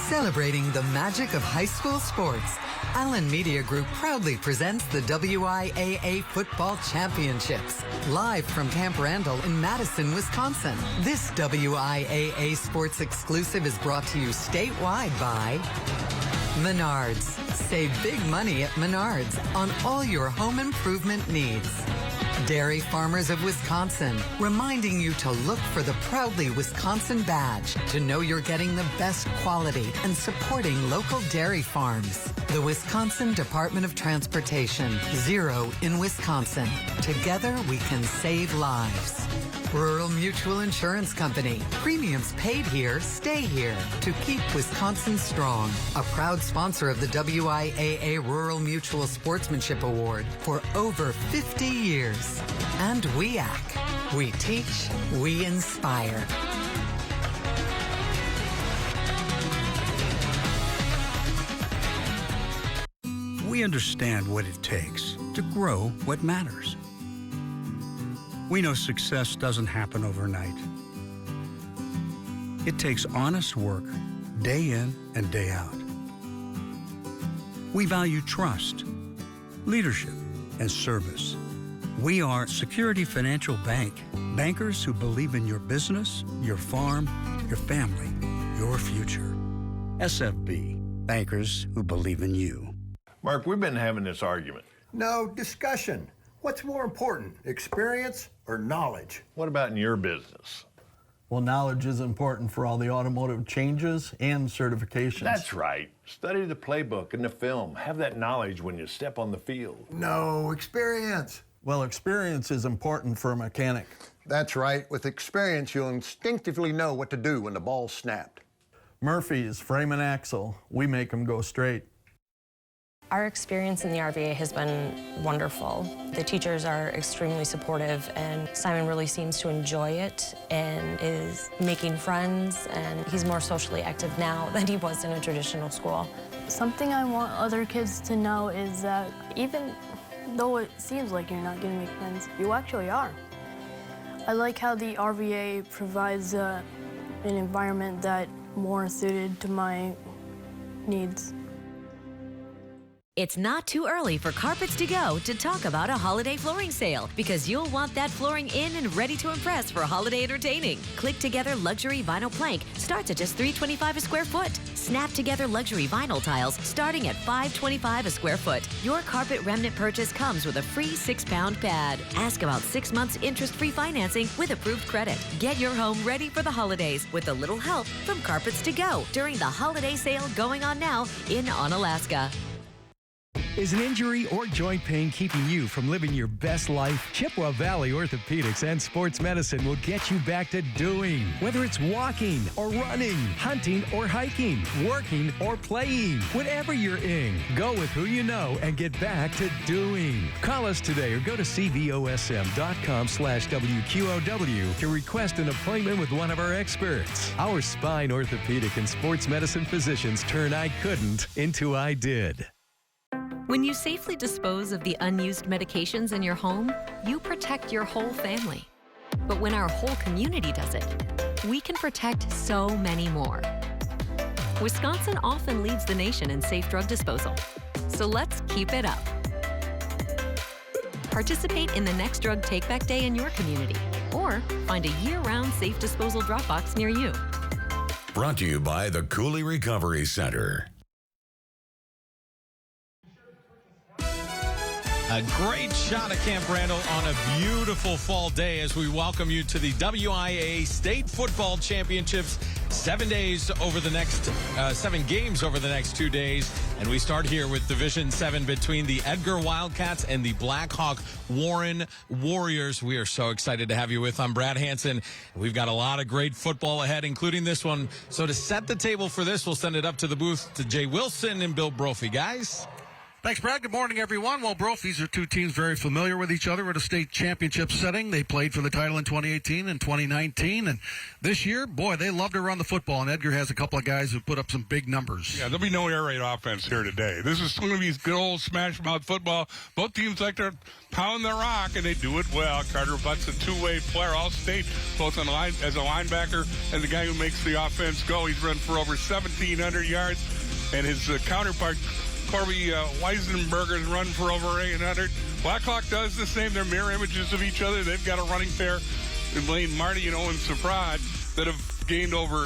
Celebrating the magic of high school sports, Allen Media Group proudly presents the WIAA Football Championships, live from Camp Randall in Madison, Wisconsin. This WIAA sports exclusive is brought to you statewide by Menards. Save big money at Menards on all your home improvement needs. Dairy Farmers of Wisconsin, reminding you to look for the proudly Wisconsin badge to know you're getting the best quality and supporting local dairy farms. The Wisconsin Department of Transportation, Zero in Wisconsin. Together we can save lives. Rural Mutual Insurance Company. Premiums paid here, stay here to keep Wisconsin strong. A proud sponsor of the WIAA Rural Mutual Sportsmanship Award for over 50 years. And WIAC. We teach, we inspire. We understand what it takes to grow what matters. We know success doesn't happen overnight. It takes honest work, day in and day out. We value trust, leadership, and service. We are Security Financial Bank, bankers who believe in your business, your farm, your family, your future. SFB, bankers who believe in you. Mark, we've been having this argument. No, discussion. What's more important, experience or knowledge? What about in your business? Well, knowledge is important for all the automotive changes and certifications. That's right. Study the playbook and the film. Have that knowledge when you step on the field. No, experience. Well, experience is important for a mechanic. That's right. With experience, you'll instinctively know what to do when the ball's snapped. Murphy's Frame and Axle, we make them go straight. Our experience in the RVA has been wonderful. The teachers are extremely supportive, and Simon really seems to enjoy it and is making friends, and he's more socially active now than he was in a traditional school. Something I want other kids to know is that even though it seems like you're not going to make friends, you actually are. I like how the RVA provides an environment that's more suited to my needs. It's not too early for Carpets to Go to talk about a holiday flooring sale, because you'll want that flooring in and ready to impress for holiday entertaining. Click Together Luxury Vinyl Plank starts at just $3.25 a square foot. Snap Together Luxury Vinyl Tiles starting at $5.25 a square foot. Your carpet remnant purchase comes with a free 6-pound pad. Ask about 6 months interest-free financing with approved credit. Get your home ready for the holidays with a little help from Carpets to Go during the holiday sale going on now in Onalaska. Is an injury or joint pain keeping you from living your best life? Chippewa Valley Orthopedics and Sports Medicine will get you back to doing. Whether it's walking or running, hunting or hiking, working or playing, whatever you're in, go with who you know and get back to doing. Call us today or go to cvosm.com/WQOW to request an appointment with one of our experts. Our spine, orthopedic, and sports medicine physicians turn I couldn't into I did. When you safely dispose of the unused medications in your home, you protect your whole family. But when our whole community does it, we can protect so many more. Wisconsin often leads the nation in safe drug disposal, so let's keep it up. Participate in the next drug take-back day in your community, or find a year-round safe disposal drop box near you. Brought to you by the Cooley Recovery Center. A great shot at Camp Randall on a beautiful fall day as we welcome you to the WIAA State Football Championships. 7 games over the next 2 days. And we start here with Division 7 between the Edgar Wildcats and the Blackhawk Warren Warriors. We are so excited to have you with. I'm Brad Hansen. We've got a lot of great football ahead, including this one. So to set the table for this, we'll send it up to the booth to Jay Wilson and Bill Brophy. Guys? Thanks, Brad. Good morning, everyone. Well, these are two teams very familiar with each other at a state championship setting. They played for the title in 2018 and 2019. And this year, boy, they love to run the football. And Edgar has a couple of guys who put up some big numbers. Yeah, there'll be no air raid offense here today. This is going to be good old smash-mouth football. Both teams like to pound the rock, and they do it well. Carter Butt's a two-way player, all-state, both on line as a linebacker and the guy who makes the offense go. He's run for over 1,700 yards, and his counterpart, Corby Weisenberger's run for over 800. Blackhawk does the same. They're mirror images of each other. They've got a running pair in Blaine Marty and Owen Safrad that have gained over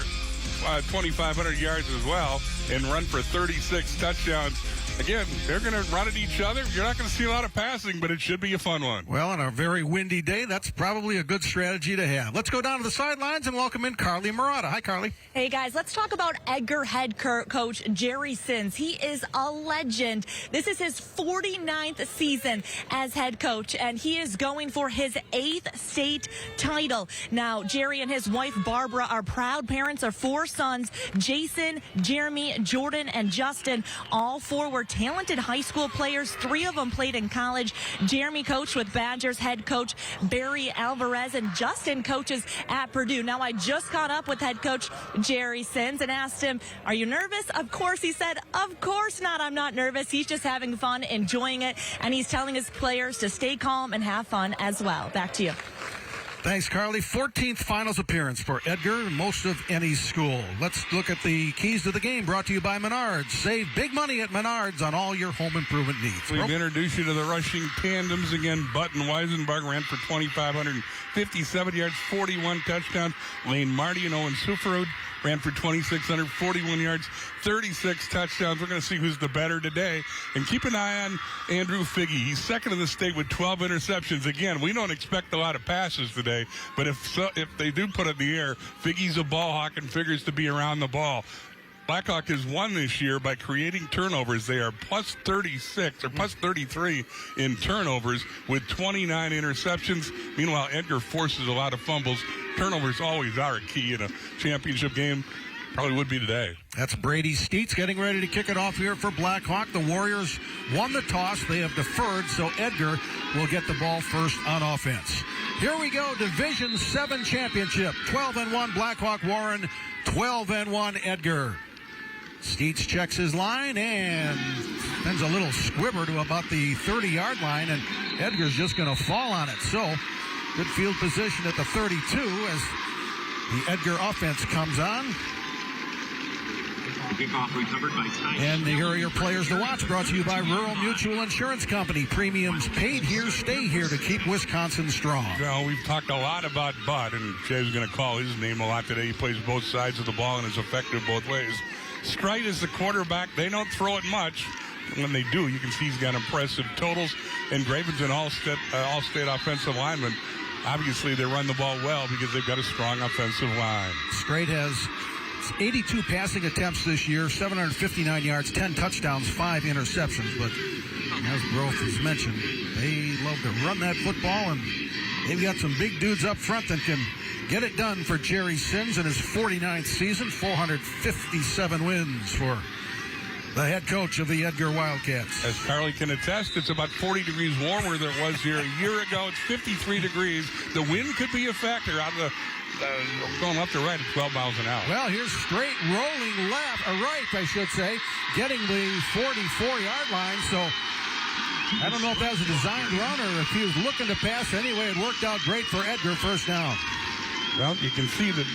2,500 yards as well and run for 36 touchdowns. Again, they're going to run at each other. You're not going to see a lot of passing, but it should be a fun one. Well, on a very windy day, that's probably a good strategy to have. Let's go down to the sidelines and welcome in Carly Murata. Hi, Carly. Hey, guys. Let's talk about Edgar head coach Jerry Sins. He is a legend. This is his 49th season as head coach, and he is going for his 8th state title. Now, Jerry and his wife, Barbara, are proud parents of 4 sons, Jason, Jeremy, Jordan, and Justin. All 4 were talented high school players. 3 of them played in college. Jeremy coached with Badgers head coach Barry Alvarez, and Justin coaches at Purdue. Now, I just caught up with head coach Jerry Sins and asked him, are you nervous? Of course, he said, of course not. I'm not nervous. He's just having fun, enjoying it, and he's telling his players to stay calm and have fun as well. Back to you. Thanks, Carly. 14th finals appearance for Edgar, most of any school. Let's look at the keys to the game, brought to you by Menards. Save big money at Menards on all your home improvement needs. We've introduced you to the rushing tandems. Again, Butt and Weisenberg ran for 2,557 yards, 41 touchdowns. Lane Marty and Owen Sufferud ran for 2,641 yards, 36 touchdowns. We're going to see who's the better today. And keep an eye on Andrew Figge. He's second in the state with 12 interceptions. Again, we don't expect a lot of passes today, but if they do put it in the air, Figge's a ball hawk and figures to be around the ball. Blackhawk has won this year by creating turnovers. They are plus 36 or plus 33 in turnovers with 29 interceptions. Meanwhile, Edgar forces a lot of fumbles. Turnovers always are a key in a championship game. Probably would be today. That's Brady Steets getting ready to kick it off here for Blackhawk. The Warriors won the toss. They have deferred, so Edgar will get the ball first on offense. Here we go, Division 7 championship. 12-1 Blackhawk Warren, 12-1 Edgar. Steets checks his line and sends a little squibber to about the 30-yard line, and Edgar's just going to fall on it. So, good field position at the 32 as the Edgar offense comes on. Kickoff recovered by Ty. And here are your players to watch, brought to you by Rural Mutual Insurance Company. Premiums paid here, stay here to keep Wisconsin strong. Well, we've talked a lot about Bud, and Jay's going to call his name a lot today. He plays both sides of the ball and is effective both ways. Strite is the quarterback. They don't throw it much. When they do, you can see he's got impressive totals. And Graven's an all-state offensive lineman. Obviously, they run the ball well because they've got a strong offensive line. Strite has 82 passing attempts this year, 759 yards, 10 touchdowns, 5 interceptions. But as Groth has mentioned, they love to run that football, and they've got some big dudes up front that can get it done for Jerry Sins in his 49th season. 457 wins for the head coach of the Edgar Wildcats. As Carly can attest, it's about 40 degrees warmer than it was here a year ago. It's 53 degrees. The wind could be a factor out of the going up to right at 12 miles an hour. Well, here's straight rolling right, I should say, getting the 44-yard line. So I don't know if that was a designed run or if he was looking to pass. Anyway, it worked out great for Edgar, first down. Well, you can see that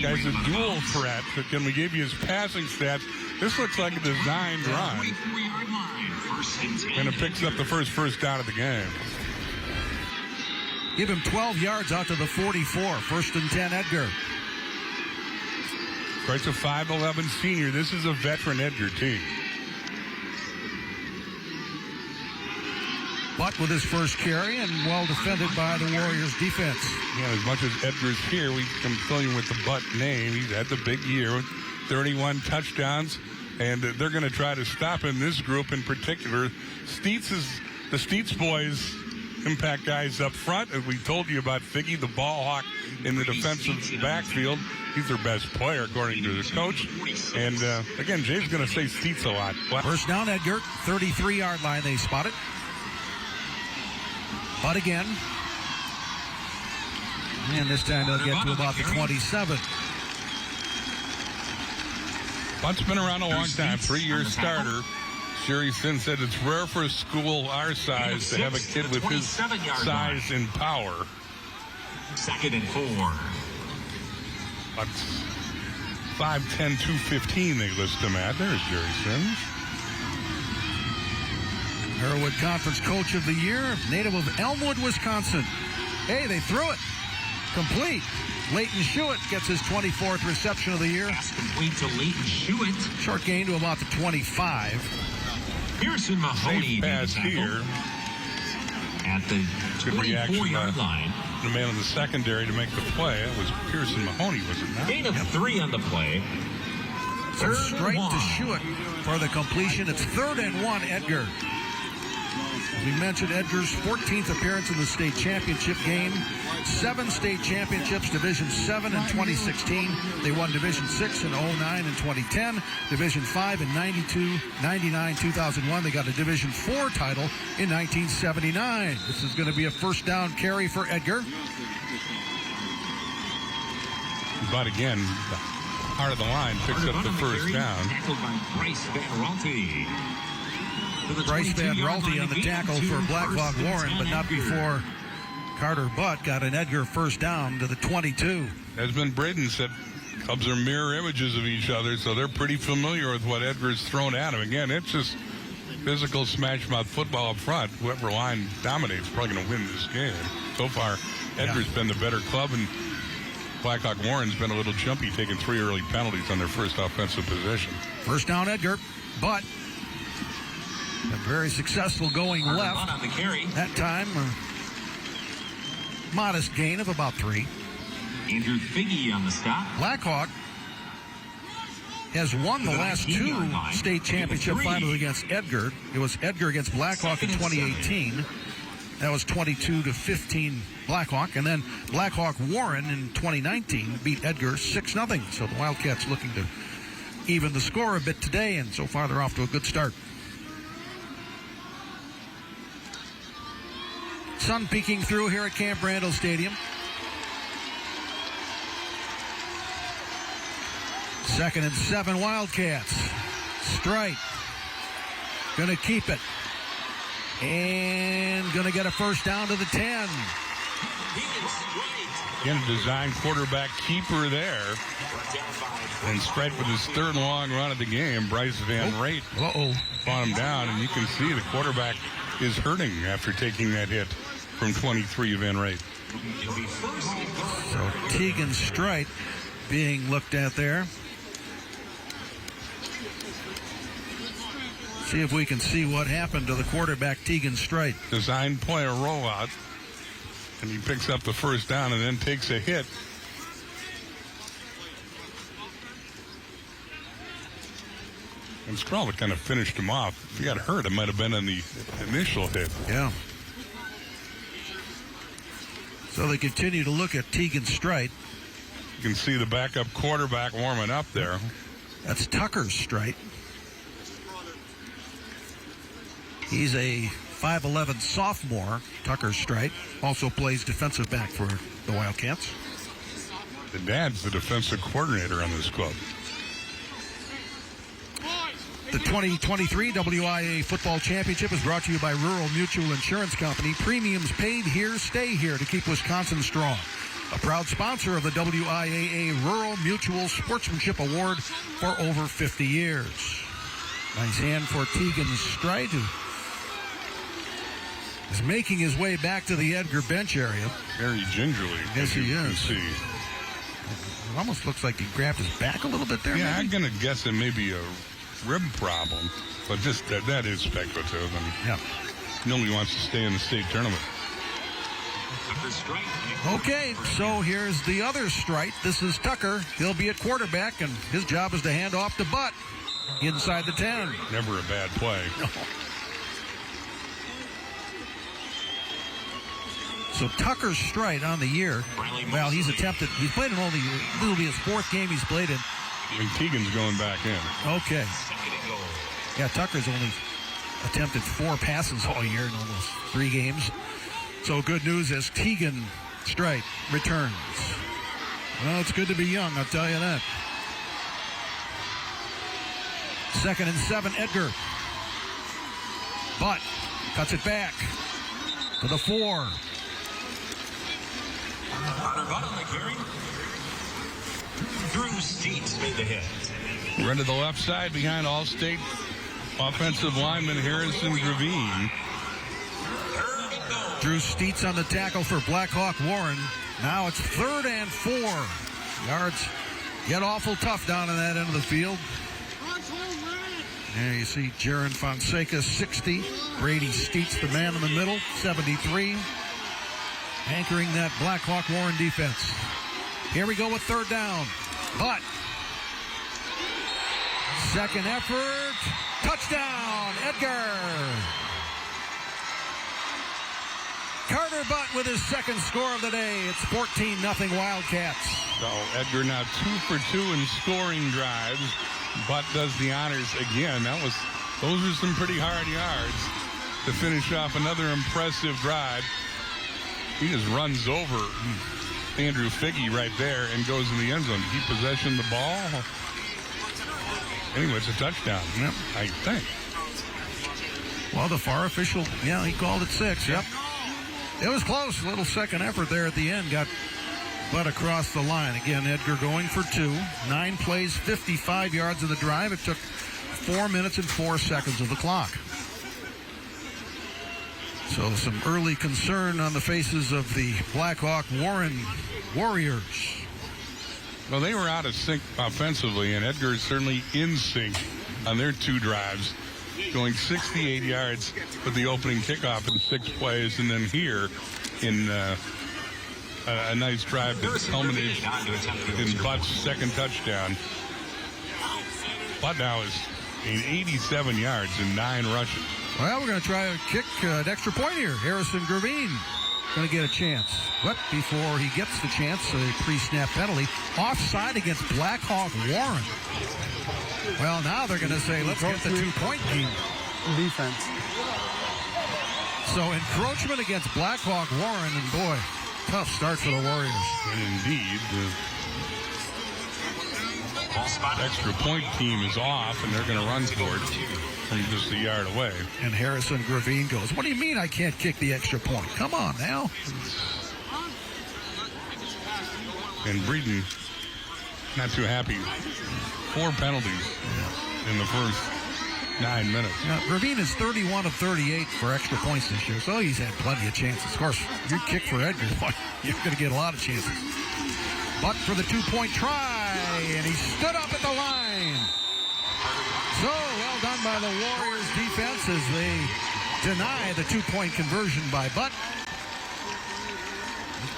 guy's a dual threat. When we gave you his passing stats, this looks like a designed run. And it picks up the first down of the game. Give him 12 yards out to the 44. 1st and 10, Edgar. It's a 5'11 senior. This is a veteran Edgar team. Butt with his first carry and well defended by the Warriors defense. Yeah, as much as Edgar's here, I'm familiar with the Butt name. He's had the big year with 31 touchdowns, and they're going to try to stop him. This group in particular, the Steets boys impact guys up front. As we told you about Figgy, the ball hawk in the defensive backfield. He's their best player, according to the coach. And, again, Jay's going to say Steets a lot. First down, Edgar, 33-yard line they spot it. But again, and this time they'll get to about the 27. Butt's been around a long time, 3-year starter. Jerry Sin said it's rare for a school our size to have a kid with his size and power. 2nd and 4. But 5'10", 215 they list him at. There's Jerry Sims. Norwood Conference Coach of the Year, native of Elmwood, Wisconsin. Hey, they threw it. Complete. Leighton Schuett gets his 24th reception of the year. Pass complete to Leighton Schuett. Short gain to about the 25. Pearson Mahoney pass here. At the 24-yard line. The man in the secondary to make the play. That was Pearson Mahoney, was it not? Gain of 3 on the play. So straight to Schuett for the completion. It's 3rd and 1, Edgar. As we mentioned, Edgar's 14th appearance in the state championship game. 7 state championships, Division 7 in 2016. They won Division 6 in 09 and 2010. Division 5 in 92, 99, 2001. They got a Division 4 title in 1979. This is going to be a first down carry for Edgar. But again, the heart of the line picks up the first down. Tackled by Bryce Van Ralte. Bryce Van Ralte on the tackle for Blackhawk Warren, but not before Carter Butt got an Edgar first down to the 22. Esmond Braden said Cubs are mirror images of each other, so they're pretty familiar with what Edgar's thrown at him. Again, it's just physical smash-mouth football up front. Whoever line dominates is probably going to win this game. So far, Edgar's been the better club, and Blackhawk Warren's been a little jumpy, taking 3 early penalties on their first offensive possession. First down, Edgar, but very successful going left. On the carry. That time, modest gain of about 3. Andrew Figgy on the stop. Blackhawk has won the last 2 state championship finals against Edgar. It was Edgar against Blackhawk in 2018. That was 22-15 Blackhawk. And then Blackhawk Warren in 2019 beat Edgar 6-0. So the Wildcats looking to even the score a bit today, and so far they're off to a good start. Sun peeking through here at Camp Randall Stadium. 2nd and 7 Wildcats. Strite gonna keep it and gonna get a first down to the 10. Again, a design quarterback keeper there. And Strite with his 3rd long run of the game. Bryce Van Rate fought him down, and you can see the quarterback is hurting after taking that hit from 23 Van Rate. So Tegan Strite being looked at there. See if we can see what happened to the quarterback, Tegan Strite. Design play, a rollout, and he picks up the first down and then takes a hit. And Scrawley kind of finished him off. If he got hurt, it might have been on the initial hit. Yeah. So they continue to look at Tegan Strite. You can see the backup quarterback warming up there. That's Tucker Strite. He's a 5'11 sophomore, Tucker Strite. Also plays defensive back for the Wildcats. The dad's the defensive coordinator on this club. The 2023 WIAA Football Championship is brought to you by Rural Mutual Insurance Company. Premiums paid here, stay here to keep Wisconsin strong. A proud sponsor of the WIAA Rural Mutual Sportsmanship Award for over 50 years. Nice hand for Tegan Strite, who is making his way back to the Edgar bench area. Very gingerly. Yes, he is. See. It almost looks like he grabbed his back a little bit there. Yeah, maybe? I'm going to guess it may be a rib problem, but just that is speculative. And nobody wants to stay in the state tournament. Okay, so here's the other Strite. This is Tucker. He'll be at quarterback, and his job is to hand off to Butt inside the 10. Never a bad play. No. So Tucker Strite on the year. Well, he's played in only, this will be his 4th game he's played in. And Teagan's going back in. Okay. Yeah, Tucker's only attempted 4 passes all year in almost 3 games. So good news as Teagan Strite returns. Well, it's good to be young, I'll tell you that. 2nd and 7, Edgar. Butt cuts it back to the 4. Drew Steets made the hit. Run to the left side behind All-State offensive lineman Harrison Gravine. Drew Steets on the tackle for Blackhawk Warren. Now it's 3rd and 4. Yards get awful tough down in that end of the field. There you see Jaron Fonseca, 60. Brady Steets, the man in the middle, 73. Anchoring that Blackhawk Warren defense. Here we go with 3rd down. Butt. 2nd effort. Touchdown, Edgar. Carter Butt with his 2nd score of the day. It's 14-0 Wildcats. So Edgar now 2 for 2 in scoring drives. Butt does the honors again. Those are some pretty hard yards to finish off another impressive drive. He just runs over Andrew Figge right there and goes in the end zone. Keep possession of the ball. Anyway, it's a touchdown. Yep, I think. Well, the FAR official, he called it 6. Yep. It was close. A little 2nd effort there at the end. Got Butt across the line. Again, Edgar going for 2. 9 plays, 55 yards of the drive. It took 4 minutes and 4 seconds of the clock. So some early concern on the faces of the Blackhawk Warren Warriors. Well, they were out of sync offensively, and Edgar is certainly in sync on their 2 drives, going 68 yards with the opening kickoff in 6 plays, and then here in a nice drive that culminated in Butt's 2nd touchdown. Butt now is 87 yards and 9 rushes. Well, we're going to try a kick, an extra point here. Harrison Gravine going to get a chance. But before he gets the chance, a pre-snap penalty. Offside against Blackhawk Warren. Well, now they're going to say, let's get the 2-point game. Defense. So encroachment against Blackhawk Warren, and boy, tough start for the Warriors. And indeed, the extra point team is off, and they're going to run for it from just a yard away. And Harrison Gravine goes, what do you mean I can't kick the extra point? Come on now. And Breeden, not too happy. 4 penalties in the first 9 minutes. Now, Gravine is 31 of 38 for extra points this year, so he's had plenty of chances. Of course, you kick for Edgar, you're going to get a lot of chances. But for the 2-point try, and he stood up at the line. So, well done by the Warriors defense as they deny the 2-point conversion by Butt.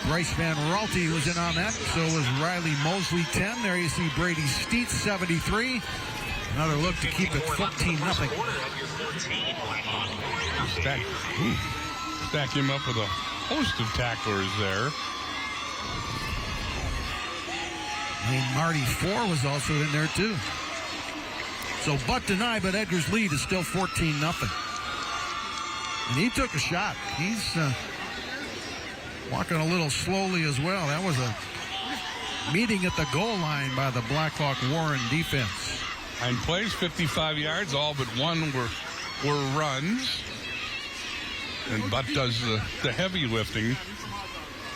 Bryce Van Raalte was in on that. So was Riley Mosley, 10. There you see Brady Steets, 73. Another look to keep it 14-0. Stack him up with a host of tacklers there. I mean, Marty 4 was also in there, too. So Butt denied, but Edgar's lead is still 14-0. And he took a shot. He's walking a little slowly as well. That was a meeting at the goal line by the Blackhawk Warren defense. 9 plays, 55 yards, all but 1 were runs. And Butt does the heavy lifting.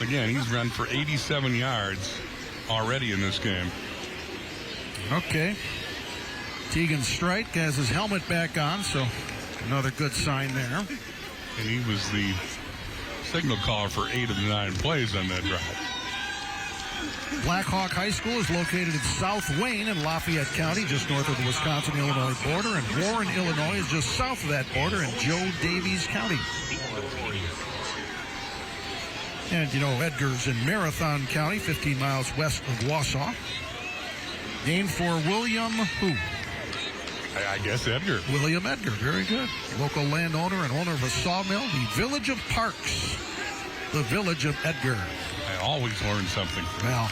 Again, he's run for 87 yards already in this game. Okay. Teagan Strite has his helmet back on, so another good sign there. And he was the signal caller for 8 of the 9 plays on that drive. Blackhawk High School is located in South Wayne in Lafayette County, just north of the Wisconsin-Illinois border, and Warren, Illinois is just south of that border in Joe Davies County. And, you know, Edgar's in Marathon County, 15 miles west of Wausau. Named for William who? I guess Edgar. William Edgar, very good. Local landowner and owner of a sawmill, the Village of Parks. the village of Edgar. I always learn something. Well,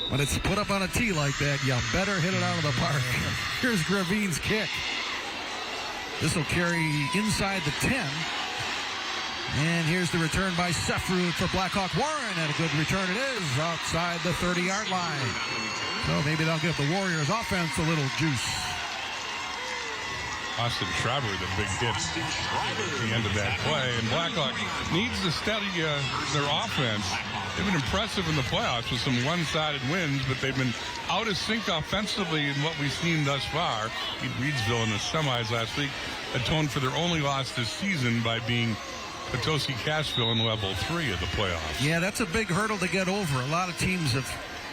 when it's put up on a tee like that, you better hit it out of the park. Here's Gravine's kick. This will carry inside the 10. And here's the return by Sefrud for Blackhawk Warren. And a good return it is outside the 30-yard line. So maybe they'll give the Warriors offense a little juice. Austin Schreiber, the big hit at the end of that play. And Blackhawk needs to study their offense. They've been impressive in the playoffs with some one-sided wins, but they've been out of sync offensively in what we've seen thus far. Beat Reedsville in the semis last week, atoned for their only loss this season by being Potosi-Cashville in level 3 of the playoffs. Yeah, that's a big hurdle to get over. A lot of teams have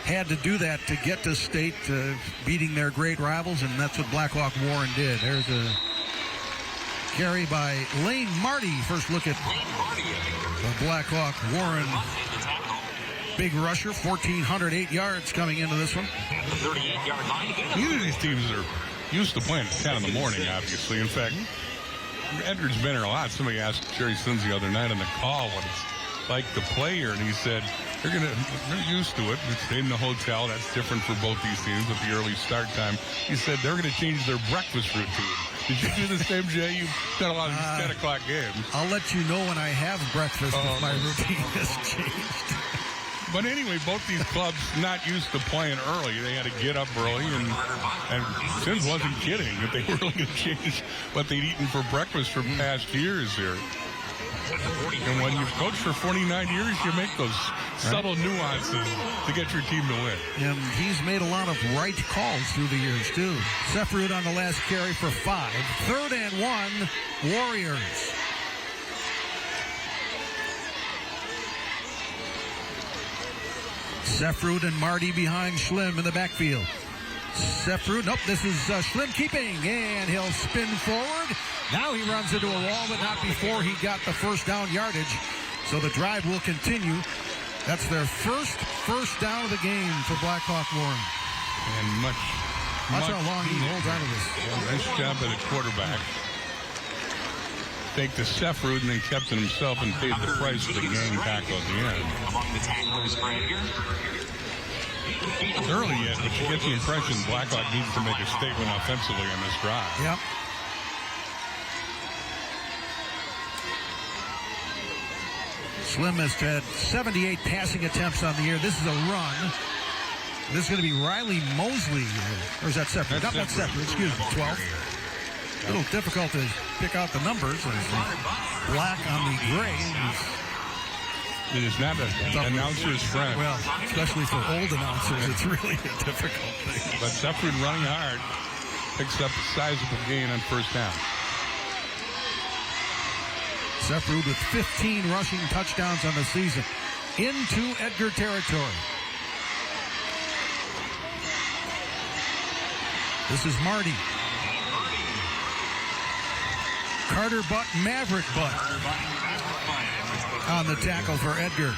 had to do that to get to state, beating their great rivals, and that's what Blackhawk Warren did. There's a carry by Lane Marty. First look at the Blackhawk Warren big rusher, 1,408 yards coming into this one. Neither of these teams are used to playing at 10 in the morning, obviously. In fact, Edgar's been here a lot. Somebody asked Jerry Sins the other night on the call what it's like to play here, and he said they're used to it. They stayed in the hotel. That's different for both these teams with the early start time. He said they're going to change their breakfast routine. Did you do the same, Jay? You've done a lot of these 10 o'clock games. I'll let you know when I have breakfast if my routine has changed. But anyway, both these clubs not used to playing early. They had to get up early, and Sins wasn't kidding that they were really going to change what they'd eaten for breakfast from past years here. And when you've coached for 49 years, you make those subtle nuances to get your team to win. And he's made a lot of right calls through the years, too. Sefrud on the last carry for 5. 3rd and 1, Warriors. Sefrud and Marty behind Schlim in the backfield. Sefrud, nope, this is Schlim keeping, and he'll spin forward. Now he runs into a wall, but not before he got the first down yardage. So the drive will continue. That's their first down of the game for Blackhawk Warren. And Watch how long he holds on to this. Nice job by the quarterback. Take the Sefrud and then kept it himself and paid the price for the gang tackle at the end. Among the tacklers for Edgar. It's early yet, but you get the impression Blackhawk needs to make a statement offensively on this drive. Yep. Slim has had 78 passing attempts on the year. This is a run. This is going to be Riley Mosley. Or is that Sefrud? Not that Sefrud, excuse me, 12. A little difficult to pick out the numbers. Black on the gray. It is not an announcer's friend. Well, especially for old announcers, it's really a difficult thing. But Sefrud running hard picks up a sizable gain on first down. Sefrud with 15 rushing touchdowns on the season into Edgar territory. This is Marty. Carter Butt, Maverick Butt on the tackle for Edgar.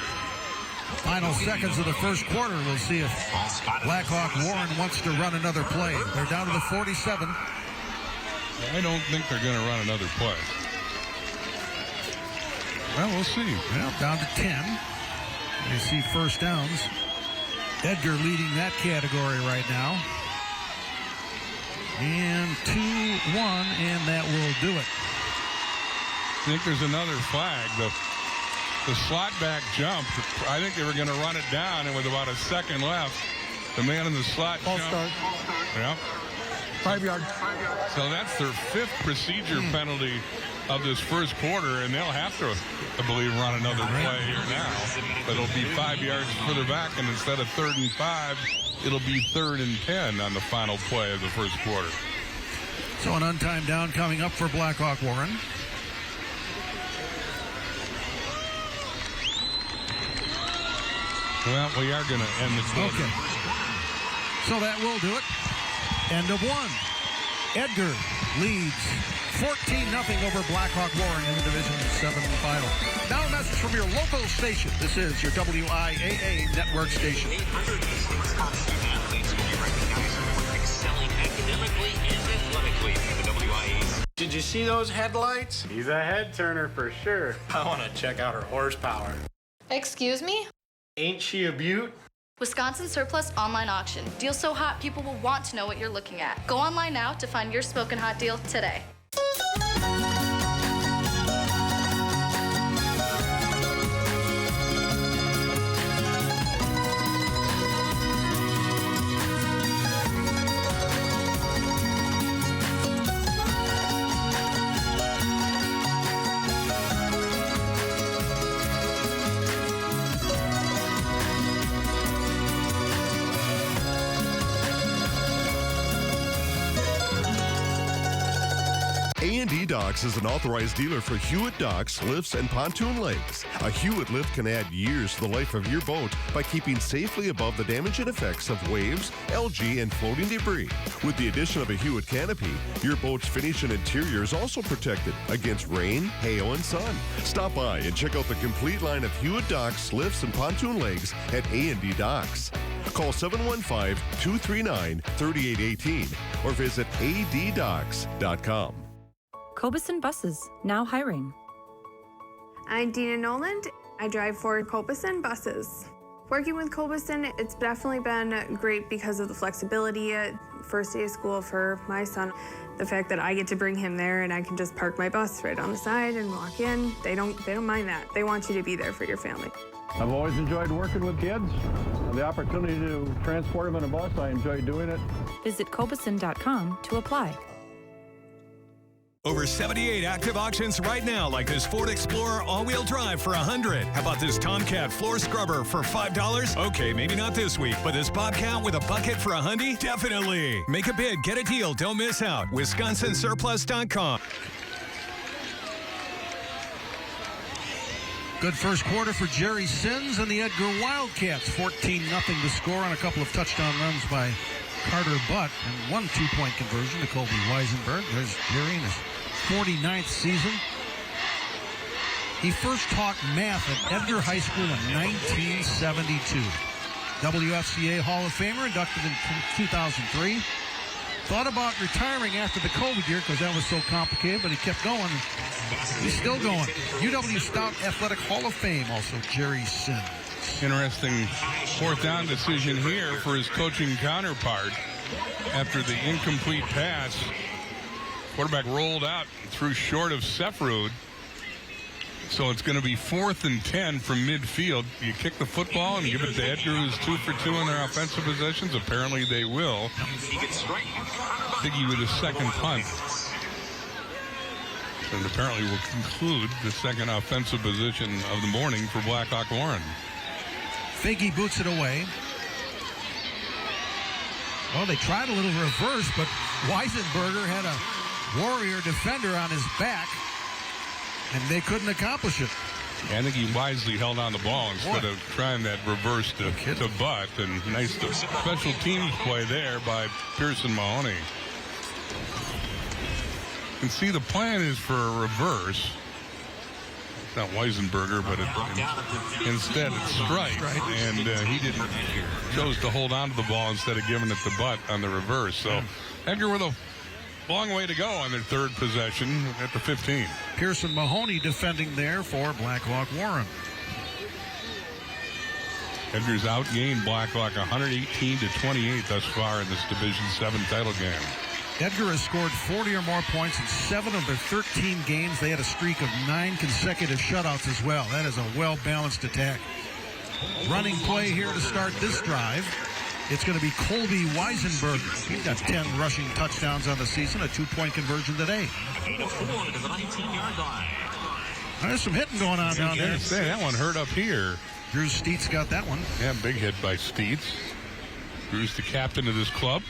Final seconds of the first quarter. We'll see if Blackhawk Warren wants to run another play. They're down to the 47. I don't think they're going to run another play. Well, we'll see. Well, down to 10. You see first downs. Edgar leading that category right now. And 2-1, and that will do it. I think there's another flag. The slot back jump. I think they were going to run it down, and with about a second left, the man in the slot jumped. Start. Yeah. 5 yard. So that's their 5th procedure penalty of this first quarter, and they'll have to, I believe, run another play here now. But it'll be 5 yards further back, and instead of 3rd and 5, it'll be 3rd and 10 on the final play of the first quarter. So an untimed down coming up for Blackhawk Warren. Well, we are going to end the quarter. Okay. So that will do it. End of 1. Edgar leads 14-0 over Blackhawk Warren in the Division 7 final. Now a message from your local station. This is your WIAA network station. 806 college athletes will be recognized for excelling academically and athletically through the WIAA. Did you see those headlights? He's a head turner for sure. I want to check out her horsepower. Excuse me? Ain't she a beaut? Wisconsin Surplus Online Auction. Deal so hot, people will want to know what you're looking at. Go online now to find your smoking hot deal today. A&D Docks is an authorized dealer for Hewitt docks, lifts, and pontoon legs. A Hewitt lift can add years to the life of your boat by keeping safely above the damage and effects of waves, algae, and floating debris. With the addition of a Hewitt canopy, your boat's finish and interior is also protected against rain, hail, and sun. Stop by and check out the complete line of Hewitt docks, lifts, and pontoon legs at A&D Docks. Call 715-239-3818 or visit addocks.com. Cobeson Buses, now hiring. I'm Dina Noland. I drive for Cobeson Buses. Working with Cobeson, it's definitely been great because of the flexibility. First day of school for my son, the fact that I get to bring him there and I can just park my bus right on the side and walk in. They don't mind that. They want you to be there for your family. I've always enjoyed working with kids. The opportunity to transport them in a bus, I enjoy doing it. Visit Cobeson.com to apply. Over 78 active auctions right now, like this Ford Explorer all-wheel drive for $100. How about this Tomcat floor scrubber for $5? Okay, maybe not this week, but this Bobcat with a bucket for $100? Definitely. Make a bid, get a deal, don't miss out. WisconsinSurplus.com. Good first quarter for Jerry Sins and the Edgar Wildcats. 14-0 to score on a couple of touchdown runs by Carter Butt and one two-point conversion to Colby Weisenberg. There's Jerry in his 49th season. He first taught math at Edgar High School in 1972. WFCA Hall of Famer, inducted in 2003. Thought about retiring after the COVID year because that was so complicated, but he kept going. He's still going. UW Stout Athletic Hall of Fame, also Jerry Sins. Interesting fourth down decision here for his coaching counterpart. After the incomplete pass, quarterback rolled out and threw short of Sefrud. So it's going to be 4th and 10 from midfield. You kick the football and give it to Edgar, who's 2 for 2 in their offensive possessions. Apparently they will. Biggie with his second punt. And apparently will conclude the second offensive position of the morning for Blackhawk Warren. Figgy boots it away. Well, they tried a little reverse, but Weisenberger had a Warrior defender on his back, and they couldn't accomplish it. Yeah, I think he wisely held on the ball instead of trying that reverse to Butt. And nice special teams play there by Pearson Mahoney. You can see the plan is for a reverse. It's not Weisenberger, but instead it's Strike. And he chose to hold on to the ball instead of giving it to Butt on the reverse. So Edgar with a long way to go on their third possession at the 15. Pearson Mahoney defending there for Blackhawk Warren. Edgar's outgained Blackhawk 118-28 thus far in this Division 7 title game. Edgar has scored 40 or more points in 7 of their 13 games. They had a streak of 9 consecutive shutouts as well. That is a well-balanced attack. Running play here to start this drive. It's going to be Colby Weisenberger. He's got 10 rushing touchdowns on the season, a 2-point conversion today. There's some hitting going on down there. That one hurt up here. Drew Steets got that one. Yeah, big hit by Steets. Drew's the captain of this club.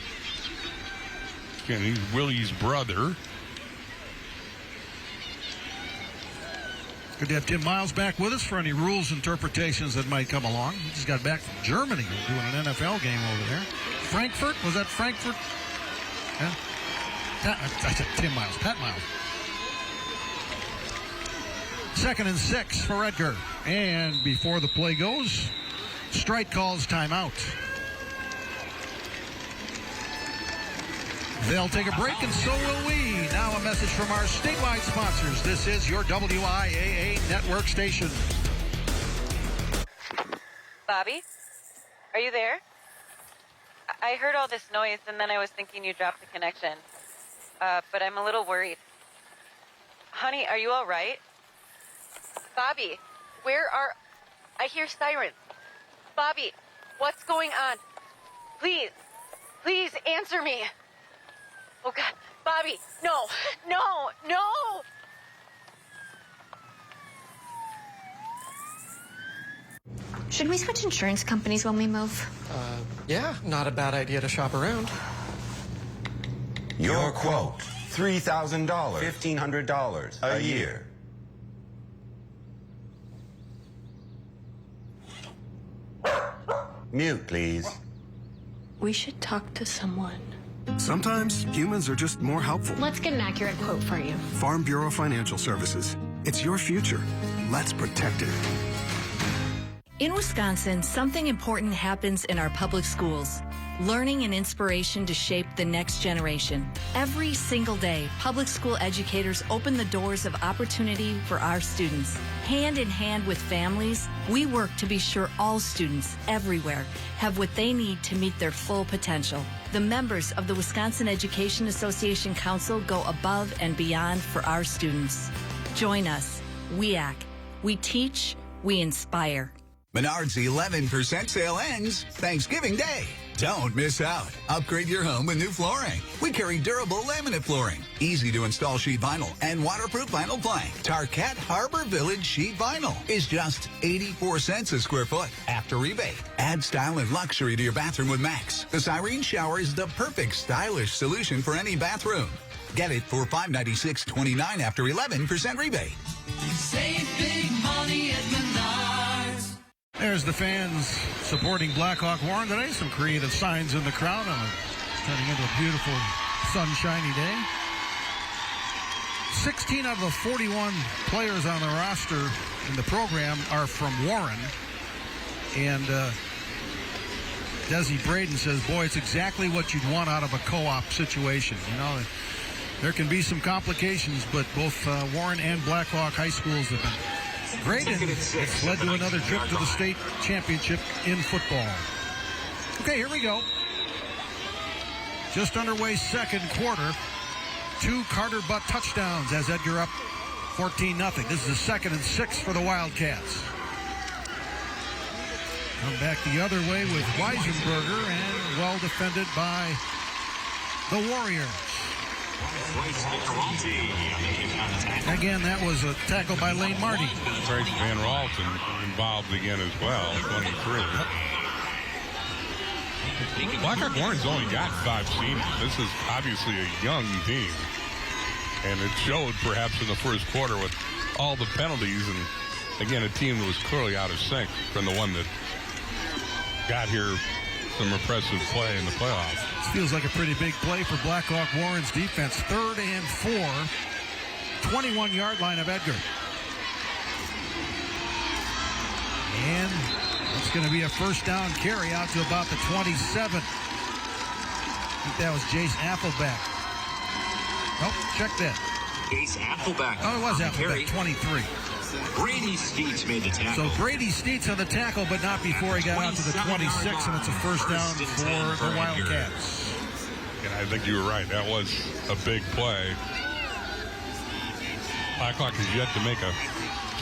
Again, he's Willie's brother. Good to have Tim Miles back with us for any rules interpretations that might come along. He just got back from Germany doing an NFL game over there. Frankfurt? Was that Frankfurt? Yeah. I said Tim Miles. Pat Miles. 2nd and 6 for Edgar. And before the play goes, Strike calls timeout. They'll take a break, and so will we. Now a message from our statewide sponsors. This is your WIAA network station. Bobby, are you there? I heard all this noise, and then I was thinking you dropped the connection. But I'm a little worried. Honey, are you all right? Bobby, I hear sirens. Bobby, what's going on? Please answer me. Oh, God. Bobby, no. Should we switch insurance companies when we move? Yeah, not a bad idea to shop around. Your quote, $3,000, $1,500 a year. Mute, please. We should talk to someone. Sometimes humans are just more helpful. Let's get an accurate quote for you. Farm Bureau Financial Services. It's your future. Let's protect it. In Wisconsin, something important happens in our public schools. Learning and inspiration to shape the next generation. Every single day, public school educators open the doors of opportunity for our students. Hand in hand with families, we work to be sure all students everywhere have what they need to meet their full potential. The members of the Wisconsin Education Association Council go above and beyond for our students. Join us, WIAC. We teach, we inspire. Menard's 11% sale ends Thanksgiving Day. Don't miss out. Upgrade your home with new flooring. We carry durable laminate flooring, easy to install sheet vinyl, and waterproof vinyl plank. Tarkett Harbor Village sheet vinyl is just 84 cents a square foot after rebate. Add style and luxury to your bathroom with Max. The Cyrene shower is the perfect stylish solution for any bathroom. Get it for $596.29 after 11% rebate. Save big money at Menards. There's the fans supporting Blackhawk Warren today. Some creative signs in the crowd. It's turning into a beautiful, sunshiny day. 16 out of the 41 players on the roster in the program are from Warren. And Desi Braden says, boy, it's exactly what you'd want out of a co-op situation. You know, there can be some complications, but both Warren and Blackhawk high schools have been great, and it's led to another trip to the state championship in football. Okay, here we go. Just underway second quarter. 2 Carter Butt touchdowns as Edgar up 14-0. This is a 2nd and 6 for the Wildcats. Come back the other way with Weisenberger, and well defended by the Warriors. Again, that was a tackle by Lane Marty. Bryce Van Ralton involved again as well, 23. Blackhawk Warren's only got 5 seniors. This is obviously a young team. And it showed perhaps in the first quarter with all the penalties. And again, a team that was clearly out of sync from the one that got here some impressive play in the playoffs. This feels like a pretty big play for Blackhawk Warren's defense. 3rd and 4. 21-yard line of Edgar. And it's going to be a first down carry out to about the 27. I think that was Jace Appleback. Nope, check that. Jace Appleback. Oh, it was Appleback, 23. Brady Steets made the tackle. So Brady Steets on the tackle, but not before he got out to the 26, and it's a first down for the Wildcats. And I think you were right. That was a big play. Blackhawk has yet to make a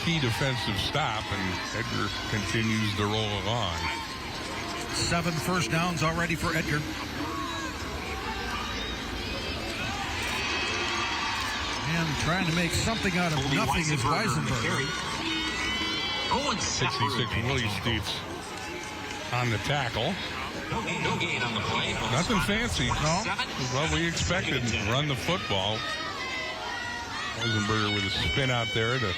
key defensive stop, and Edgar continues to roll along. 7 first downs already for Edgar. And trying to make something out of nothing is Weisenberger. 66 Willie Steets on the tackle. No gain on the play. Nothing fancy. No. What we expected. Run the football. Weisenberger with a spin out there to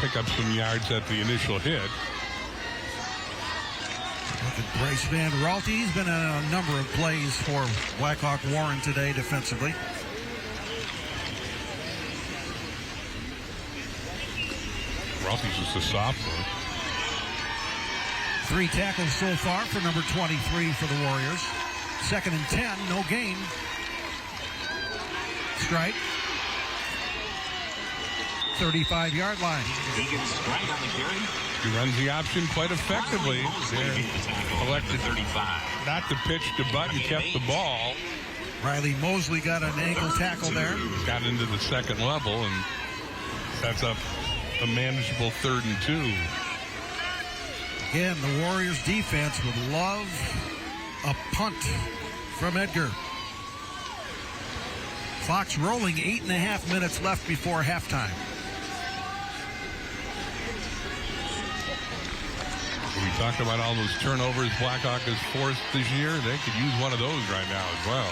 pick up some yards at the initial hit. Look at Bryce Van Raalte. He's been on a number of plays for Blackhawk Warren today defensively. Ralphie's just a sophomore. 3 tackles so far for number 23 for the Warriors. 2nd and 10, no gain. Strike. 35-yard line. Egan Strike on the carry. He runs the option quite effectively. Elected not to pitch to Butt and kept the ball. Riley Mosley got an ankle tackle there. Got into the second level and sets up a manageable 3rd and 2. Again, the Warriors defense would love a punt from Edgar. Clock's rolling, 8.5 minutes left before halftime. We talked about all those turnovers Blackhawk has forced this year. They could use one of those right now as well.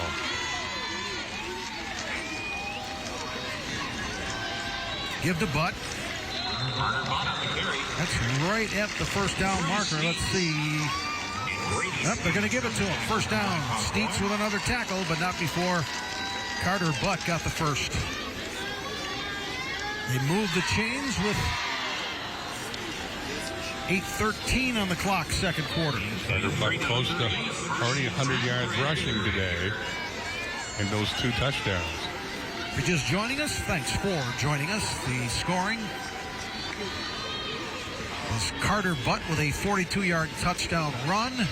Give to Butt. That's right at the first down marker. Let's see. Yep, they're going to give it to him. First down. Steets with another tackle, but not before Carter Butt got the first. They moved the chains with 8:13 on the clock, second quarter. Carter Butt close to already 100 yards rushing today and those 2 touchdowns. If you're just joining us, thanks for joining us. The scoring was Carter Butt with a 42-yard touchdown run.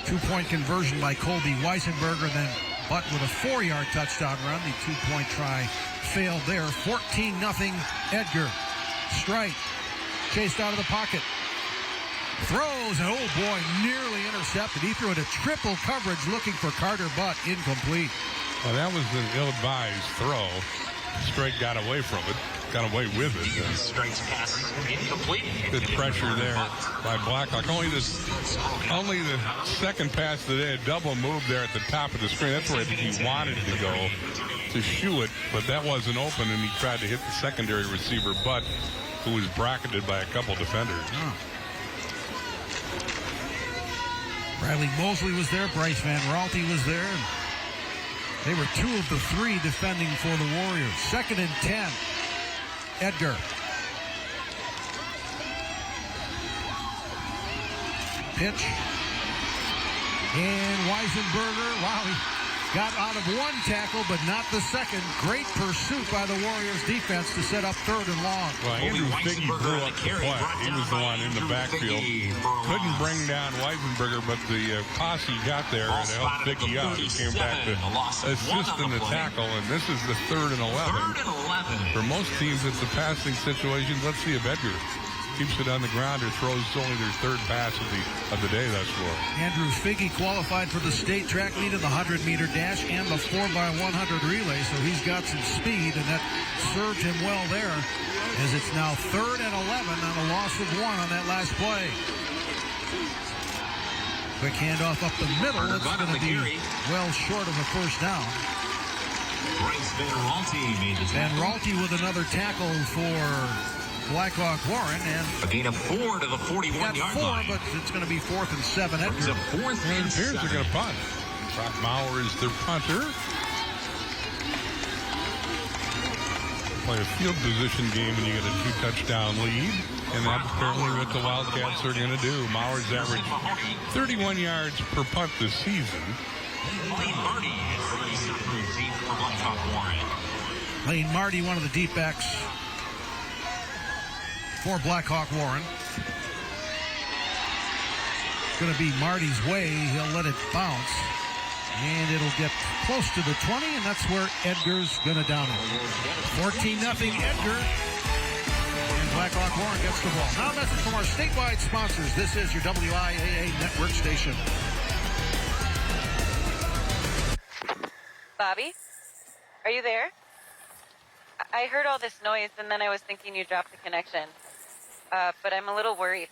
2-point conversion by Colby Weisenberger, then Butt with a 4-yard touchdown run. The 2-point try failed there. 14-0 Edgar. Strike. Chased out of the pocket. Throws, and oh boy, nearly intercepted. He threw it a triple coverage looking for Carter Butt. Incomplete. Well, that was an ill-advised throw. Strike got away from it. Got away with it. Strike's pass incomplete. Good pressure there by Blackhawk. Only the second pass today, a double move there at the top of the screen. That's where I think he wanted to go to shoe it, but that wasn't open, and he tried to hit the secondary receiver, Butt, who was bracketed by a couple defenders. Riley Mosley was there. Bryce Van Raalte was there. They were 2 of the 3 defending for the Warriors. 2nd and 10. Edgar. Pitch. And Weisenberger, wow, he got out of 1 tackle, but not the second. Great pursuit by the Warriors defense to set up 3rd and long. Well, Andrew Figge blew up the play. He was the one in the backfield. Couldn't bring down Weisenberger, but the posse got there and helped Figge out. He came back to assist in the tackle, and this is the 3rd and 11. For most teams, it's a passing situation. Let's see if Edgar keeps it on the ground or throws only their 3rd pass of the day thus far. Andrew Figge qualified for the state track meet in the 100-meter dash and the 4x100 relay, so he's got some speed, and that served him well there, as it's now 3rd and 11 on a loss of 1 on that last play. Quick handoff up the middle. It's going to be well short of a first down. Van Raalte with another tackle for Blackhawk Warren, and a gain of 4 to the 41-yard line. But it's going to be 4th and 7. It's a 4th and 7. They're going to punt. Brock Maurer is their punter. Play a field position game when you get a 2-touchdown lead, and that's apparently what the Wildcats are going to do. Maurer's averaged 31 yards per punt this season. Lane Marty is the receiver for Blackhawk Warren. Lane Marty, one of the deep backs for Blackhawk Warren. It's going to be Marty's way. He'll let it bounce, and it'll get close to the 20, and that's where Edgar's going to down it. 14-0 Edgar, and Blackhawk Warren gets the ball. Now a message from our statewide sponsors. This is your WIAA network station. Bobby, are you there? I heard all this noise, and then I was thinking you dropped the connection. But I'm a little worried.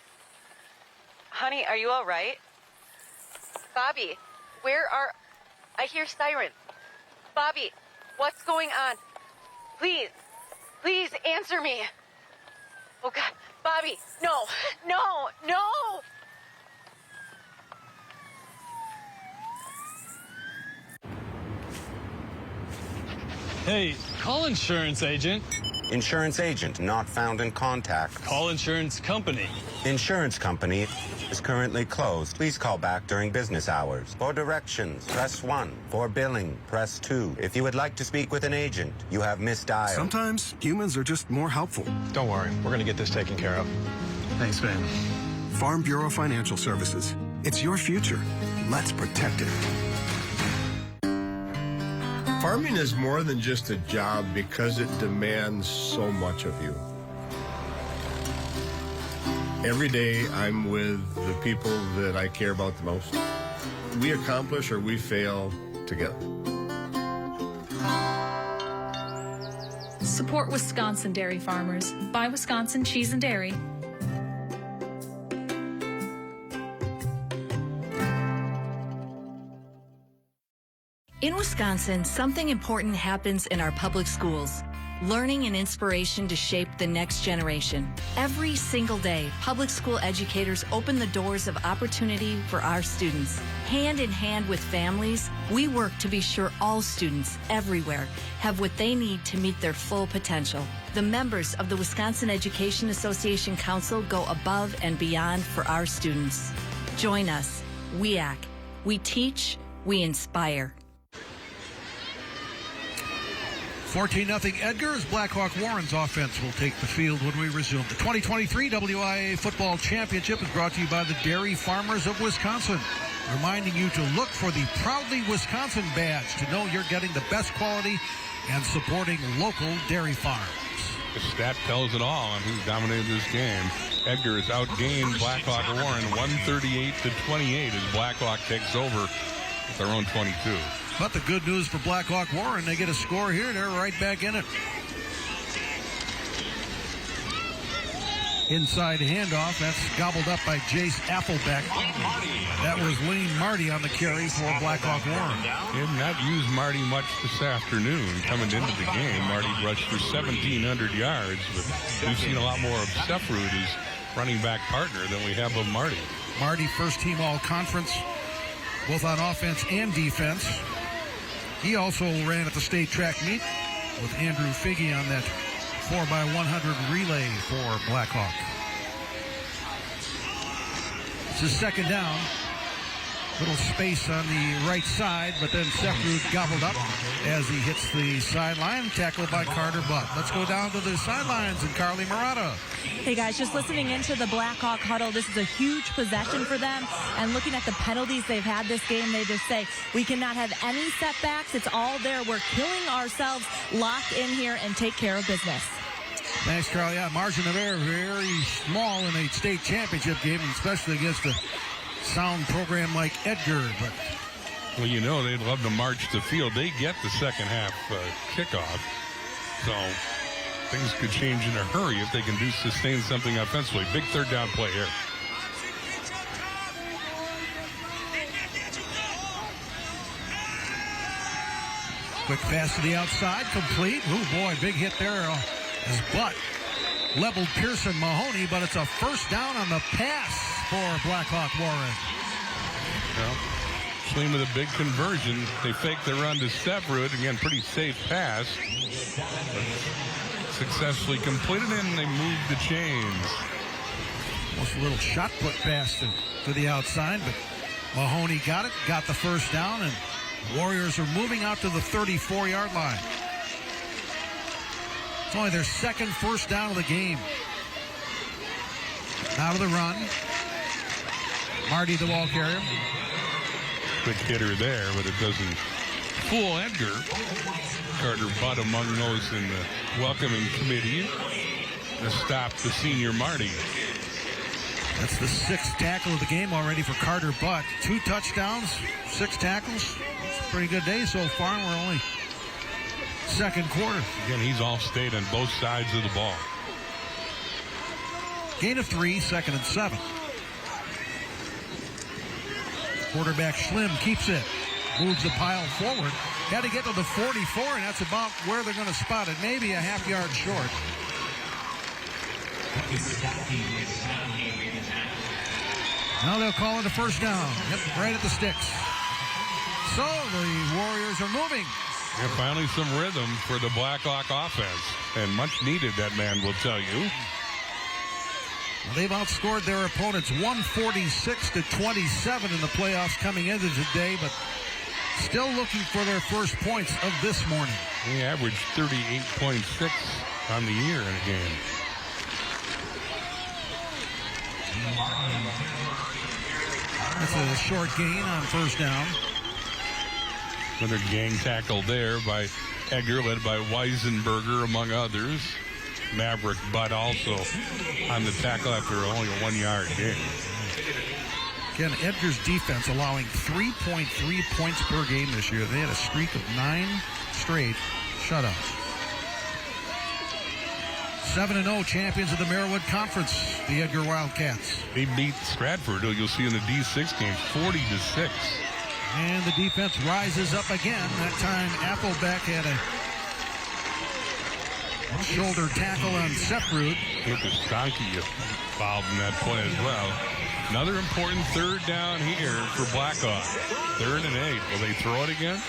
Honey, are you all right? Bobby, where are... I hear sirens. Bobby, what's going on? Please answer me. Oh, God. Bobby, no. Hey, call insurance agent. Insurance agent not found in contact. Call insurance company. Insurance company is currently closed. Please call back during business hours. For directions, press 1. For billing, press 2. If you would like to speak with an agent, you have misdialed. Sometimes humans are just more helpful. Don't worry, we're going to get this taken care of. Thanks, man. Farm Bureau Financial Services. It's your future. Let's protect it. Farming is more than just a job because it demands so much of you. Every day I'm with the people that I care about the most. We accomplish or we fail together. Support Wisconsin dairy farmers. Buy Wisconsin cheese and dairy. In Wisconsin, something important happens in our public schools. Learning and inspiration to shape the next generation. Every single day, public school educators open the doors of opportunity for our students. Hand in hand with families, we work to be sure all students everywhere have what they need to meet their full potential. The members of the Wisconsin Education Association Council go above and beyond for our students. Join us, WIAA. We teach, we inspire. 14-0 Edgar as Blackhawk Warren's offense will take the field when we resume. The 2023 WIAA Football Championship is brought to you by the Dairy Farmers of Wisconsin, reminding you to look for the Proudly Wisconsin badge to know you're getting the best quality and supporting local dairy farms. The stat tells it all on who's dominated this game. Edgar has outgained Blackhawk Warren 138-28 as Blackhawk takes over with their own 22. But the good news for Blackhawk Warren, they get a score here. They're right back in it. Inside handoff. That's gobbled up by Jace Applebeck. That was Lean Marty on the carry for Blackhawk Warren. They have not used Marty much this afternoon. Coming into the game, Marty rushed for 1,700 yards, but we've seen a lot more of Sefrud as running back partner than we have of Marty. Marty, first team all-conference, both on offense and defense. He also ran at the state track meet with Andrew Figge on that 4x100 relay for Blackhawk. This is second down. Little space on the right side, but then Sefrud gobbled up as he hits the sideline, tackled by Carter Butt. Let's go down to the sidelines and Carly Murata. Hey guys, just listening into the Blackhawk huddle, this is a huge possession for them, and looking at the penalties they've had this game, they just say, we cannot have any setbacks. It's all there. We're killing ourselves. Lock in here and take care of business. Thanks, Carly. Yeah, margin of error very small in a state championship game, especially against a sound program like Edgar. But well, you know, they'd love to march the field. They get the second half kickoff, so things could change in a hurry if they can sustain something offensively. Big third down play here. Quick pass to the outside, complete. Oh boy, big hit there. His butt leveled Pearson Mahoney, but it's a first down on the pass for Blackhawk Warren. Well, Schleen with a big conversion. They fake the run to Sefrud. Again, pretty safe pass. But successfully completed, and they move the chains. Almost a little shot put pass to the outside, but Mahoney got it, got the first down, and Warriors are moving out to the 34-yard line. It's only their second first down of the game. Out of the run. Marty, the ball carrier. Quick hitter there, but it doesn't fool Edgar. Carter Butt among those in the welcoming committee to stop the senior Marty. That's the sixth tackle of the game already for Carter Butt. 2 touchdowns, 6 tackles. It's a pretty good day so far. We're only second quarter. Again, he's all state on both sides of the ball. Gain of 3, 2nd and 7. Quarterback Schlim keeps it. Moves the pile forward. Had to get to the 44, and that's about where they're going to spot it. Maybe a half yard short. Now they'll call it a first down. Yep, right at the sticks. So the Warriors are moving. And finally some rhythm for the Blackhawk offense. And much needed, that man will tell you. They've outscored their opponents 146-27 in the playoffs coming into today, but still looking for their first points of this morning. They averaged 38.6 on the year in a game. That's a short gain on first down. Another gang tackle there by Edgar, led by Weisenberger, among others. Maverick Butt also on the tackle after only a 1 yard gain. Again, Edgar's defense allowing 3.3 points per game this year. They had a streak of 9 straight shutouts. 7-0 champions of the Merriwood Conference, the Edgar Wildcats. They beat Stratford, who you'll see in the D6 game, 40-6. And the defense rises up again. That time, Applebeck had a shoulder tackle on Sefrud. Lucas Donkey involved in that play as well. Another important third down here for Blackhawk. 3rd and 8. Will they throw it again?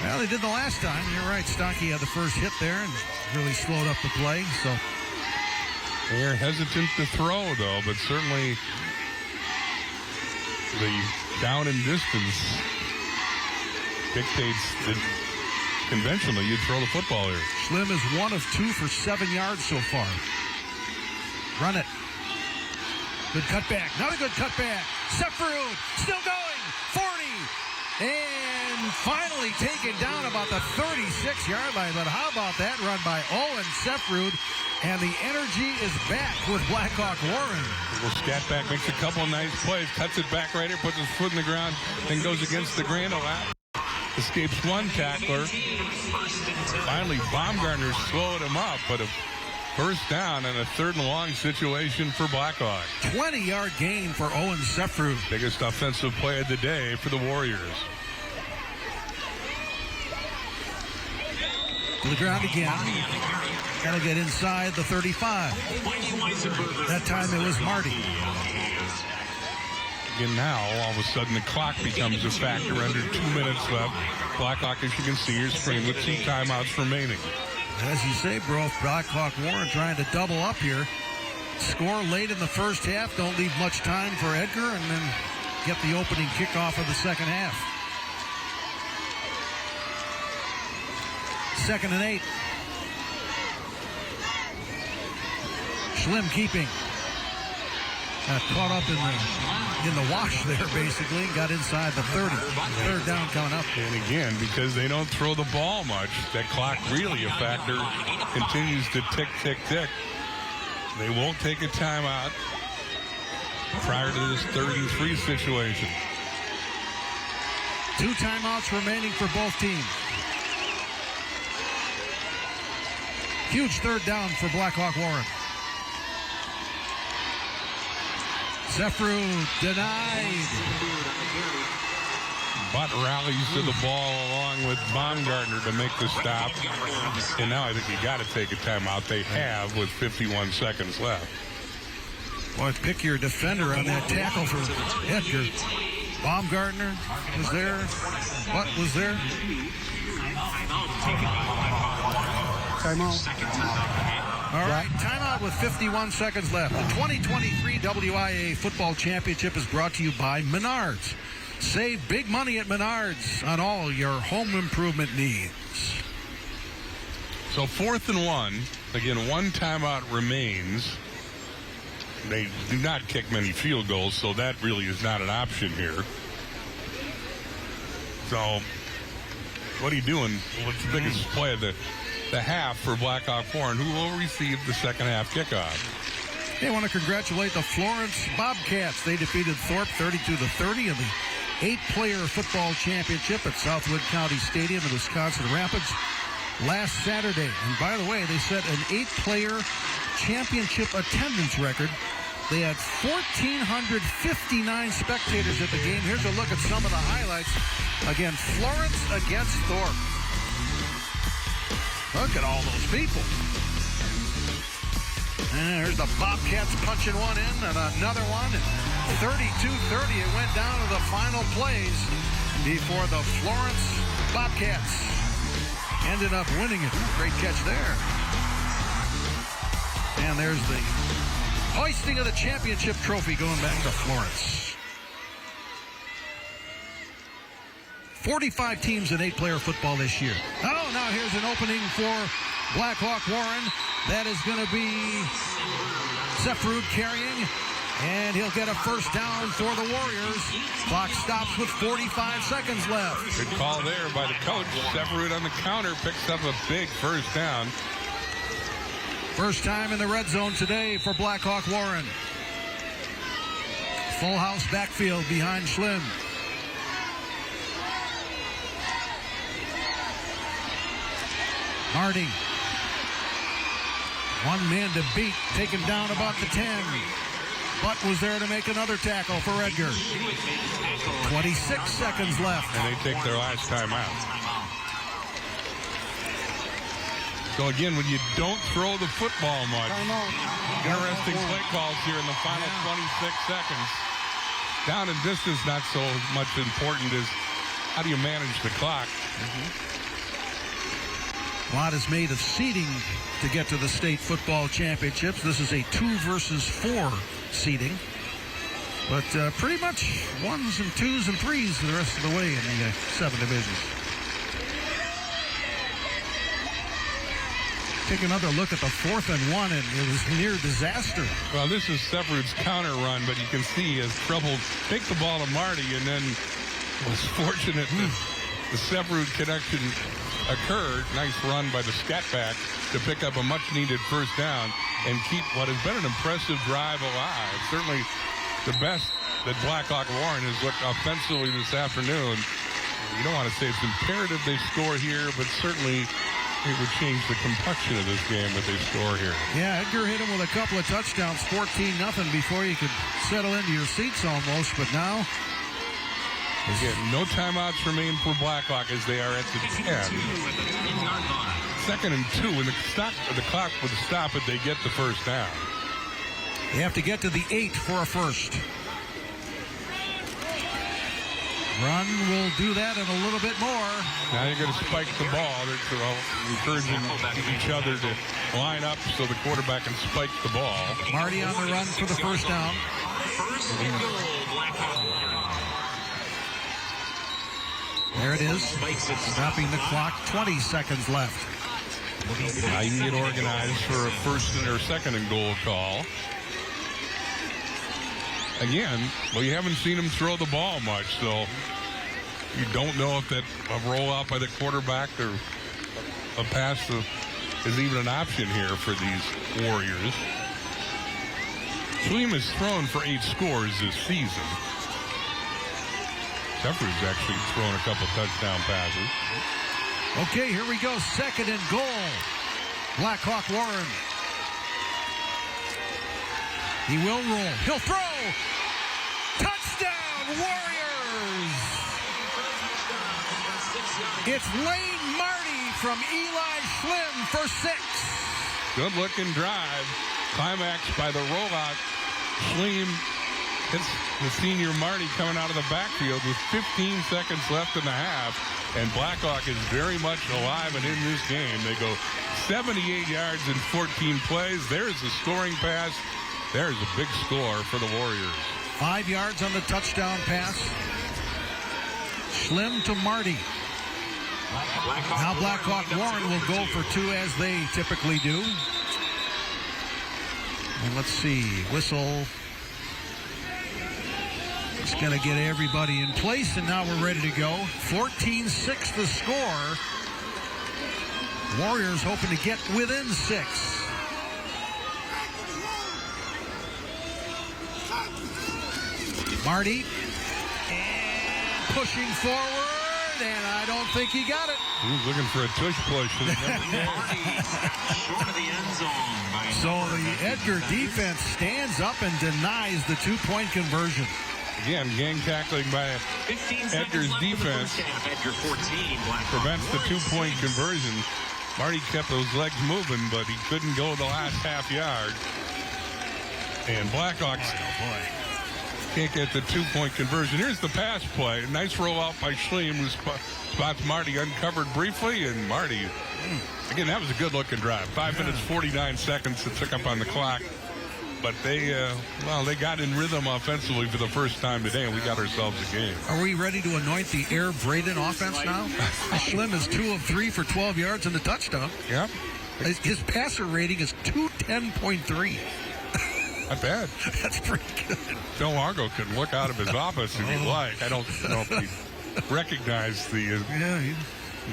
Well, they did the last time. You're right. Stonkey had the first hit there and really slowed up the play. So they're hesitant to throw, though, but certainly the down and distance dictates that conventionally you'd throw the football here. Schlim is 1 of 2 for 7 yards so far. Run it. Good cutback. Not a good cutback. Sefrud still going. 40. And finally taken down about the 36-yard line. But how about that run by Owen Sefrud? And the energy is back with Blackhawk Warren. Well, Scatback makes a couple of nice plays, cuts it back right here, puts his foot in the ground, then goes against the Grandel. Escapes one tackler. Finally, Baumgartner slowed him up, but a first down and a 3rd and long situation for Blackhawk. 20-yard gain for Owen Sefrud. Biggest offensive play of the day for the Warriors. To the ground again. Got to get inside the 35. That time it was Marty. Again, now, all of a sudden, the clock becomes a factor under 2 minutes left. Blackhawk, as you can see, is spraying with 2 timeouts remaining. As you say, bro, Blackhawk Warren trying to double up here. Score late in the first half. Don't leave much time for Edgar, and then get the opening kickoff of the second half. 2nd and 8. Schlim keeping. Got caught up in the wash there, basically. Got inside the 30. 3rd down coming up. And again, because they don't throw the ball much, that clock really a factor. Continues to tick, tick, tick. They won't take a timeout prior to this 3rd and 3 situation. 2 timeouts remaining for both teams. Huge 3rd down for Blackhawk Warren. Sefrud denied. Butt rallies to the ball along with Baumgartner to make the stop. And now I think you got to take a timeout. They have with 51 seconds left. Boy, pick your defender on that tackle for Edgar. Baumgartner was there. Butt was there. Timeout. All right, timeout with 51 seconds left. The 2023 WIAA Football Championship is brought to you by Menards. Save big money at Menards on all your home improvement needs. So 4th and 1. Again, 1 timeout remains. They do not kick many field goals, so that really is not an option here. So what are you doing? What's the biggest play of the half for Blackhawk Warren, who will receive the second half kickoff? They want to congratulate the Florence Bobcats. They defeated Thorpe 32-30 in the 8-player football championship at Southwood County Stadium in Wisconsin Rapids last Saturday. And by the way, they set an 8-player championship attendance record. They had 1,459 spectators at the game. Here's a look at some of the highlights. Again, Florence against Thorpe. Look at all those people. And there's the Bobcats punching one in and another one. 32-30, it went down to the final plays before the Florence Bobcats ended up winning it. Great catch there. And there's the hoisting of the championship trophy going back to Florence. 45 teams in 8-player football this year. Oh, now here's an opening for Blackhawk Warren. That is going to be Sefrud carrying, and he'll get a first down for the Warriors. Clock stops with 45 seconds left. Good call there by the coach. Sefrud on the counter picks up a big first down. First time in the red zone today for Blackhawk Warren. Full house backfield behind Schlim. Marty. One man to beat, taken down about the 10. Butt was there to make another tackle for Edgar. 26 seconds left. And they take their last time out. So again, when you don't throw the football much, interesting play calls here in the final 26 seconds. Down and distance not so much important as how do you manage the clock. A lot is made of seeding to get to the state football championships. This is a 2 versus 4 seeding. But pretty much 1s and 2s and 3s the rest of the way in the 7 divisions. Take another look at the 4th and 1, and it was near disaster. Well, this is Sefrud's counter run, but you can see he has trouble. Take the ball to Marty, and then was fortunate that the Sefrud connection occurred. Nice run by the scat back to pick up a much-needed first down and keep what has been an impressive drive alive. Certainly the best that Blackhawk Warren has looked offensively this afternoon. You don't want to say it's imperative they score here, but certainly it would change the complexion of this game if they score here. Yeah, Edgar hit him with a couple of touchdowns, 14-0 before you could settle into your seats almost, but now... Again, no timeouts remain for Blackhawk as they are at the 10. 2nd and 2. When the clock would stop it, they get the first down. They have to get to the 8 for a first. Run will do that and a little bit more. Now you're going to spike the ball. They're encouraging each other to line up so the quarterback can spike the ball. Marty on the run for the first down. There it is. Stopping the clock. 20 seconds left. Now you can get organized for a first or second and goal call. Again, well, you haven't seen him throw the ball much, so you don't know if that a rollout by the quarterback or a pass is even an option here for these Warriors. Schlim has thrown for 8 scores this season. Sefrud's actually thrown a couple touchdown passes. Okay, here we go. 2nd and goal. Blackhawk Warren. He will roll. He'll throw. Touchdown, Warriors. It's Lane Marty from Eli Schlim for 6. Good-looking drive. Climaxed by the rollout. Schlim hits the senior Marty coming out of the backfield with 15 seconds left in the half. And Blackhawk is very much alive and in this game. They go 78 yards in 14 plays. There's the scoring pass. There's a big score for the Warriors. 5 yards on the touchdown pass. Schlim to Marty. Now Blackhawk Warren will go for 2 as they typically do. And let's see. Whistle. It's going to get everybody in place, and now we're ready to go. 14-6 the score. Warriors hoping to get within 6. Marty, and pushing forward, and I don't think he got it. He was looking for a tush push. Short of the end zone. So the Edgar defense stands up and denies the 2-point conversion. Again, gang tackling by Edgar's defense Edgar 14, prevents the 2-point conversion. Marty kept those legs moving, but he couldn't go the last half yard. And Blackhawks Can't get the 2-point conversion. Here's the pass play. Nice rollout by Schleem, who spots Marty uncovered briefly, and Marty, again, that was a good-looking drive. 5 minutes, 49 seconds to tick up on the clock. But they got in rhythm offensively for the first time today, and we got ourselves a game. Are we ready to anoint the Air Braden offense now? Schleem is 2 of 3 for 12 yards and a touchdown. Yep. His passer rating is 210.3. Not bad. That's pretty good. Phil Largo could look out of his office if he'd like. I don't know if he recognized the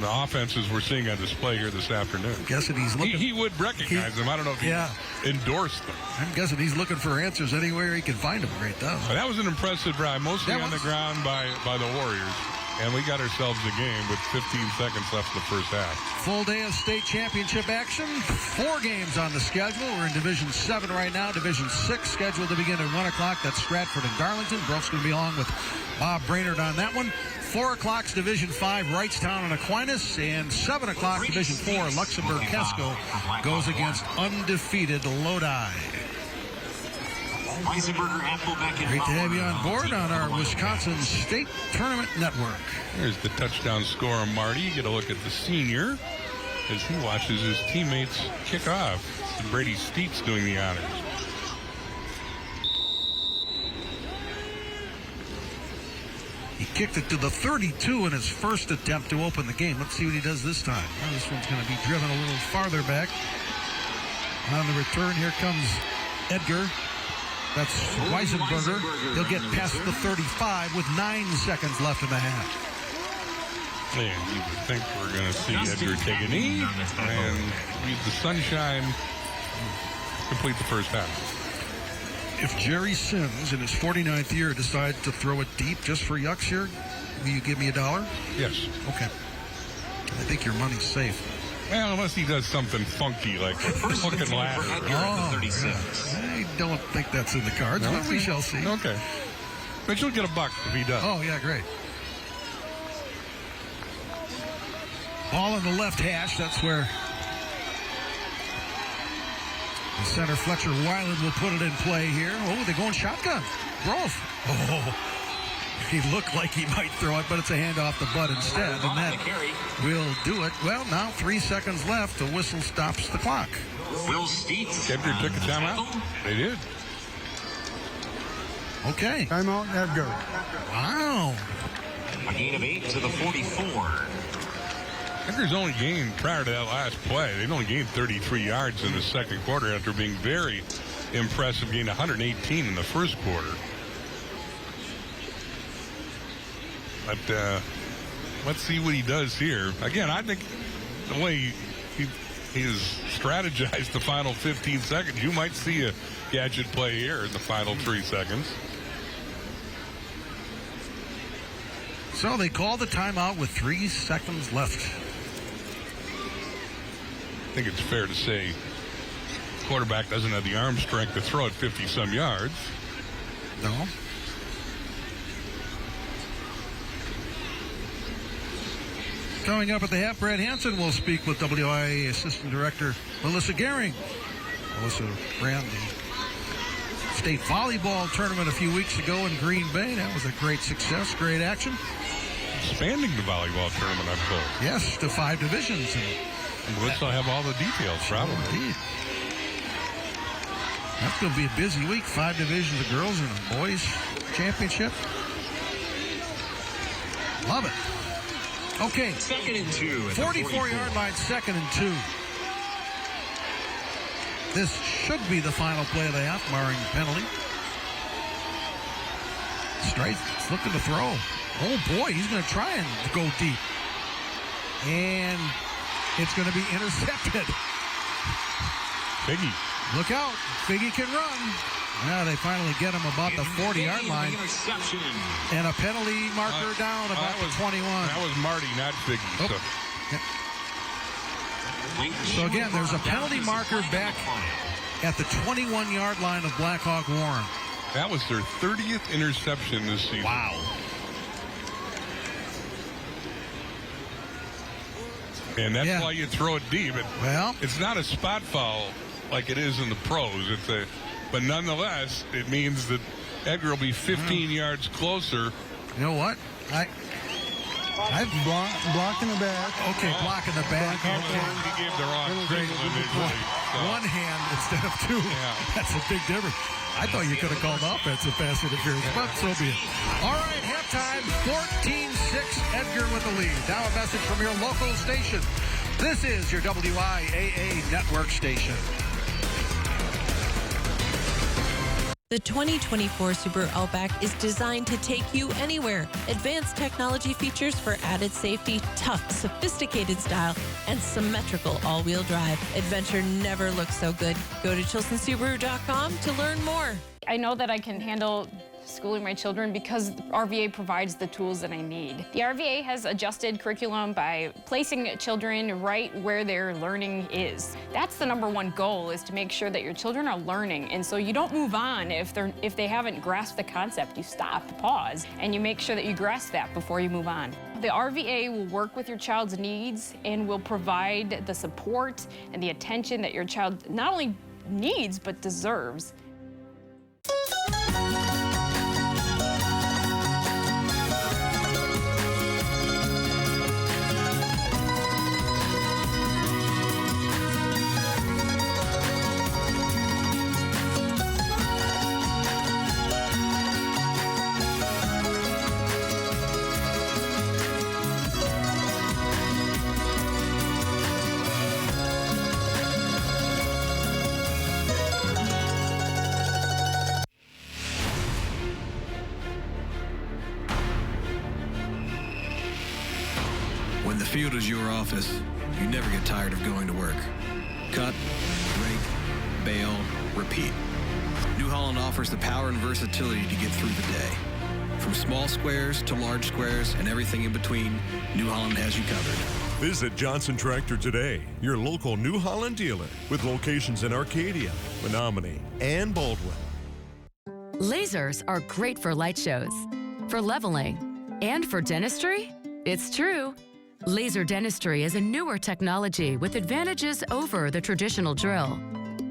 offenses we're seeing on display here this afternoon. I'm guessing he's looking. He would recognize them. I don't know if he endorsed them. I'm guessing he's looking for answers anywhere he can find them right now. But that was an impressive drive, mostly on the ground by the Warriors. And we got ourselves a game with 15 seconds left in the first half. Full day of state championship action. 4 games on the schedule. We're in Division 7 right now. Division 6 scheduled to begin at 1 o'clock. That's Stratford and Darlington. Broke's going to be along with Bob Brainerd on that one. 4 o'clock's Division 5, Wrightstown and Aquinas. And 7 o'clock, Division 4, Luxembourg-Casco goes against undefeated Lodi. Great to have you on board on our Wisconsin State Tournament Network. There's the touchdown scorer, Marty. You get a look at the senior as he watches his teammates kick off. Brady Steets doing the honors. He kicked it to the 32 in his first attempt to open the game. Let's see what he does this time. Well, this one's going to be driven a little farther back. On the return, here comes Edgar. That's Weisenberger. He'll get past the 35 with 9 seconds left in the half. And you would think we're going to see Edgar take a knee and use the sunshine, complete the first half. If Jerry Sims in his 49th year decides to throw it deep just for yucks here, will you give me $1? Yes. Okay. I think your money's safe. Well, unless he does something funky like hook and ladder. I don't think that's in the cards, but we shall see. Okay. But you'll get $1 if he does. Oh, yeah, great. Ball in the left hash. That's where the center Fletcher Weiland will put it in play here. Oh, they're going shotgun. Grove. Oh, he looked like he might throw it, but it's a handoff the butt instead, and that will do it. Well, now 3 seconds left. The whistle stops the clock. Will Steets. Edgar took a timeout. They did. Okay. Timeout, Edgar. Wow. A gain of 8 to the 44. Edgar's only gained, prior to that last play, they've only gained 33 yards in the second quarter after being very impressive, gained 118 in the first quarter. But let's see what he does here. Again, I think the way he has strategized the final 15 seconds, you might see a gadget play here in the final 3 seconds. So they call the timeout with 3 seconds left. I think it's fair to say quarterback doesn't have the arm strength to throw it 50-some yards. No. Coming up at the half, Brad Hansen will speak with WIAA Assistant Director Melissa Gehring. Melissa ran the state volleyball tournament a few weeks ago in Green Bay. That was a great success, great action. Expanding the volleyball tournament, I suppose. Yes, to 5 divisions. And let's have all the details, probably. Indeed. That's going to be a busy week. 5 divisions of girls and a boys championship. Love it. Okay. 2nd and 2. 44-yard line, 2nd and 2. This should be the final play of the half, barring penalty. Straight, looking to throw. Oh boy, he's going to try and go deep. And it's going to be intercepted. Figgy. Look out. Figgy can run. Now they finally get him about the 40-yard line. And a penalty marker down about the 21. That was Marty, not Figgy. Oh. So again, there's a penalty marker back at the 21-yard line of Blackhawk Warren. That was their 30th interception this season. Wow. And that's why you throw it deep. Well, it's not a spot foul like it is in the pros. But nonetheless, it means that Edgar will be 15 yards closer. You know what? I'm blocking the back. Okay, blocking the back. He gave the wrong signal initially. One hand instead of two. Yeah. That's a big difference. I thought you could have called offensive pass interference, but so be it. All right, halftime, 14-6, Edgar with the lead. Now a message from your local station. This is your WIAA network station. The 2024 Subaru Outback is designed to take you anywhere. Advanced technology features for added safety, tough, sophisticated style, and symmetrical all-wheel drive. Adventure never looks so good. Go to ChilsonSubaru.com to learn more. I know that I can handle schooling my children because the RVA provides the tools that I need. The RVA has adjusted curriculum by placing children right where their learning is. That's the #1 goal, is to make sure that your children are learning, and so you don't move on if they haven't grasped the concept. You stop, pause, and you make sure that you grasp that before you move on. The RVA will work with your child's needs and will provide the support and the attention that your child not only needs but deserves. When the field is your office, you never get tired of going to work. Cut, rake, bale, repeat. New Holland offers the power and versatility to get through the day. From small squares to large squares and everything in between, New Holland has you covered. Visit Johnson Tractor today, your local New Holland dealer, with locations in Arcadia, Menominee, and Baldwin. Lasers are great for light shows, for leveling, and for dentistry. It's true. Laser dentistry is a newer technology with advantages over the traditional drill.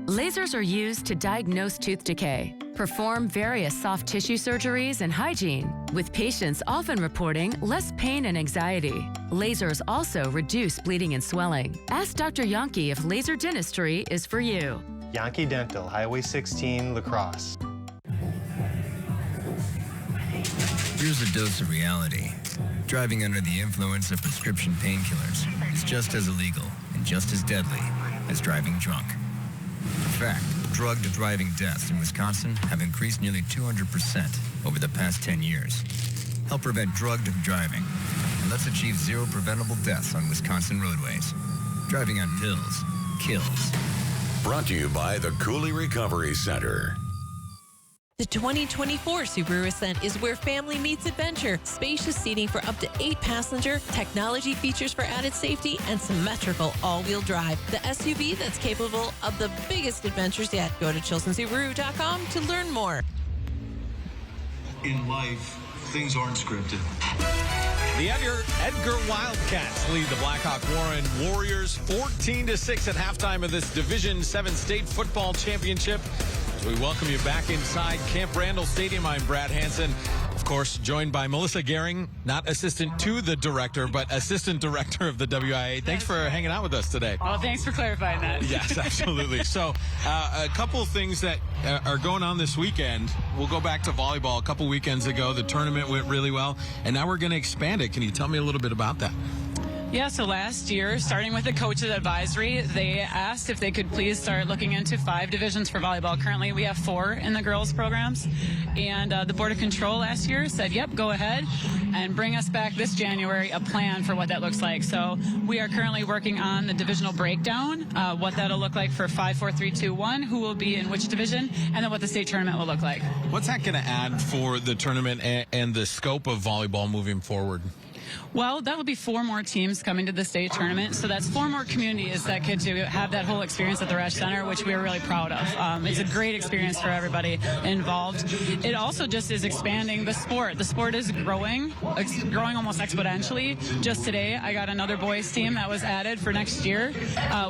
Lasers are used to diagnose tooth decay, perform various soft tissue surgeries and hygiene, with patients often reporting less pain and anxiety. Lasers also reduce bleeding and swelling. Ask Dr. Yankee if laser dentistry is for you. Yankee Dental, Highway 16, La Crosse. Here's a dose of reality. Driving under the influence of prescription painkillers is just as illegal and just as deadly as driving drunk. In fact, drug to driving deaths in Wisconsin have increased nearly 200% over the past 10 years. Help prevent drug to driving, and let's achieve zero preventable deaths on Wisconsin roadways. Driving on pills kills. Brought to you by the Cooley Recovery Center. The 2024 Subaru Ascent is where family meets adventure. Spacious seating for up to 8 passenger, technology features for added safety, and symmetrical all-wheel drive. The SUV that's capable of the biggest adventures yet. Go to ChilsonSubaru.com to learn more. In life, things aren't scripted. The Edgar Wildcats lead the Blackhawk Warren Warriors 14-6 at halftime of this Division 7 state football championship. As we welcome you back inside Camp Randall Stadium, I'm Brad Hansen. Of course, joined by Melissa Gehring, not assistant to the director, but assistant director of the WIAA. Thanks for hanging out with us today. Oh, thanks for clarifying that. Yes, absolutely. So a couple of things that are going on this weekend. We'll go back to volleyball. A couple weekends ago, the tournament went really well, and now we're going to expand it. Can you tell me a little bit about that? Yeah, so last year, starting with the coaches advisory, they asked if they could please start looking into 5 divisions for volleyball. Currently, we have 4 in the girls' programs. And the Board of Control last year said, yep, go ahead and bring us back this January a plan for what that looks like. So we are currently working on the divisional breakdown, what that'll look like for 5, 4, 3, 2, 1, who will be in which division, and then what the state tournament will look like. What's that going to add for the tournament and the scope of volleyball moving forward? Well, that would be 4 more teams coming to the state tournament. So that's 4 more communities that get to have that whole experience at the Resch Center, which we are really proud of. It's a great experience for everybody involved. It also just is expanding the sport. The sport is growing. It's growing almost exponentially. Just today, I got another boys team that was added for next year.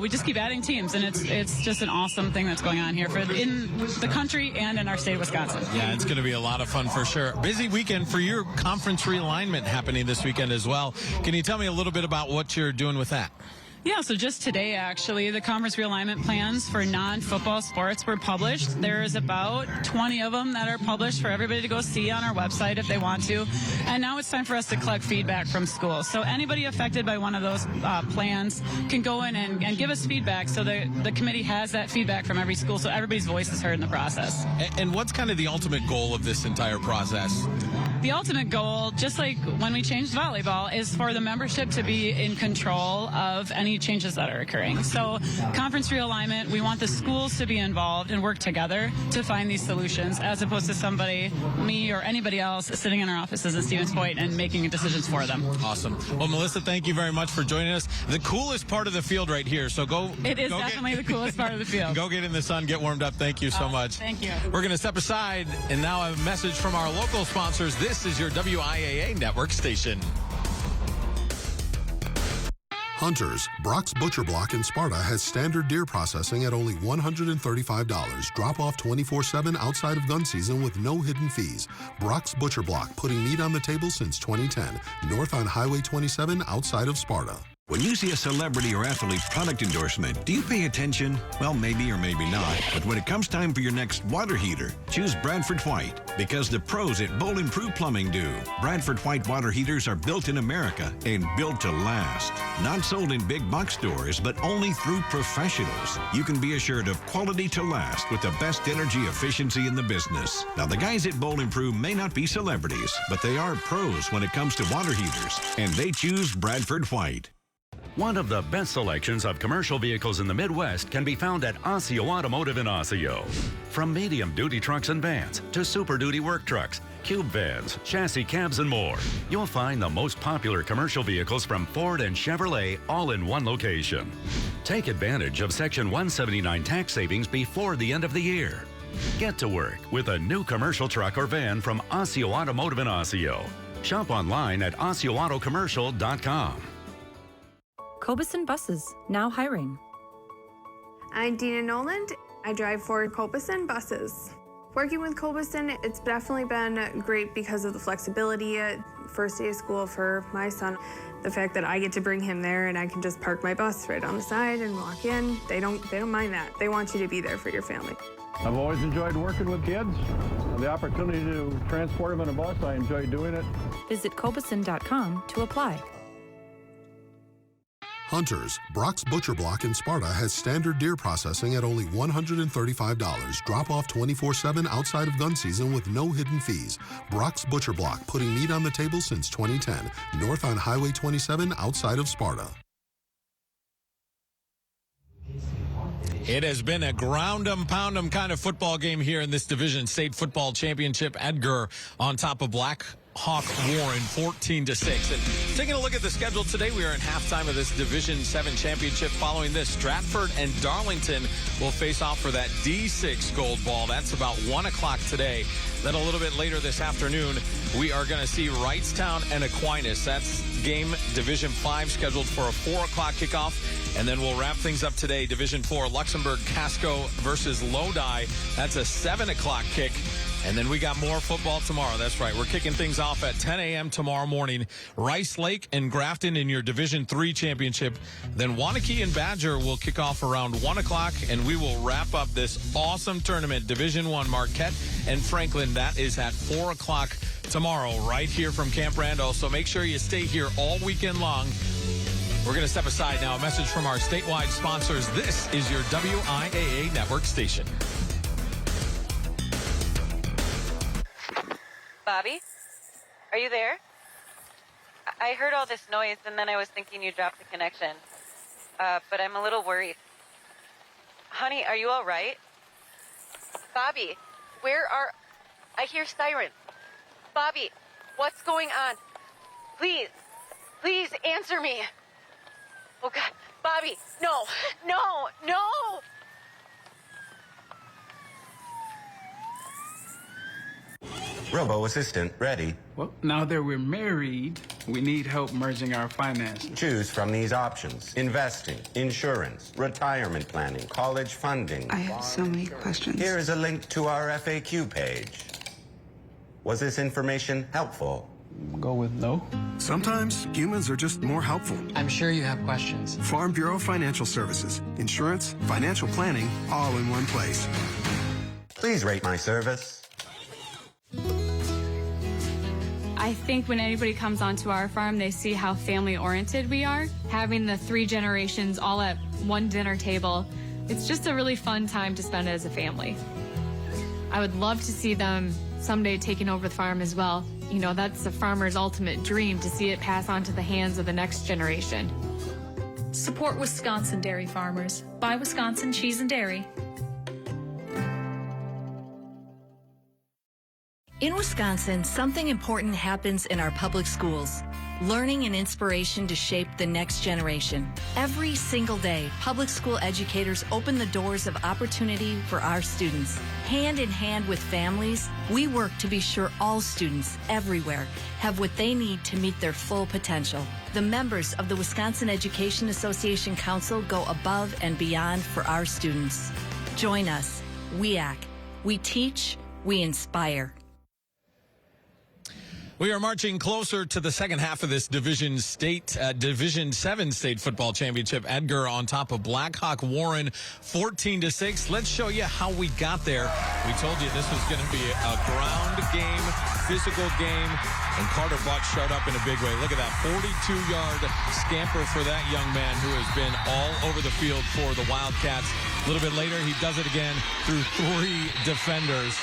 We just keep adding teams, and it's just an awesome thing that's going on here in the country and in our state of Wisconsin. Yeah, it's going to be a lot of fun for sure. Busy weekend for your conference realignment happening this weekend as well. Can you tell me a little bit about what you're doing with that? Yeah, so just today, actually, the conference realignment plans for non-football sports were published. There's about 20 of them that are published for everybody to go see on our website if they want to. And now it's time for us to collect feedback from schools. So anybody affected by one of those plans can go in and give us feedback, so the committee has that feedback from every school, so everybody's voice is heard in the process. And what's kind of the ultimate goal of this entire process? The ultimate goal, just like when we changed volleyball, is for the membership to be in control of any changes that are occurring. So conference realignment, we want the schools to be involved and work together to find these solutions, as opposed to somebody, me or anybody else, sitting in our offices at Stevens Point and making decisions for them. Awesome. Well, Melissa, thank you very much for joining us. The coolest part of the field right here. So It is definitely the coolest part of the field. Go get in the sun, get warmed up. Thank you so much. Thank you. We're going to step aside, and now a message from our local sponsors. This is your WIAA network station. Hunters, Brock's Butcher Block in Sparta has standard deer processing at only $135. Drop off 24/7 outside of gun season with no hidden fees. Brock's Butcher Block, putting meat on the table since 2010. North on Highway 27 outside of Sparta. When you see a celebrity or athlete product endorsement, do you pay attention? Well, maybe or maybe not. But when it comes time for your next water heater, choose Bradford White, because the pros at Bowl Improved Plumbing do. Bradford White water heaters are built in America and built to last. Not sold in big box stores, but only through professionals. You can be assured of quality to last with the best energy efficiency in the business. Now, the guys at Bowl Improved may not be celebrities, but they are pros when it comes to water heaters, and they choose Bradford White. One of the best selections of commercial vehicles in the Midwest can be found at Osseo Automotive in Osseo. From medium-duty trucks and vans to super-duty work trucks, cube vans, chassis cabs, and more, you'll find the most popular commercial vehicles from Ford and Chevrolet all in one location. Take advantage of Section 179 tax savings before the end of the year. Get to work with a new commercial truck or van from Osseo Automotive in Osseo. Shop online at OsseoAutoCommercial.com. Cobeson Buses, now hiring. I'm Dina Noland. I drive for Cobeson Buses. Working with Cobeson, it's definitely been great because of the flexibility. First day of school for my son, the fact that I get to bring him there and I can just park my bus right on the side and walk in. They don't mind that. They want you to be there for your family. I've always enjoyed working with kids. The opportunity to transport them in a bus, I enjoy doing it. Visit Cobeson.com to apply. Hunters, Brock's Butcher Block in Sparta has standard deer processing at only $135. Drop off 24/7 outside of gun season with no hidden fees. Brock's Butcher Block, putting meat on the table since 2010. North on Highway 27 outside of Sparta. It has been a ground 'em, pound 'em kind of football game here in this Division State Football Championship. Edgar on top of Black Hawk Warren 14-6. And taking a look at the schedule today, we are in halftime of this Division 7 championship. Following this, Stratford and Darlington will face off for that D6 gold ball. That's about 1 o'clock today. Then a little bit later this afternoon, we are going to see Wrightstown and Aquinas. That's game Division 5 scheduled for a 4 o'clock kickoff. And then we'll wrap things up today. Division 4, Luxembourg Casco versus Lodi. That's a 7 o'clock kick. And then we got more football tomorrow. That's right. We're kicking things off at 10 a.m. tomorrow morning. Rice Lake and Grafton in your Division 3 championship. Then Waunakee and Badger will kick off around 1 o'clock, and we will wrap up this awesome tournament. Division 1, Marquette and Franklin. That is at 4 o'clock tomorrow right here from Camp Randall. So make sure you stay here all weekend long. We're going to step aside now. A message from our statewide sponsors. This is your WIAA network station. Bobby, are you there? I heard all this noise, and then I was thinking you dropped the connection. But I'm a little worried. Honey, are you all right? Bobby, I hear sirens. Bobby, what's going on? Please, Please answer me. Oh, God. Bobby, no, no, no. Robo assistant, ready. Well, now that we're married, we need help merging our finances. Choose from these options: investing, insurance, retirement planning, college funding. I have so many questions. Here is a link to our FAQ page. Was this information helpful? Go with no. Sometimes humans are just more helpful. I'm sure you have questions. Farm Bureau Financial Services. Insurance, financial planning, all in one place. Please rate my service. I think when anybody comes onto our farm, they see how family-oriented we are. Having the 3 generations all at one dinner table, it's just a really fun time to spend as a family. I would love to see them someday taking over the farm as well. You know, that's a farmer's ultimate dream, to see it pass on to the hands of the next generation. Support Wisconsin dairy farmers. Buy Wisconsin cheese and dairy. In Wisconsin, something important happens in our public schools. Learning and inspiration to shape the next generation. Every single day, public school educators open the doors of opportunity for our students. Hand in hand with families, we work to be sure all students everywhere have what they need to meet their full potential. The members of the Wisconsin Education Association Council go above and beyond for our students. Join us, WIAA. We teach, we inspire. We are marching closer to the second half of this Division 7 state football championship. Edgar on top of Blackhawk Warren, 14-6. Let's show you how we got there. We told you this was going to be a ground game, physical game, and Carter Buck showed up in a big way. Look at that 42-yard scamper for that young man who has been all over the field for the Wildcats. A little bit later, he does it again through 3 defenders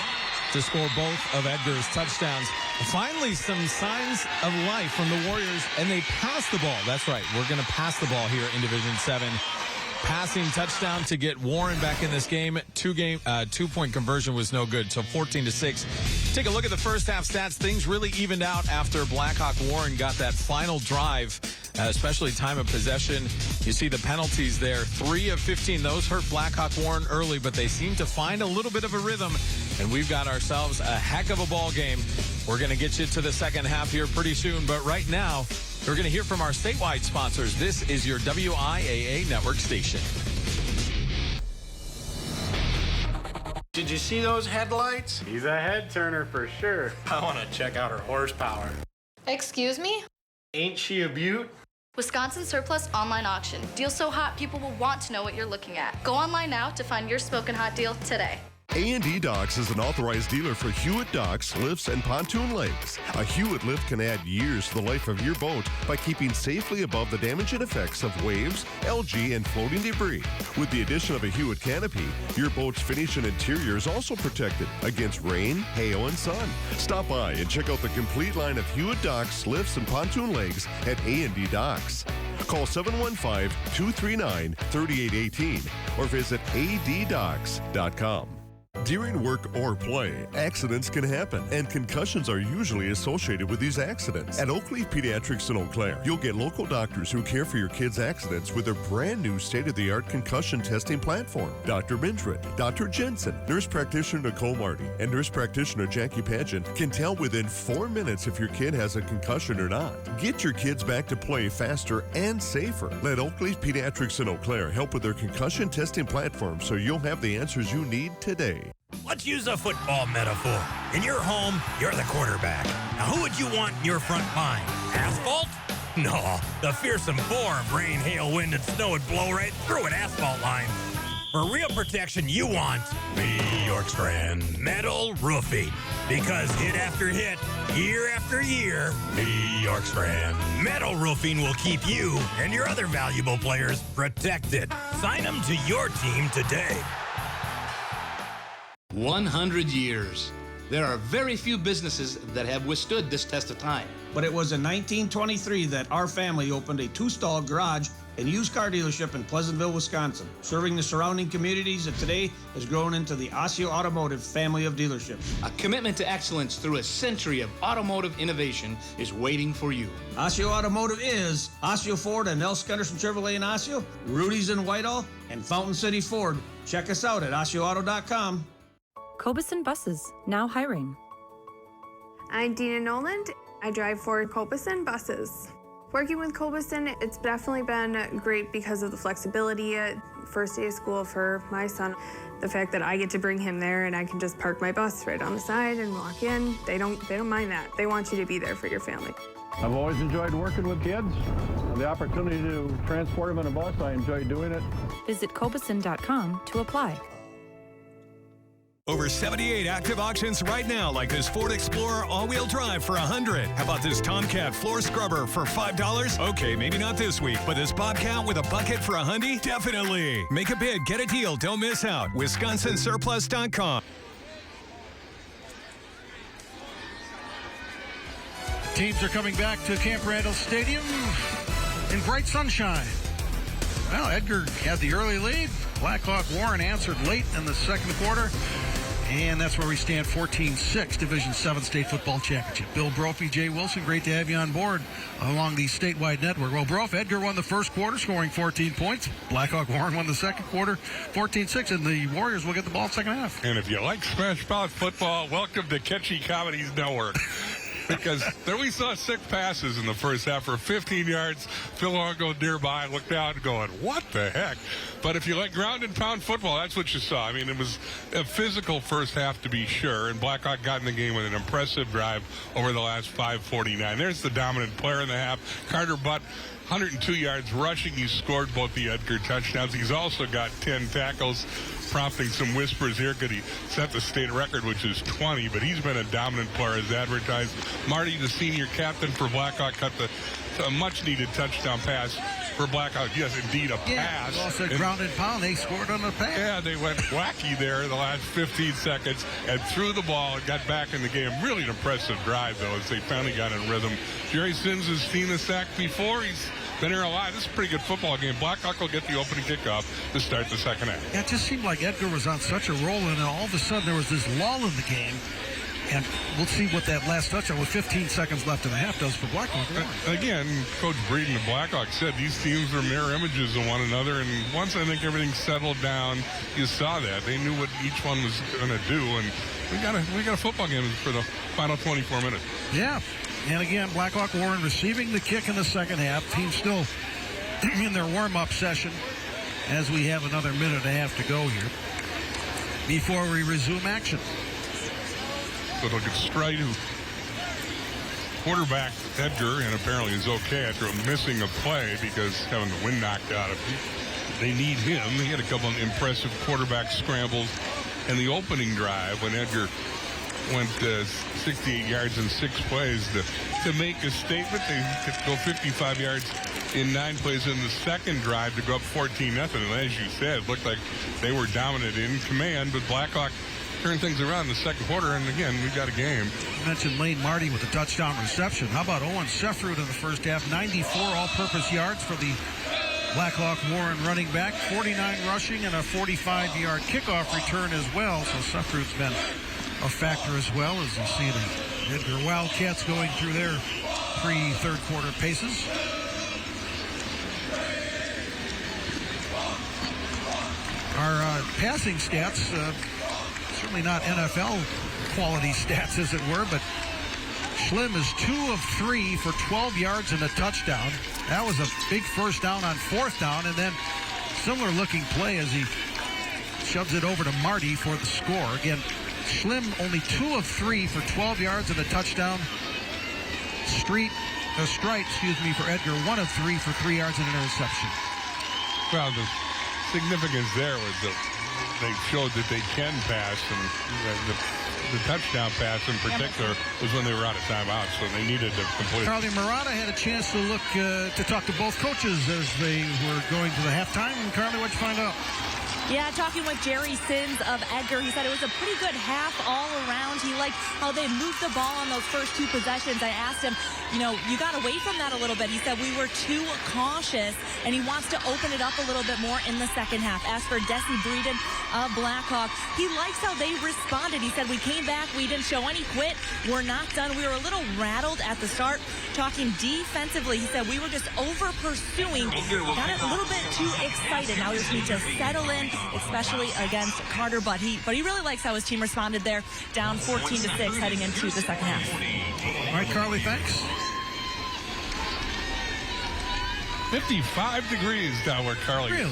to score both of Edgar's touchdowns. Finally, some signs of life from the Warriors, and they pass the ball. That's right. We're going to pass the ball here in Division 7. Passing touchdown to get Warren back in this game. 2-point conversion was no good, so 14-6. Take a look at the first half stats. Things really evened out after Blackhawk Warren got that final drive, especially time of possession. You see the penalties there. 3 of 15. Those hurt Blackhawk Warren early, but they seem to find a little bit of a rhythm, and we've got ourselves a heck of a ball game. We're going to get you to the second half here pretty soon, but right now, we're going to hear from our statewide sponsors. This is your WIAA network station. Did you see those headlights? He's a head turner for sure. I want to check out her horsepower. Excuse me? Ain't she a beaut? Wisconsin Surplus Online Auction. Deal so hot, people will want to know what you're looking at. Go online now to find your smoking hot deal today. A&D Docks is an authorized dealer for Hewitt docks, lifts, and pontoon legs. A Hewitt lift can add years to the life of your boat by keeping safely above the damage and effects of waves, algae, and floating debris. With the addition of a Hewitt canopy, your boat's finish and interior is also protected against rain, hail, and sun. Stop by and check out the complete line of Hewitt docks, lifts, and pontoon legs at A&D Docks. Call 715-239-3818 or visit addocks.com. During work or play, accidents can happen, and concussions are usually associated with these accidents. At Oakleaf Pediatrics in Eau Claire, you'll get local doctors who care for your kids' accidents with their brand new state-of-the-art concussion testing platform. Dr. Bintred, Dr. Jensen, nurse practitioner Nicole Marty, and nurse practitioner Jackie Pageant can tell within 4 minutes if your kid has a concussion or not. Get your kids back to play faster and safer. Let Oakleaf Pediatrics in Eau Claire help with their concussion testing platform so you'll have the answers you need today. Let's use a football metaphor. In your home, you're the quarterback. Now, who would you want in your front line? Asphalt? No, the fearsome bore of rain, hail, wind, and snow would blow right through an asphalt line. For real protection, you want the York Strand Metal Roofing. Because hit after hit, year after year, the York Strand Metal Roofing will keep you and your other valuable players protected. Sign them to your team today. 100 years. There are very few businesses that have withstood this test of time. But it was in 1923 that our family opened a 2-stall garage and used car dealership in Pleasantville, Wisconsin. Serving the surrounding communities that today has grown into the Osseo Automotive family of dealerships. A commitment to excellence through a century of automotive innovation is waiting for you. Osseo Automotive is Osseo Ford and Nels Gunderson Chevrolet in Osseo, Rudy's in Whitehall, and Fountain City Ford. Check us out at OsseoAuto.com. Cobeson Buses, now hiring. I'm Dina Noland. I drive for Cobeson Buses. Working with Cobeson, it's definitely been great because of the flexibility. First day of school for my son, the fact that I get to bring him there and I can just park my bus right on the side and walk in. They don't mind that. They want you to be there for your family. I've always enjoyed working with kids. The opportunity to transport them in a bus, I enjoy doing it. Visit Cobeson.com to apply. Over 78 active auctions right now, like this Ford Explorer all-wheel drive for $100. How about this Tomcat floor scrubber for $5? Okay, maybe not this week, but this Bobcat with a bucket for $100? Definitely. Make a bid, get a deal, don't miss out. WisconsinSurplus.com. Teams are coming back to Camp Randall Stadium in bright sunshine. Well, Edgar had the early lead. Blackhawk Warren answered late in the second quarter. And that's where we stand, 14-6, Division 7 State Football Championship. Bill Brophy, Jay Wilson, great to have you on board along the statewide network. Well, Brof, Edgar won the first quarter, scoring 14 points. Blackhawk Warren won the second quarter, 14-6, and the Warriors will get the ball in the second half. And if you like Smash Mouth football, welcome to Catchy Comedy's Network. Because there we saw 6 passes in the first half for 15 yards. Phil Longo nearby looked out going, what the heck? But if you like ground and pound football, that's what you saw. I mean, it was a physical first half to be sure, and Blackhawk got in the game with an impressive drive over the last 5:49. There's the dominant player in the half, Carter Butt. 102 yards rushing. He scored both the Edgar touchdowns. He's also got 10 tackles, prompting some whispers here. Could he set the state record, which is 20? But he's been a dominant player as advertised. Marty, the senior captain for Blackhawk, cut a much-needed touchdown pass for Blackhawk. Yes, indeed, a pass. Also ground and pound. They scored on the pass. Yeah, they went wacky there the last 15 seconds and threw the ball and got back in the game. Really an impressive drive, though, as they finally got in rhythm. Jerry Sims has seen the sack before. He's been here a lot. This is a pretty good football game. Blackhawk will get the opening kickoff to start the second half. Yeah, it just seemed like Edgar was on such a roll, and then all of a sudden there was this lull in the game. And we'll see what that last touchdown with 15 seconds left in the half does for Blackhawk. Again, Coach Breeden of Blackhawk said these teams are mirror images of one another. And once I think everything settled down, you saw that. They knew what each one was going to do. And we got a football game for the final 24 minutes. Yeah. And again, Blackhawk Warren receiving the kick in the second half. Team still in their warm-up session as we have another minute and a half to go here before we resume action. So they'll get straight. Quarterback Edgar, and apparently is okay after missing a play because having the wind knocked out of him. They need him. He had a couple of impressive quarterback scrambles in the opening drive when Edgar went 68 yards in 6 plays to make a statement. They could go 55 yards in 9 plays in the second drive to go up 14-0. And as you said, it looked like they were dominant in command, but Blackhawk turned things around in the second quarter, and again, we've got a game. You mentioned Lane Marty with a touchdown reception. How about Owen Seffrood in the first half? 94 all-purpose yards for the Blackhawk Warren running back. 49 rushing and a 45-yard kickoff return as well. So Seffrood's been a factor as well, as you see the Edgar Wildcats going through their pre-third quarter paces. Our passing stats, certainly not NFL quality stats, as it were, but Schlim is 2 of 3 for 12 yards and a touchdown. That was a big first down on 4th down, and then similar looking play as he shoves it over to Marty for the score. Again, Schlim only 2 of 3 for 12 yards and a touchdown. Strite, for Edgar, 1 of 3 for 3 yards and an interception. Well, the significance there was that they showed that they can pass, and the touchdown pass in particular was when they were out of timeout, so they needed to complete. Carly Murata had a chance to look to talk to both coaches as they were going to the halftime. And Carly, what'd you find out? Yeah, talking with Jerry Sims of Edgar, he said it was a pretty good half all around. He liked how they moved the ball on those first 2 possessions. I asked him, you got away from that a little bit. He said we were too cautious, and he wants to open it up a little bit more in the second half. As for Desi Breeden of Blackhawk, he likes how they responded. He said we came back, we didn't show any quit, we're not done. We were a little rattled at the start. Talking defensively, he said we were just over-pursuing, got a little bit too excited. Now we just need to settle in, especially against Carter, but he really likes how his team responded there, down 14-6 heading into the second half. All right, Carly, thanks. 55 degrees down where Carly is. Really?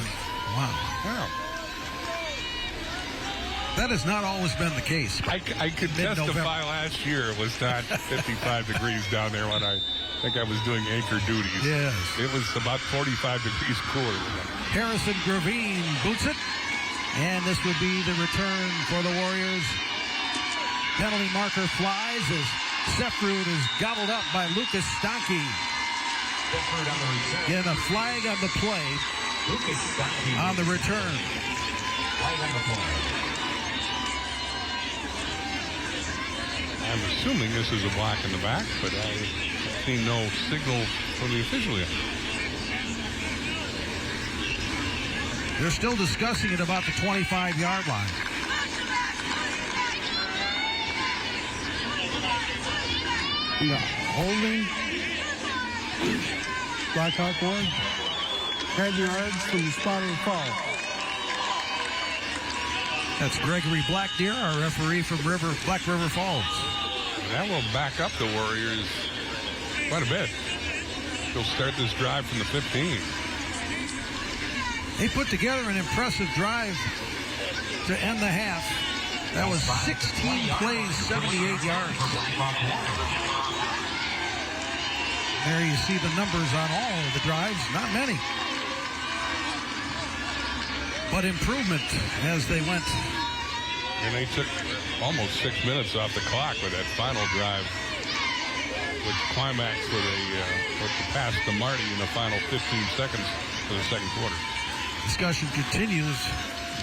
Wow. That has not always been the case. I could testify last year it was not 55 degrees down there when I think I was doing anchor duties. Yes. It was about 45 degrees cooler. Harrison Gravine boots it. And this would be the return for the Warriors. Penalty marker flies as Sefrud is gobbled up by Lucas Stanke. Getting a flag on the play on the return. I'm assuming this is a block in the back, but I've seen no signal from the official yet. They're still discussing it about the 25-yard line. Yeah, holding. Blackhawk 1. 10 yards from the spot of the foul. That's Gregory Blackdeer, our referee from Black River Falls. And that will back up the Warriors quite a bit. They'll start this drive from the 15. They put together an impressive drive to end the half. That was 16 plays, 78 yards. There you see the numbers on all of the drives. Not many. But improvement as they went. And they took almost 6 minutes off the clock with that final drive, which climaxed with a pass to Marty in the final 15 seconds of the second quarter. Discussion continues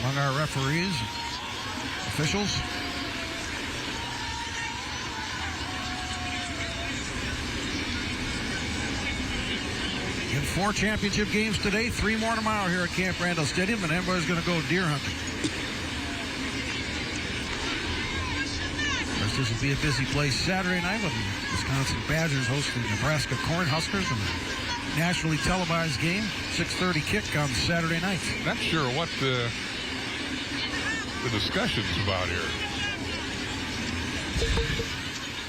among our referees, officials. In 4 championship games today, 3 more tomorrow here at Camp Randall Stadium, and everybody's going to go deer hunting. This will be a busy place Saturday night with the Wisconsin Badgers hosting Nebraska Cornhuskers in a nationally televised game, 6:30 kick on Saturday night. Not sure what the discussion's about here.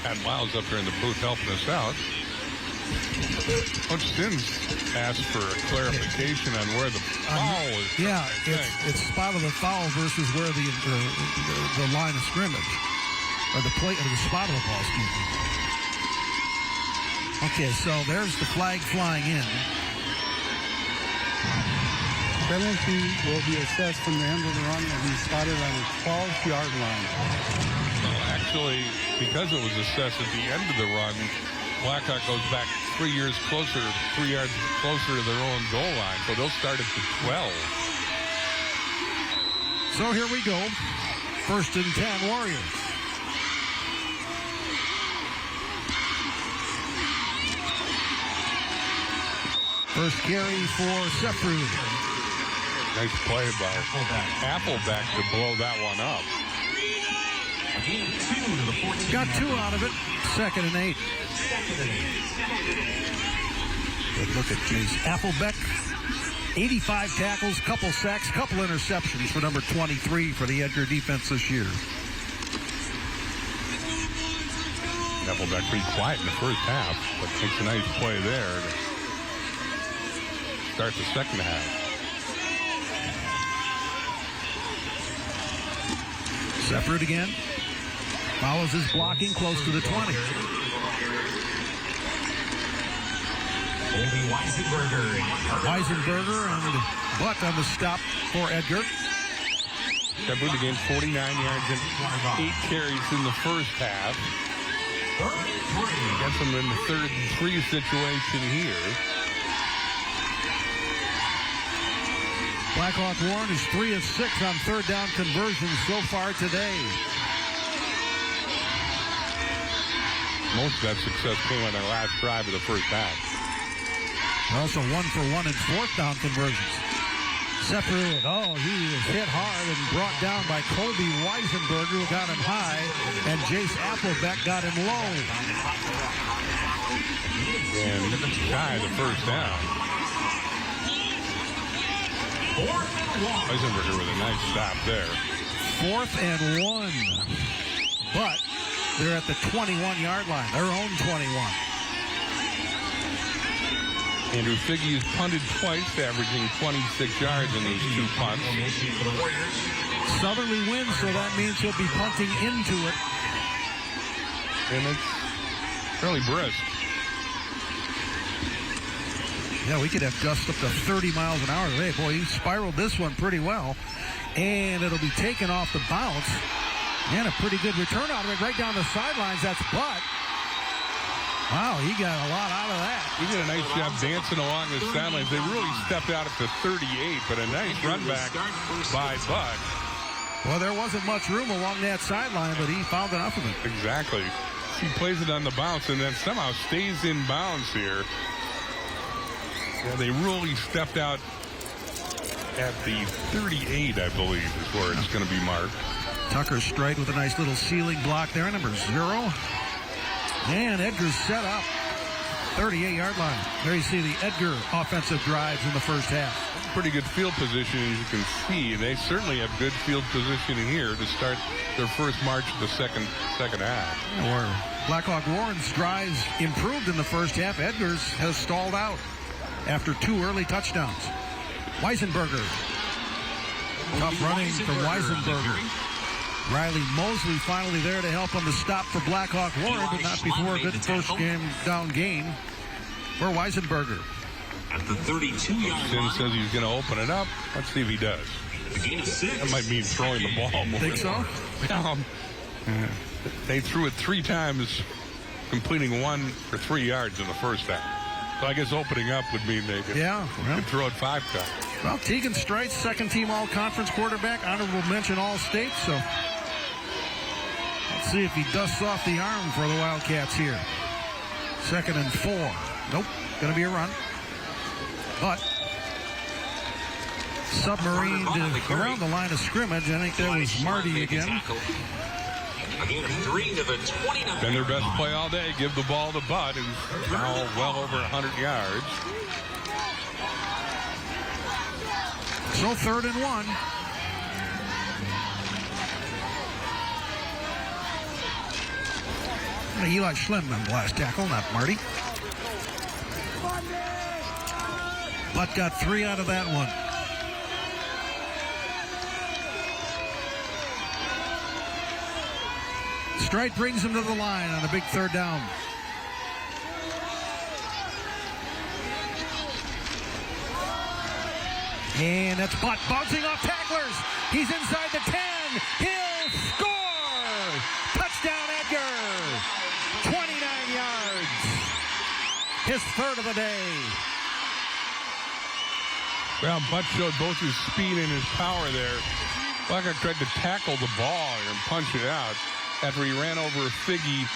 Had Miles up there in the booth helping us out. Coach Sims asked for a clarification on where the foul is. Yeah, it's spot of the foul versus where the line of scrimmage, or the play, or the spot of the ball. Excuse me. Okay, so there's the flag flying in. Penalty will be assessed from the end of the run and be spotted on the 12-yard line. Well, actually, because it was assessed at the end of the run, Blackhawk goes back 3 yards closer to their own goal line, so they'll start at the 12. So here we go. 1st and 10 Warriors. First carry for Sefrud. Nice play by Appleback to blow that one up. Got 2 out of it. 2nd and 8. Good look at Jace Applebeck. 85 tackles, couple sacks, couple interceptions for number 23 for the Edgar defense this year. Applebeck pretty quiet in the first half, but takes a nice play there to start the second half. Sefrud again. Follows his blocking close to the 20. Weisenberger and Butt on the stop for Edgar. Sefrud again, 49 yards and 8 carries in the first half. Gets them in the 3rd and 3 situation here. Blackhawk Warren is 3 of 6 on 3rd down conversions so far today. Most of that success came on their last drive of the first half. Also 1 for 1 in fourth down conversions. Separated. Oh, he was hit hard and brought down by Colby Weisenberger, who got him high, and Jace Applebeck got him low. And shy the first down. Weisenberger with a nice stop there. 4th and 1. But they're at the 21-yard line, their own 21. Andrew Figge has punted twice, averaging 26 yards in those 2 punts. Southerly wins, so that means he'll be punting into it. And it's fairly brisk. Yeah, we could have gusts up to 30 miles an hour today. Boy, he spiraled this one pretty well. And it'll be taken off the bounce. And a pretty good return out of it right down the sidelines. That's Butt. Wow, he got a lot out of that. He did a nice job dancing along the sidelines. They really stepped out at the 38, but a nice run back by Butt. Well, there wasn't much room along that sideline, but he found enough of it. Exactly. He plays it on the bounce and then somehow stays in bounds here. Yeah, they really stepped out at the 38, I believe, is where it's going to be marked. Tucker Strite with a nice little ceiling block there, number 0. And Edgar's set up. 38-yard line. There you see the Edgar offensive drives in the first half. Pretty good field position, as you can see. They certainly have good field positioning here to start their first march of the second half. Where Blackhawk Warren's drives improved in the first half. Edgar's has stalled out after 2 early touchdowns. Weisenberger. Tough running from Weisenberger. Riley Mosley finally there to help on the stop for Blackhawk Warren, but not before a good first game down gain for Weisenberger. At the 32-yard Sim line. says he's going to open it up. Let's see if he does. That might mean throwing the ball more. Think so? They threw it 3 times, completing 1 for 3 yards in the first half. So I guess opening up would mean they could, could throw it 5 times. Well, Tegan Strite, second-team all-conference quarterback, honorable mention all-state, so let's see if he dusts off the arm for the Wildcats here. 2nd and 4. Nope, going to be a run. But submarined around the line of scrimmage. I think that was Marty again. Again, 3 to the 29. Been their best play all day. Give the ball to Bud, who's now well over 100 yards. So 3rd and 1. Eli Schlimm on the last tackle, not Marty. Butt got 3 out of that one. Strite brings him to the line on a big 3rd down. And that's Butt bouncing off tacklers. He's inside the 10. He'll score! Touchdown, Edgar! 29 yards. His 3rd of the day. Well, Butt showed both his speed and his power there. Blackhawk tried to tackle the ball and punch it out after he ran over Figge.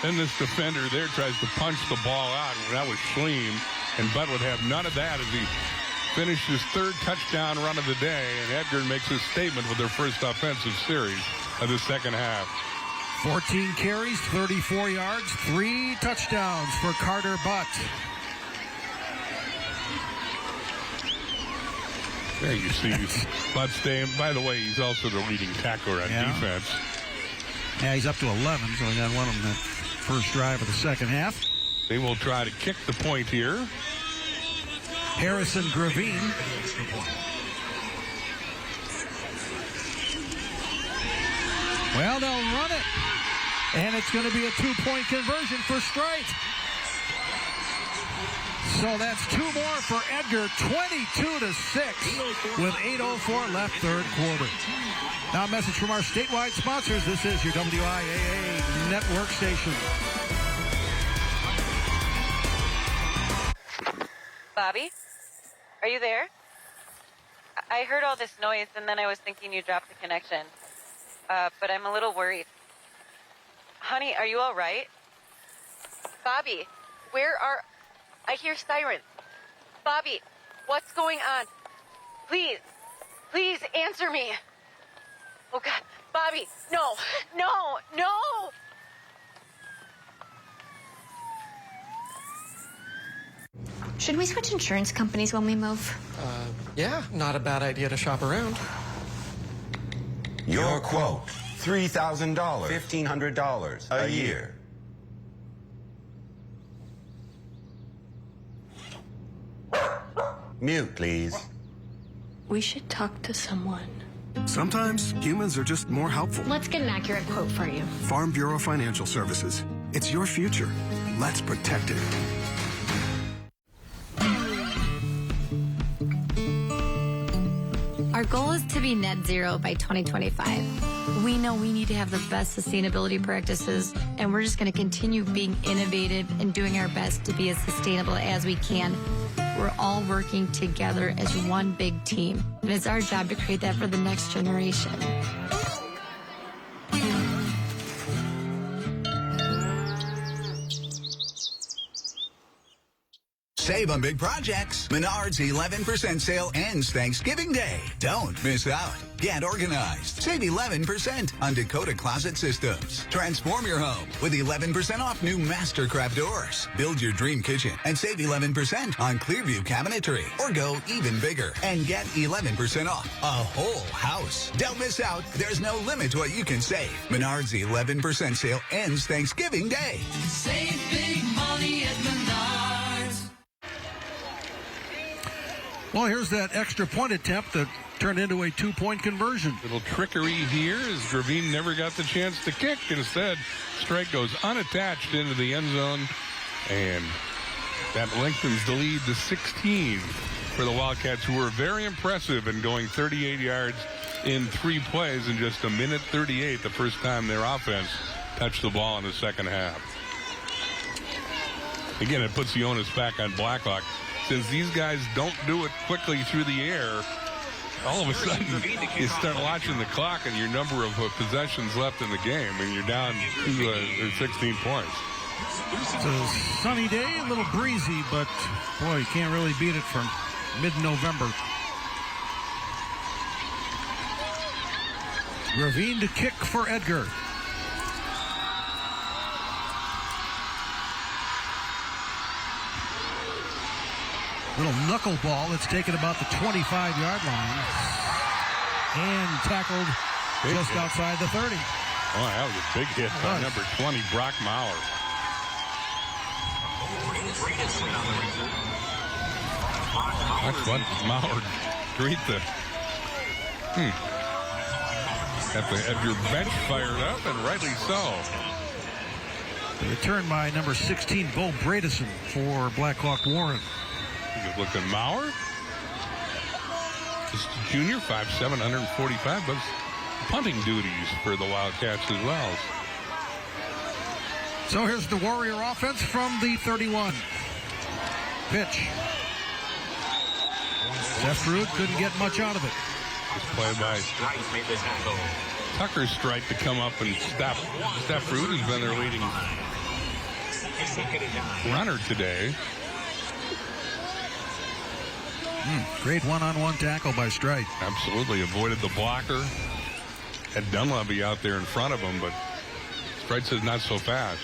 Then this defender there tries to punch the ball out. That was Schleem. And Butt would have none of that as he finished his 3rd touchdown run of the day. And Edgar makes his statement with their first offensive series of the second half. 14 carries, 34 yards, 3 touchdowns for Carter Butt. There you see Butt staying. By the way, he's also the leading tackler on defense. Yeah, he's up to 11, so he got one of them that first drive of the second half. They will try to kick the point here. Harrison Gravine. Well, they'll run it. And it's going to be a 2-point conversion for Strite. So that's 2 more for Edgar, 22-6 with 8:04 left, 3rd quarter. Now a message from our statewide sponsors. This is your WIAA network station. Bobby, are you there? I heard all this noise and then I was thinking you dropped the connection. But I'm a little worried. Honey, are you all right? Bobby, where are... I hear sirens. Bobby, what's going on? Please answer me. Oh, God. Bobby, no. Should we switch insurance companies when we move? Yeah, not a bad idea to shop around. Your quote, $3,000, $1,500 a year. Mute, please. We should talk to someone. Sometimes humans are just more helpful. Let's get an accurate quote for you. Farm Bureau Financial Services. It's your future. Let's protect it. Our goal is to be net zero by 2025. We know we need to have the best sustainability practices, and we're just going to continue being innovative and doing our best to be as sustainable as we can. We're all working together as one big team, and it's our job to create that for the next generation. Save on big projects. Menards 11% sale ends Thanksgiving Day. Don't miss out. Get organized. Save 11% on Dakota Closet Systems. Transform your home with 11% off new Mastercraft doors. Build your dream kitchen and save 11% on Clearview cabinetry. Or go even bigger and get 11% off a whole house. Don't miss out. There's no limit to what you can save. Menards 11% sale ends Thanksgiving Day. Save big money at Menards. Well, here's that extra point attempt that turned into a 2-point conversion. Little trickery here as Gravine never got the chance to kick. Instead, strike goes unattached into the end zone, and that lengthens the lead to 16 for the Wildcats, who were very impressive in going 38 yards in 3 plays in just a minute 38, the first time their offense touched the ball in the second half. Again, it puts the onus back on Blackhawk. Since these guys don't do it quickly through the air, all of a sudden you start watching the clock and your number of possessions left in the game, and you're down to 16 points. It's a sunny day, a little breezy, but boy, you can't really beat it from mid-November. Gravine to kick for Edgar. Little knuckleball that's taken about the 25-yard line and tackled just outside the 30. Oh, that was a big hit by number 20, Brock Maurer. That's what Maurer greet the... Have your bench fired up, and rightly so. The return by number 16, Bo Bredesen for Blackhawk Warren. Good looking Maurer. Just a junior, 5'7", 145, but punting duties for the Wildcats as well. So here's the Warrior offense from the 31. Pitch. Sefrud couldn't get much out of it. Just played by Tucker Strite to come up and stop. Sefrud has been their leading runner today. Great one-on-one tackle by Strite. Absolutely avoided the blocker. Had Dunleavy out there in front of him, but Strite says not so fast.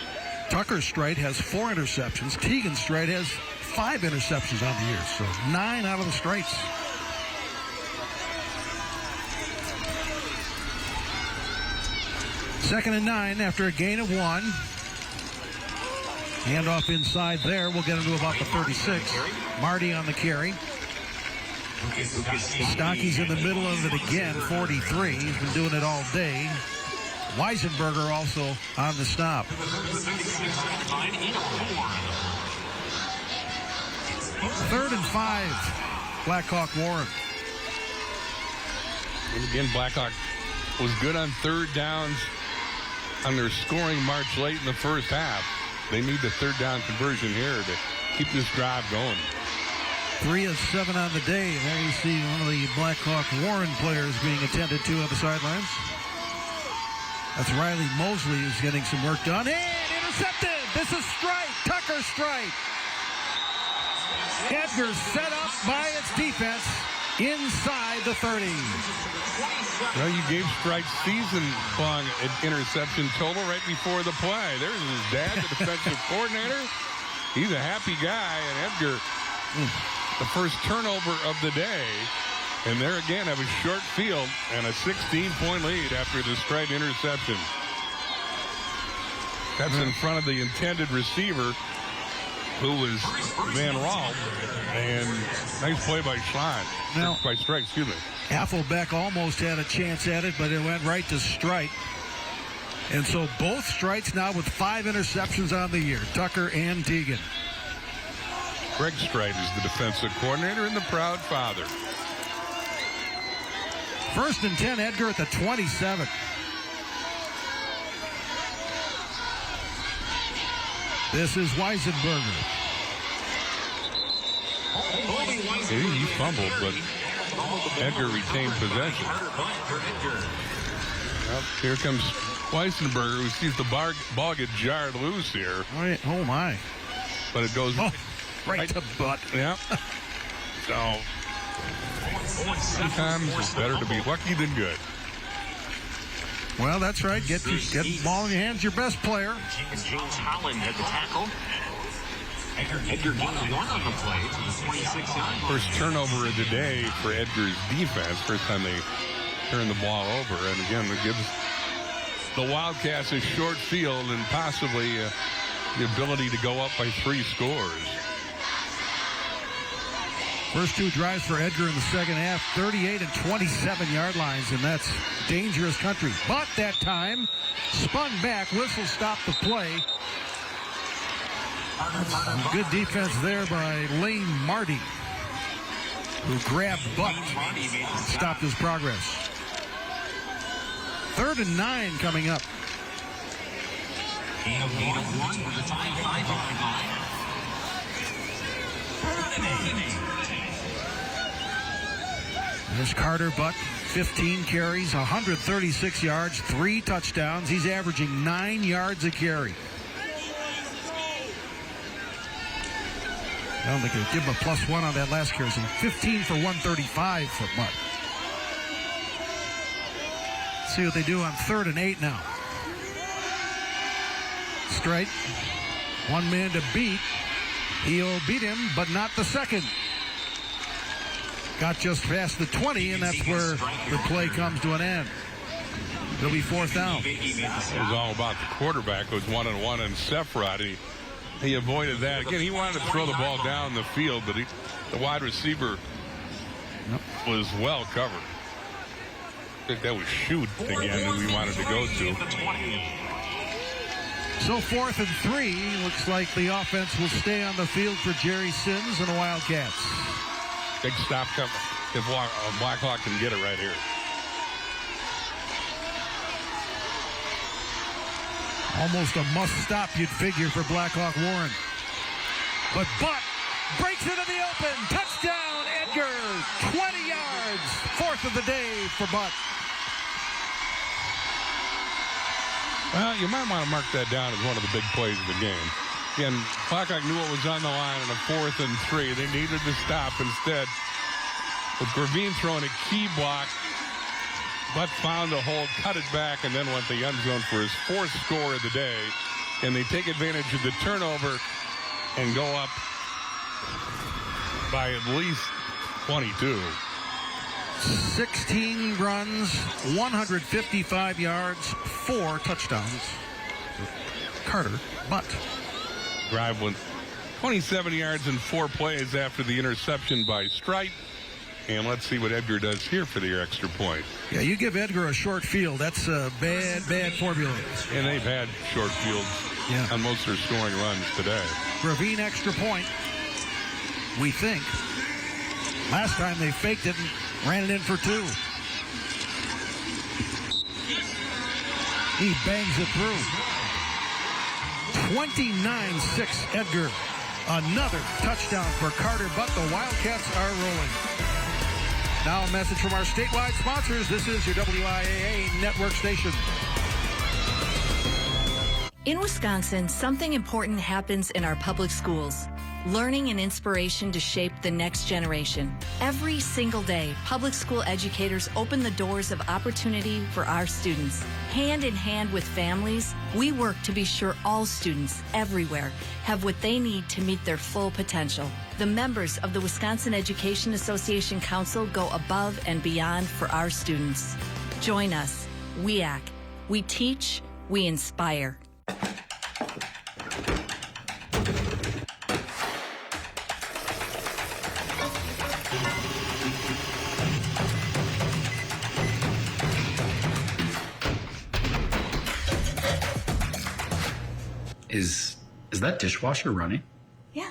Tucker Strite has 4 interceptions. Tegan Strite has 5 interceptions on the year, so 9 out of the Strites. Second and 9 after a gain of 1. Handoff inside there. We'll get him to about the 36. Marty on the carry. Stocky's in the middle of it again, 43. He's been doing it all day. Weisenberger also on the stop. Third and 5, Blackhawk Warren. And again, Blackhawk was good on third downs on their scoring march late in the first half. They need the third down conversion here to keep this drive going. 3 of 7 on the day. There you see one of the Blackhawk Warren players being attended to on the sidelines. That's Riley Mosley who's getting some work done. And intercepted! This is Strite. Tucker strike. Edgar set up by its defense inside the 30. Well, you gave Strike season-long interception total right before the play. There's his dad, the defensive coordinator. He's a happy guy, and Edgar, the first turnover of the day. And there again, have a short field and a 16-point lead after the Strike interception. That's in front of the intended receiver, who was Van Raal, and nice play by Schlein. Now, by Strike, excuse me. Affelbeck almost had a chance at it, but it went right to Strike. And so both Strikes now with 5 interceptions on the year, Tucker and Deegan. Greg Strite is the defensive coordinator and the proud father. 1st and 10, Edgar at the 27. This is Weisenberger. He fumbled, but Edgar retained possession. Well, here comes Weisenberger, who sees the ball get jarred loose here. Oh, my. But it goes right to butt. Yeah. So, sometimes it's better to be lucky than good. Well, that's right. Get the ball in your hands, your best player. James Holland had the tackle. Edgar gained 1 on the play to the 26-yard. First turnover of the day for Edgar's defense. First time they turn the ball over. And again, it gives the Wildcats a short field and possibly the ability to go up by 3 scores. First 2 drives for Edgar in the second half, 38 and 27-yard lines, and that's dangerous country. But that time, spun back, whistle stopped the play. Good defense there by Lane Marty, who grabbed Butt, stopped his progress. 3rd and 9 coming up. Gain of 1 for the time, 5 on 5. There's Carter Butt, 15 carries, 136 yards, 3 touchdowns. He's averaging 9 yards a carry. I don't think they'll give him a +1 on that last carry. So 15 for 135 for Butt. See what they do on 3rd and 8 now. Straight. 1 man to beat. He'll beat him, but not the second. Got just past the 20, and that's where the play comes to an end. It'll be 4th down. It was all about the quarterback. It was 1-on-1 and Sephrod. He avoided that. Again, he wanted to throw the ball down the field, but the wide receiver was well covered. I think that was Shoot again who we wanted to go to. So 4th and 3. Looks like the offense will stay on the field for Jerry Sims and the Wildcats. Big stop coming if Blackhawk can get it right here. Almost a must stop, you'd figure, for Blackhawk Warren. But Butt breaks into the open. Touchdown, Edgar. 20 yards. 4th of the day for Butt. Well, you might want to mark that down as one of the big plays of the game. Again, Blackhawk knew what was on the line on a 4th and 3. They needed to stop instead. With Gravine throwing a key block, Butt found a hole, cut it back, and then went the end zone for his 4th score of the day. And they take advantage of the turnover and go up by at least 22. 16 runs, 155 yards, 4 touchdowns. Carter Butt. Drive with 27 yards and 4 plays after the interception by Strite. And let's see what Edgar does here for the extra point. Yeah, you give Edgar a short field. That's a bad formula. And they've had short fields on most of their scoring runs today. Gravine extra point, we think. Last time they faked it and ran it in for 2. He bangs it through. 29-6 Edgar. Another touchdown for Carter Butt. The Wildcats are rolling. Now a message from our statewide sponsors. This is your WIAA network station. In Wisconsin, something important happens in our public schools. Learning and inspiration to shape the next generation. Every single day, public school educators open the doors of opportunity for our students. Hand in hand with families, we work to be sure all students everywhere have what they need to meet their full potential. The members of the Wisconsin Education Association Council go above and beyond for our students. Join us, WIAA. We teach, we inspire. Is that dishwasher running? Yeah.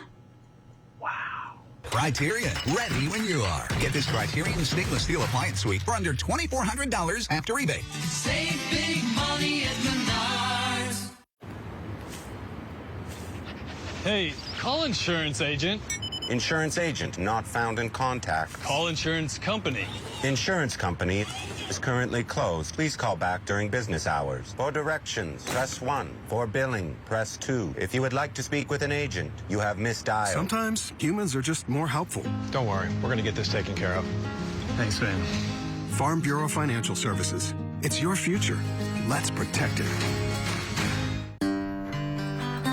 Criterion, ready when you are. Get this Criterion stainless steel appliance suite for under $2,400 after rebate. Save big money at Menards. Hey, call insurance agent. Insurance agent not found in contact. Call insurance company. Insurance company is currently closed. Please call back during business hours. For directions, press 1. For billing, press 2. If you would like to speak with an agent, you have misdialed. Sometimes humans are just more helpful. Don't worry, we're going to get this taken care of. Thanks, man. Farm Bureau Financial Services. It's your future. Let's protect it.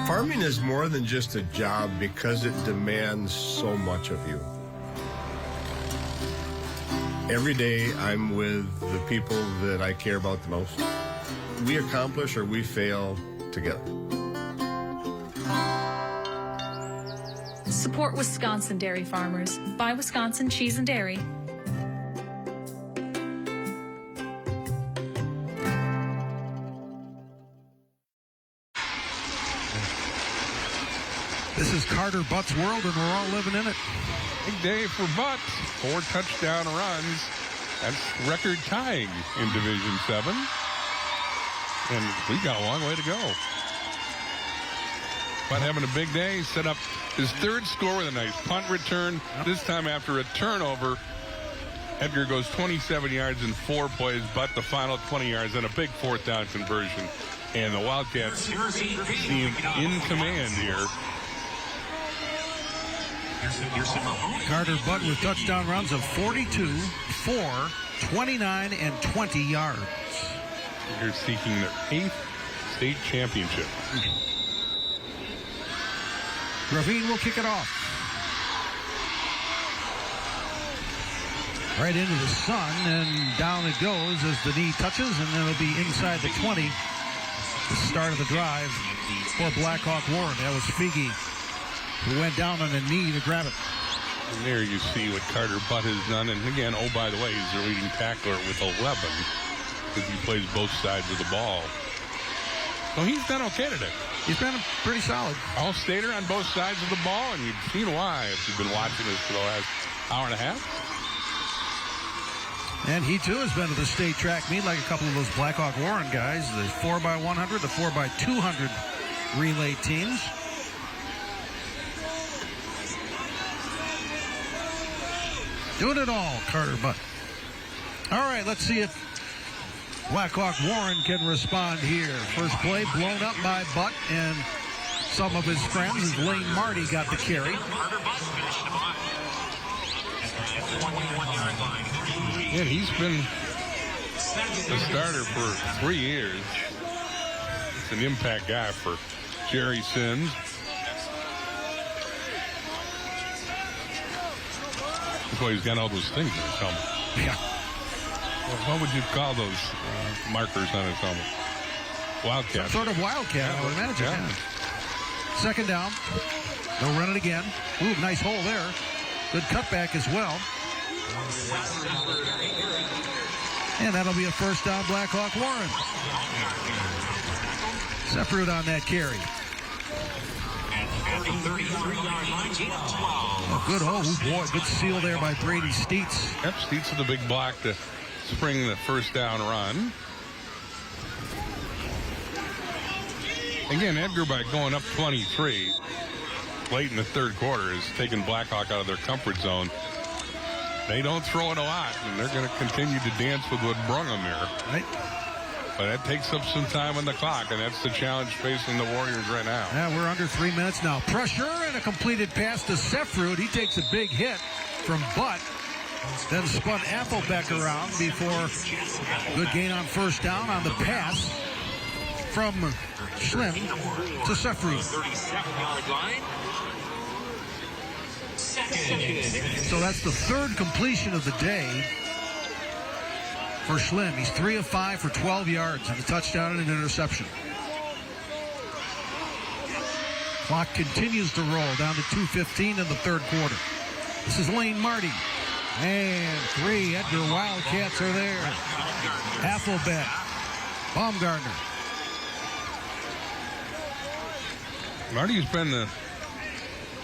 Farming is more than just a job because it demands so much of you. Every day I'm with the people that I care about the most. We accomplish or we fail together. Support Wisconsin dairy farmers. Buy Wisconsin cheese and dairy. This is Carter Butt's world, and we're all living in it. Big day for Butt. 4 touchdown runs. That's record tying in Division 7. And we got a long way to go. Butt having a big day. Set up his third score with a nice punt return. This time after a turnover. Edgar goes 27 yards in 4 plays. Butt the final 20 yards and a big 4th down conversion. And the Wildcats seem in command here. Carter Butt with touchdown runs of 42, 4, 29, and 20 yards. They're seeking their 8th state championship. Gravine will kick it off. Right into the sun, and down it goes as the knee touches, and it'll be inside the 20. The start of the drive for Blackhawk Warren. That was Figge, who went down on a knee to grab it. And there you see what Carter Butt has done. And again, oh, by the way, he's their leading tackler with 11 because he plays both sides of the ball. So he's done okay today. He's been pretty solid. All-stater on both sides of the ball, and you've seen why if you've been watching this for the last hour and a half. And he, too, has been to the state track meet like a couple of those Blackhawk Warren guys. The 4x100, the 4x200 relay teams. Doing it all, Carter Butt. All right, let's see if Blackhawk Warren can respond here. First play blown up by Butt and some of his friends as Lane Marty got the carry. Yeah, he's been the starter for 3 years. He's an impact guy for Jerry Sims. That's why he's got all those things in his helmet. Yeah. Well, what would you call those markers on his helmet? Wildcat. Some sort of wildcat, I would imagine. Yeah. Second down. They'll run it again. Ooh, nice hole there. Good cutback as well. And that'll be a first down, Blackhawk Warren. Separate on that carry. Oh, good hole. Boy, good seal there by Brady Steets. Yep, Steets with a big block to spring the first down run. Again, Edgar, by going up 23 late in the third quarter, is taking Blackhawk out of their comfort zone. They don't throw it a lot, and they're going to continue to dance with what brung them there. Right. But that takes up some time on the clock, and that's the challenge facing the Warriors right now. Yeah, we're under 3 minutes now. Pressure and a completed pass to Sefrud. He takes a big hit from Butt. Then spun Applebeck around before good gain on first down on the pass from Schlim to Sefrud. 37-yard line. So that's the third completion of the day for Schlim. He's 3 of 5 for 12 yards and a touchdown and an interception. Clock continues to roll down to 2:15 in the third quarter. This is Lane Marty. And 3 Edgar Wildcats are there. Applebeck. Baumgartner. Marty's been the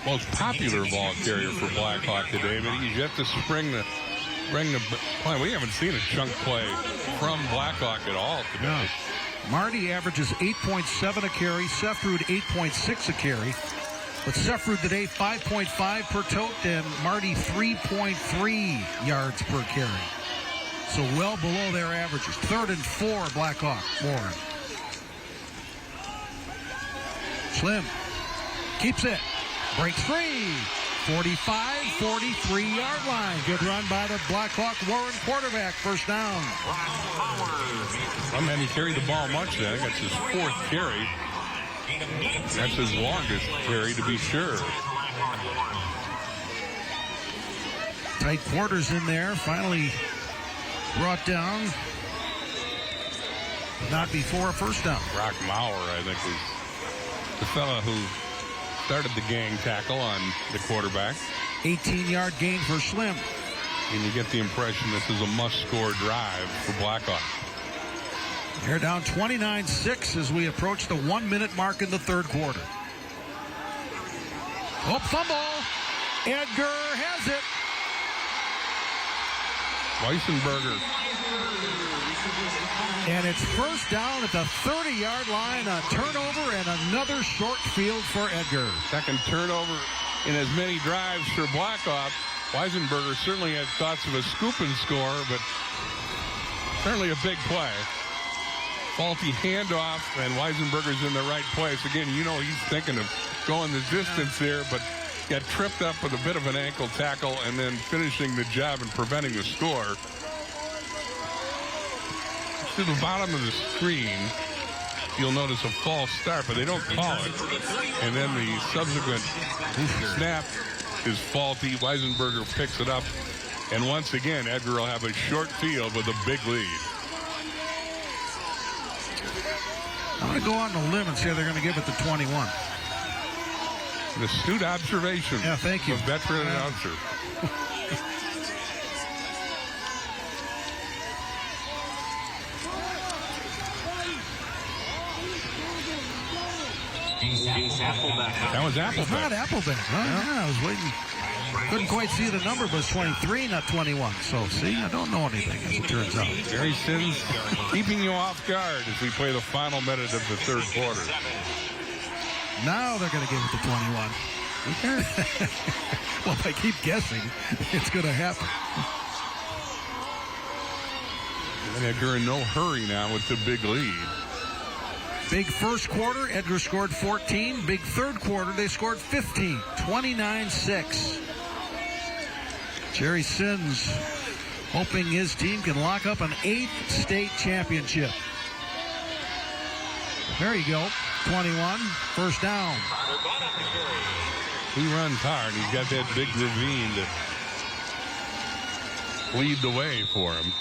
most popular ball carrier for Blackhawk today, but he's yet to bring the play. We haven't seen a chunk play from Blackhawk at all today. No. Marty averages 8.7 a carry. Sefrud 8.6 a carry. But Sefrud today 5.5 per tote and Marty 3.3 yards per carry. So well below their averages. 3rd and 4 Blackhawk. Warren. Schlim keeps it. Breaks free. 45, 43-yard line. Good run by the Blackhawk Warren quarterback. First down. Some hadn't carried the ball much then. That's his 4th carry. That's his longest carry, to be sure. Tight quarters in there. Finally brought down. Not before a first down. Brock Maurer, I think, was the fella who started the gang tackle on the quarterback. 18-yard gain for Schlim. And you get the impression this is a must-score drive for Blackhawk. They're down 29-6 as we approach the 1-minute mark in the third quarter. Oh, fumble. Edgar has it. Weissenberger. And it's first down at the 30-yard line. A turnover and another short field for Edgar. Second turnover in as many drives for Blackhawk. Weissenberger certainly had thoughts of a scoop and score, but certainly a big play. Faulty handoff, and Weissenberger's in the right place. Again, you know he's thinking of going the distance there, but got tripped up with a bit of an ankle tackle and then finishing the job and preventing the score. To the bottom of the screen, you'll notice a false start, but they don't call it. And then the subsequent snap is faulty. Weissenberger picks it up. And once again, Edgar will have a short field with a big lead. I'm going to go on the limb and say they're going to give it to 21. An astute observation. Yeah, thank you. A veteran announcer. That was Applebeck. It's not Applebeck. Huh? Yeah, I was waiting. Couldn't quite see the number, but it's 23, not 21. So, see, I don't know anything, as it turns out. Jerry Sins keeping you off guard as we play the final minute of the third quarter. Now they're going to give it to 21. Okay. Well, if I keep guessing, it's going to happen. And Edgar in no hurry now with the big lead. Big first quarter, Edgar scored 14. Big third quarter, they scored 15. 29-6. Jerry Sins hoping his team can lock up an 8th state championship. There you go. 21. First down. He runs hard. He's got that big ravine to lead the way for him.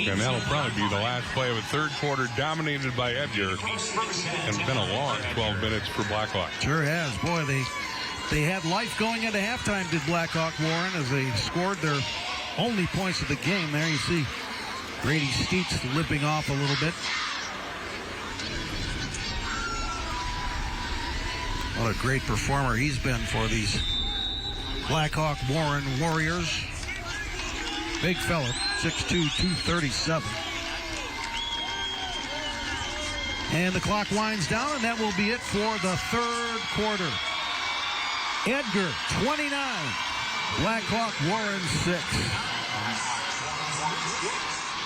And that'll probably be the last play of a third quarter dominated by Edgar. And been a long 12 minutes for Blackhawk. Sure has. Boy, they had life going into halftime, did Blackhawk Warren, as they scored their only points of the game. There you see Grady Steets limping off a little bit. What a great performer he's been for these Blackhawk Warren Warriors. Big fella, 6'2", 237. And the clock winds down, and that will be it for the third quarter. Edgar, 29. Blackhawk Warren, 6.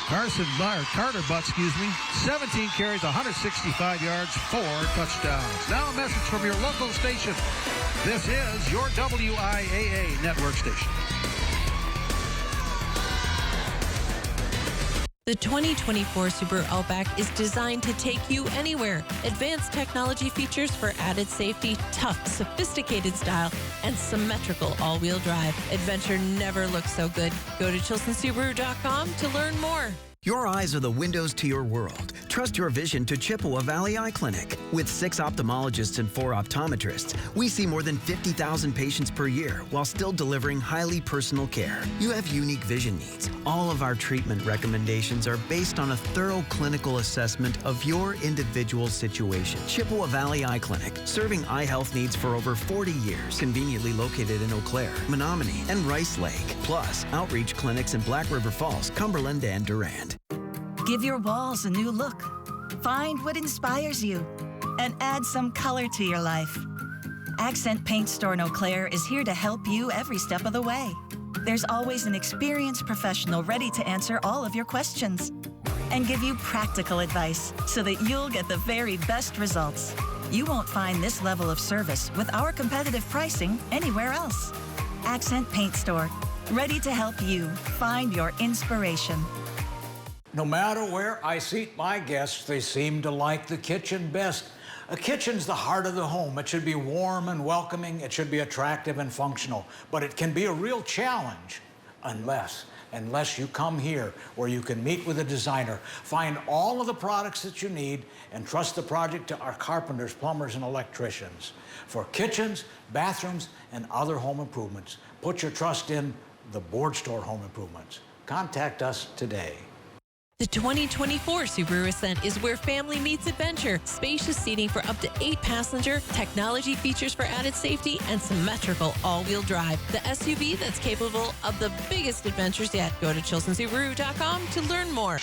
Carter Butt, 17 carries, 165 yards, 4 touchdowns. Now a message from your local station. This is your WIAA network station. The 2024 Subaru Outback is designed to take you anywhere. Advanced technology features for added safety, tough, sophisticated style, and symmetrical all-wheel drive. Adventure never looks so good. Go to ChilsonSubaru.com to learn more. Your eyes are the windows to your world. Trust your vision to Chippewa Valley Eye Clinic. With 6 ophthalmologists and 4 optometrists, we see more than 50,000 patients per year while still delivering highly personal care. You have unique vision needs. All of our treatment recommendations are based on a thorough clinical assessment of your individual situation. Chippewa Valley Eye Clinic, serving eye health needs for over 40 years. Conveniently located in Eau Claire, Menominee, and Rice Lake. Plus, outreach clinics in Black River Falls, Cumberland, and Durand. Give your walls a new look. Find what inspires you and add some color to your life. Accent Paint Store in Eau Claire is here to help you every step of the way. There's always an experienced professional ready to answer all of your questions and give you practical advice so that you'll get the very best results. You won't find this level of service with our competitive pricing anywhere else. Accent Paint Store, ready to help you find your inspiration. No matter where I seat my guests, they seem to like the kitchen best. A kitchen's the heart of the home. It should be warm and welcoming. It should be attractive and functional. But it can be a real challenge unless you come here where you can meet with a designer, find all of the products that you need, and trust the project to our carpenters, plumbers, and electricians. For kitchens, bathrooms, and other home improvements, put your trust in the Board Store Home Improvements. Contact us today. The 2024 Subaru Ascent is where family meets adventure. Spacious seating for up to 8 passenger, technology features for added safety, and symmetrical all-wheel drive. The SUV that's capable of the biggest adventures yet. Go to ChilsonSubaru.com to learn more.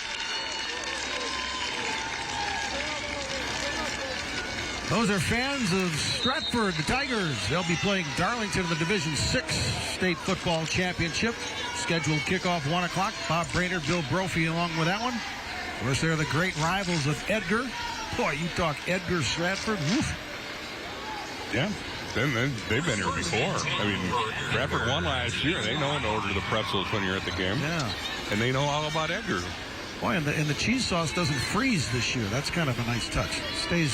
Those are fans of Stratford, the Tigers. They'll be playing Darlington in the Division 6 State Football Championship. Scheduled kickoff 1 o'clock. Bob Brainerd, Bill Brophy along with that one. Of course, they're the great rivals of Edgar. Boy, you talk Edgar, Stratford. Woof. Yeah, they've been here before. I mean, Stratford won last year. They know to order the pretzels when you're at the game. Yeah. And they know all about Edgar. Boy, and the cheese sauce doesn't freeze this year. That's kind of a nice touch. Stays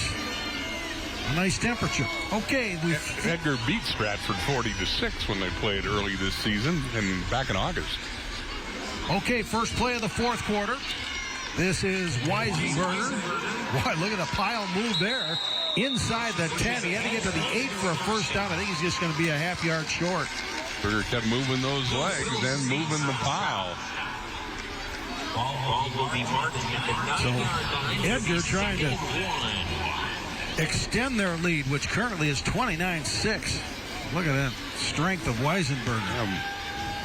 a nice temperature. Okay. Edgar beat Stratford 40-6 when they played early this season and back in August. Okay, first play of the fourth quarter. This is Weisenberger. Boy, look at the pile move there. Inside the 10. He had to get to the 8 for a first down. I think he's just going to be a half yard short. Berger kept moving those legs and moving the pile. So Edgar trying to extend their lead, which currently is 29-6. Look at that strength of Weisenberger.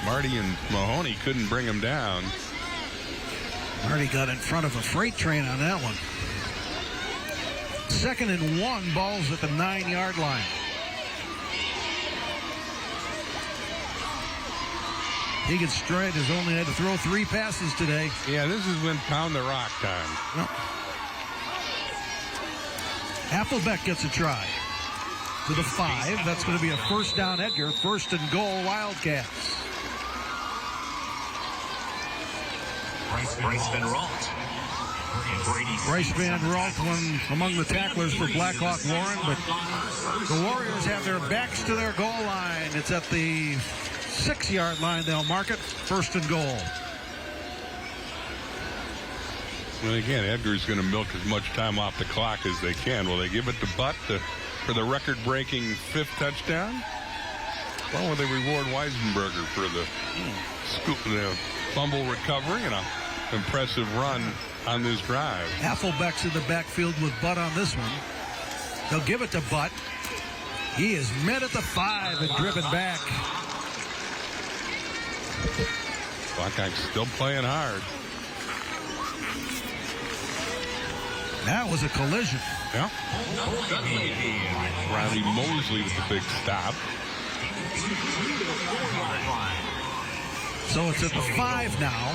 Marty and Mahoney couldn't bring him down. Marty got in front of a freight train on that one. 2nd and 1, balls at the 9-yard line. Stride has only had to throw 3 passes today. Yeah, this is when pound the rock time. No. Applebeck gets a try. To the 5. That's going to be a first down, Edgar. 1st and goal, Wildcats. Bryce Van Ralt. Bryce Van Ralt, one among the tacklers for Blackhawk Warren, but the Warriors have their backs to their goal line. It's at the 6-yard line. They'll mark it. 1st and goal. And again, Edgar's going to milk as much time off the clock as they can. Will they give it to Butt for the record-breaking 5th touchdown? Well, will they reward Weisenberger for the fumble recovery and an impressive run on this drive? Applebeck's in the backfield with Butt on this one. They'll give it to Butt. He is met at the 5 and driven back. Blackhawks still playing hard. That was a collision. Yeah. Riley Mosley with the big stop. So it's at the 5 now.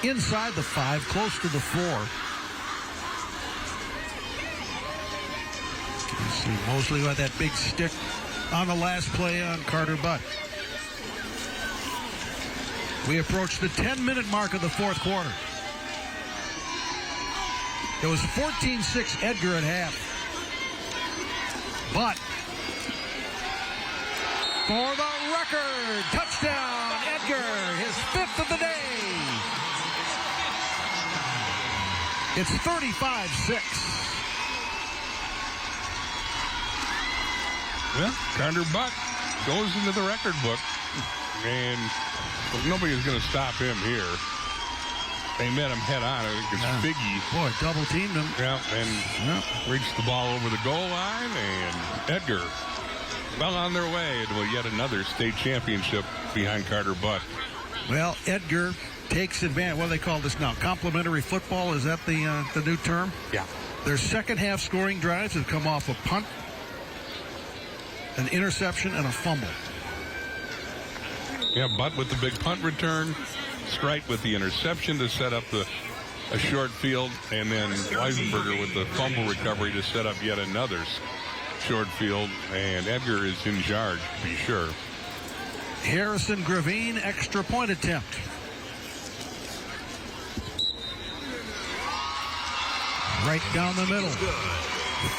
inside the 5, close to the 4. You see Mosley with that big stick on the last play on Carter Butt. We approach the 10-minute mark of the fourth quarter. It was 14-6 Edgar at half. But for the record, touchdown, Edgar, his 5th of the day. It's 35-6. Well, Carter Butt goes into the record book, and nobody's going to stop him here. They met him head on. I think it's Figgy. Boy, double teamed him. Yeah, and reached the ball over the goal line, and Edgar well on their way to yet another state championship behind Carter Butt. Well, Edgar takes advantage. What do they call this now? Complementary football? Is that the new term? Yeah. Their second half scoring drives have come off a punt, an interception, and a fumble. Yeah, Butt with the big punt return. Strite with the interception to set up a short field, and then Weisenberger with the fumble recovery to set up yet another short field, and Edgar is in charge, to be sure. Harrison Gravine, extra point attempt. Right down the middle.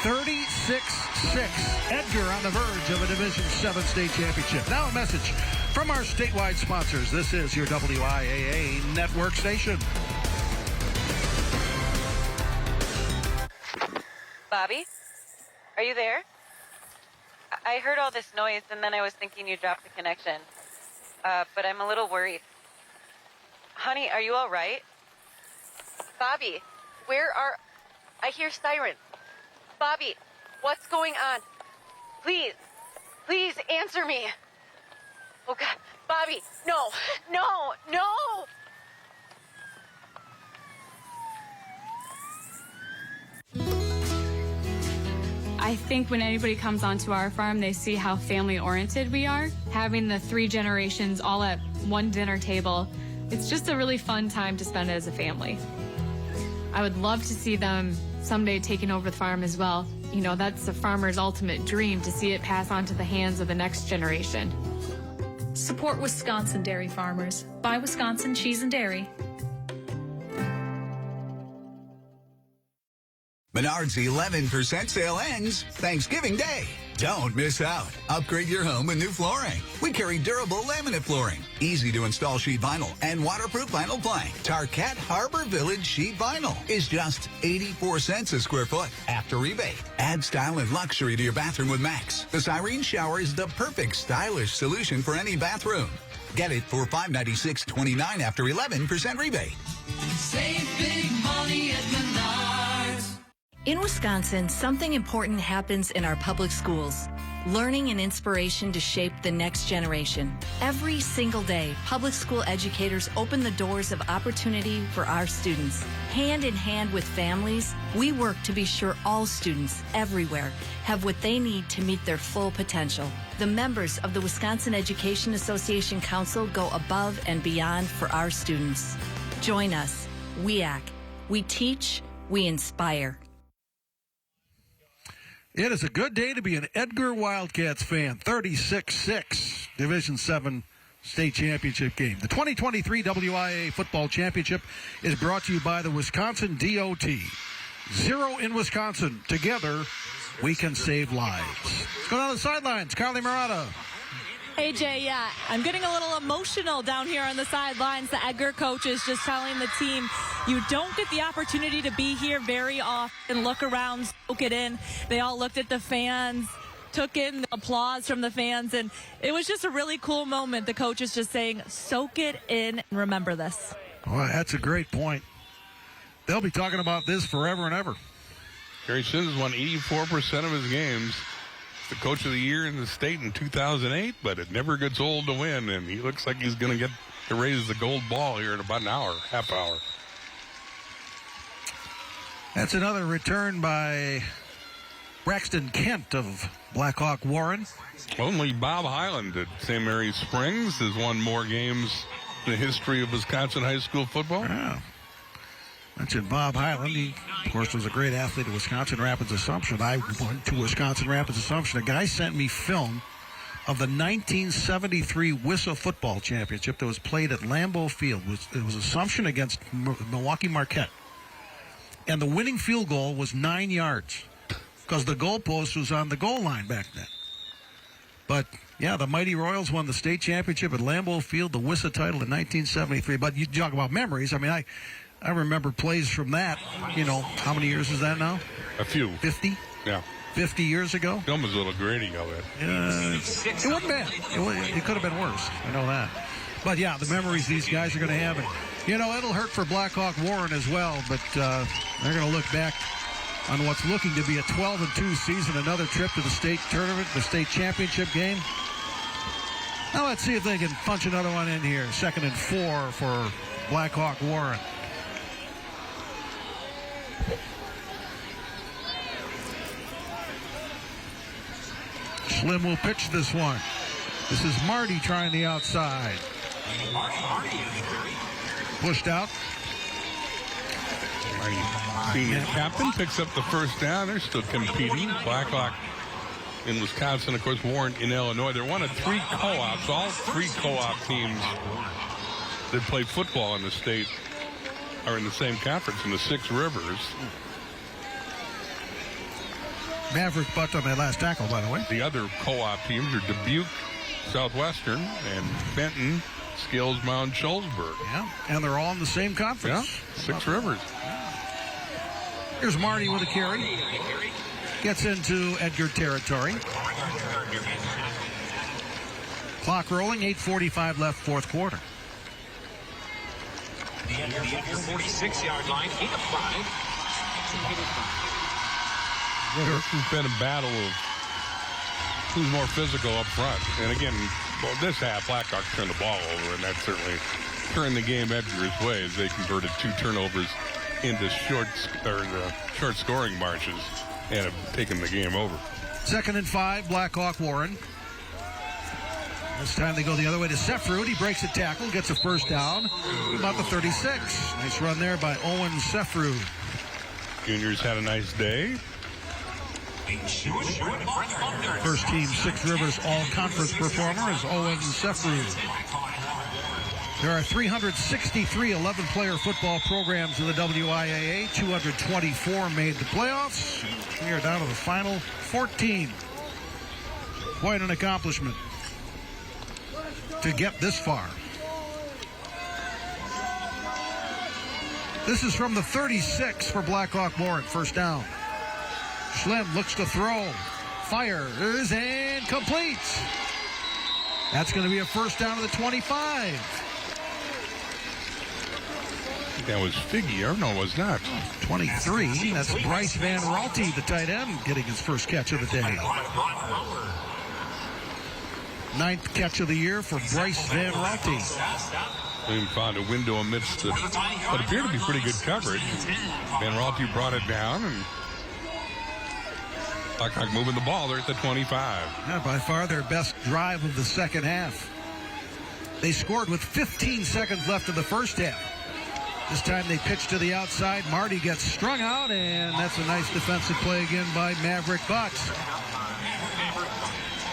36-6. Edgar on the verge of a Division 7 state championship. Now a message from our statewide sponsors. This is your WIAA network station. Bobby, are you there? I heard all this noise, and then I was thinking you dropped the connection. But I'm a little worried. Honey, are you all right? Bobby, where are... I hear sirens. Bobby, what's going on? Please answer me. Oh, God. Bobby, no. I think when anybody comes onto our farm, they see how family-oriented we are. Having the 3 generations all at one dinner table, it's just a really fun time to spend as a family. I would love to see them someday taking over the farm as well. You know, that's a farmer's ultimate dream, to see it pass on to the hands of the next generation. Support Wisconsin dairy farmers. Buy Wisconsin cheese and dairy. Menards 11% sale ends Thanksgiving Day. Don't miss out. Upgrade your home with new flooring. We carry durable laminate flooring, easy to install sheet vinyl, and waterproof vinyl plank. Tarquette Harbor Village sheet vinyl is just 84 cents a square foot after rebate. Add style and luxury to your bathroom with Max. The Cyrene shower is the perfect stylish solution for any bathroom. Get it for $596.29 after 11% rebate. Save big money at Menards. In Wisconsin, something important happens in our public schools. Learning and inspiration to shape the next generation. Every single day, public school educators open the doors of opportunity for our students. Hand in hand with families, we work to be sure all students everywhere have what they need to meet their full potential. The members of the Wisconsin Education Association Council go above and beyond for our students. Join us, WIAC. We teach, we inspire. It is a good day to be an Edgar Wildcats fan. 36-6 Division 7 state championship game. The 2023 WIAA Football Championship is brought to you by the Wisconsin DOT. 0 in Wisconsin. Together, we can save lives. Let's go down the sidelines. Carly Murata. Hey, Jay, yeah, I'm getting a little emotional down here on the sidelines. The Edgar coach is just telling the team, you don't get the opportunity to be here very often. Look around, soak it in. They all looked at the fans, took in the applause from the fans, and it was just a really cool moment. The coach is just saying, soak it in and remember this. Well, that's a great point. They'll be talking about this forever and ever. Gary Sims won 84% of his games. The coach of the year in the state in 2008, but it never gets old to win, and he looks like he's going to get to raise the gold ball here in about an hour, half hour. That's another return by Braxton Kent of Blackhawk Warren. Only Bob Highland at St. Mary's Springs has won more games in the history of Wisconsin high school football. Yeah. Mentioned Bob Highland. He, of course, was a great athlete at Wisconsin Rapids Assumption. I went to Wisconsin Rapids Assumption. A guy sent me film of the 1973 WISA football championship that was played at Lambeau Field. It was Assumption against Milwaukee Marquette. And the winning field goal was 9 yards because the goalpost was on the goal line back then. But, yeah, the Mighty Royals won the state championship at Lambeau Field, the WISA title in 1973. But you talk about memories. I mean, I remember plays from that. You know, how many years is that now? A few. 50? Yeah. 50 years ago? Film was a little grainy of it. It wasn't bad. It could have been worse. I know that. But, yeah, the memories these guys are going to have. And, you know, it'll hurt for Blackhawk Warren as well. But they're going to look back on what's looking to be a 12-2 season, another trip to the state tournament, the state championship game. Now let's see if they can punch another one in here. 2nd and 4 for Blackhawk Warren. Slim will pitch this one. This is Marty trying the outside. Pushed out. Senior captain picks up the first down. They're still competing. Blackhawk in Wisconsin, of course, Warren in Illinois. They're one of 3 co-ops. All 3 co-op teams that play football in the state are in the same conference in the Six Rivers. Maverick butt on that last tackle, by the way. The other co-op teams are Dubuque, Southwestern, and Benton, Skills, Mount Shullsburg. Yeah, and they're all in the same conference. Yeah, Six Rivers. Here's Marty with a carry. Gets into Edgar territory. Clock rolling, 8:45 left, fourth quarter. The Edgar 46-yard line, 8 of 5. This has been a battle of who's more physical up front. And again, well, this half, Blackhawks turned the ball over, and that certainly turned the game Edgar's way as they converted 2 turnovers into short scoring marches and have taken the game over. 2nd and 5, Blackhawk Warren. This time they go the other way to Sefrud. He breaks a tackle, gets a first down, about the 36. Nice run there by Owen Sefrud. Juniors had a nice day. First team Six Rivers all-conference performer is Owen Sefrud. There are 363 11-player football programs in the WIAA. 224 made the playoffs. We are down to the final 14. Quite an accomplishment to get this far. This is from the 36 for Blackhawk Warren. First down. Schlimm looks to throw. Fires and completes. That's going to be a first down to the 25. That was Figgy, no, it was not. 23. That's Bryce Van Raalte, the tight end, getting his first catch of the day. 9th catch of the year for Bryce Van Raalte. William found a window amidst what appeared to be pretty good coverage. Van Raalte brought it down, and Blackhawk moving the ball there at the 25. Yeah, by far their best drive of the second half. They scored with 15 seconds left in the first half. This time they pitch to the outside. Marty gets strung out, and that's a nice defensive play again by Maverick Butts.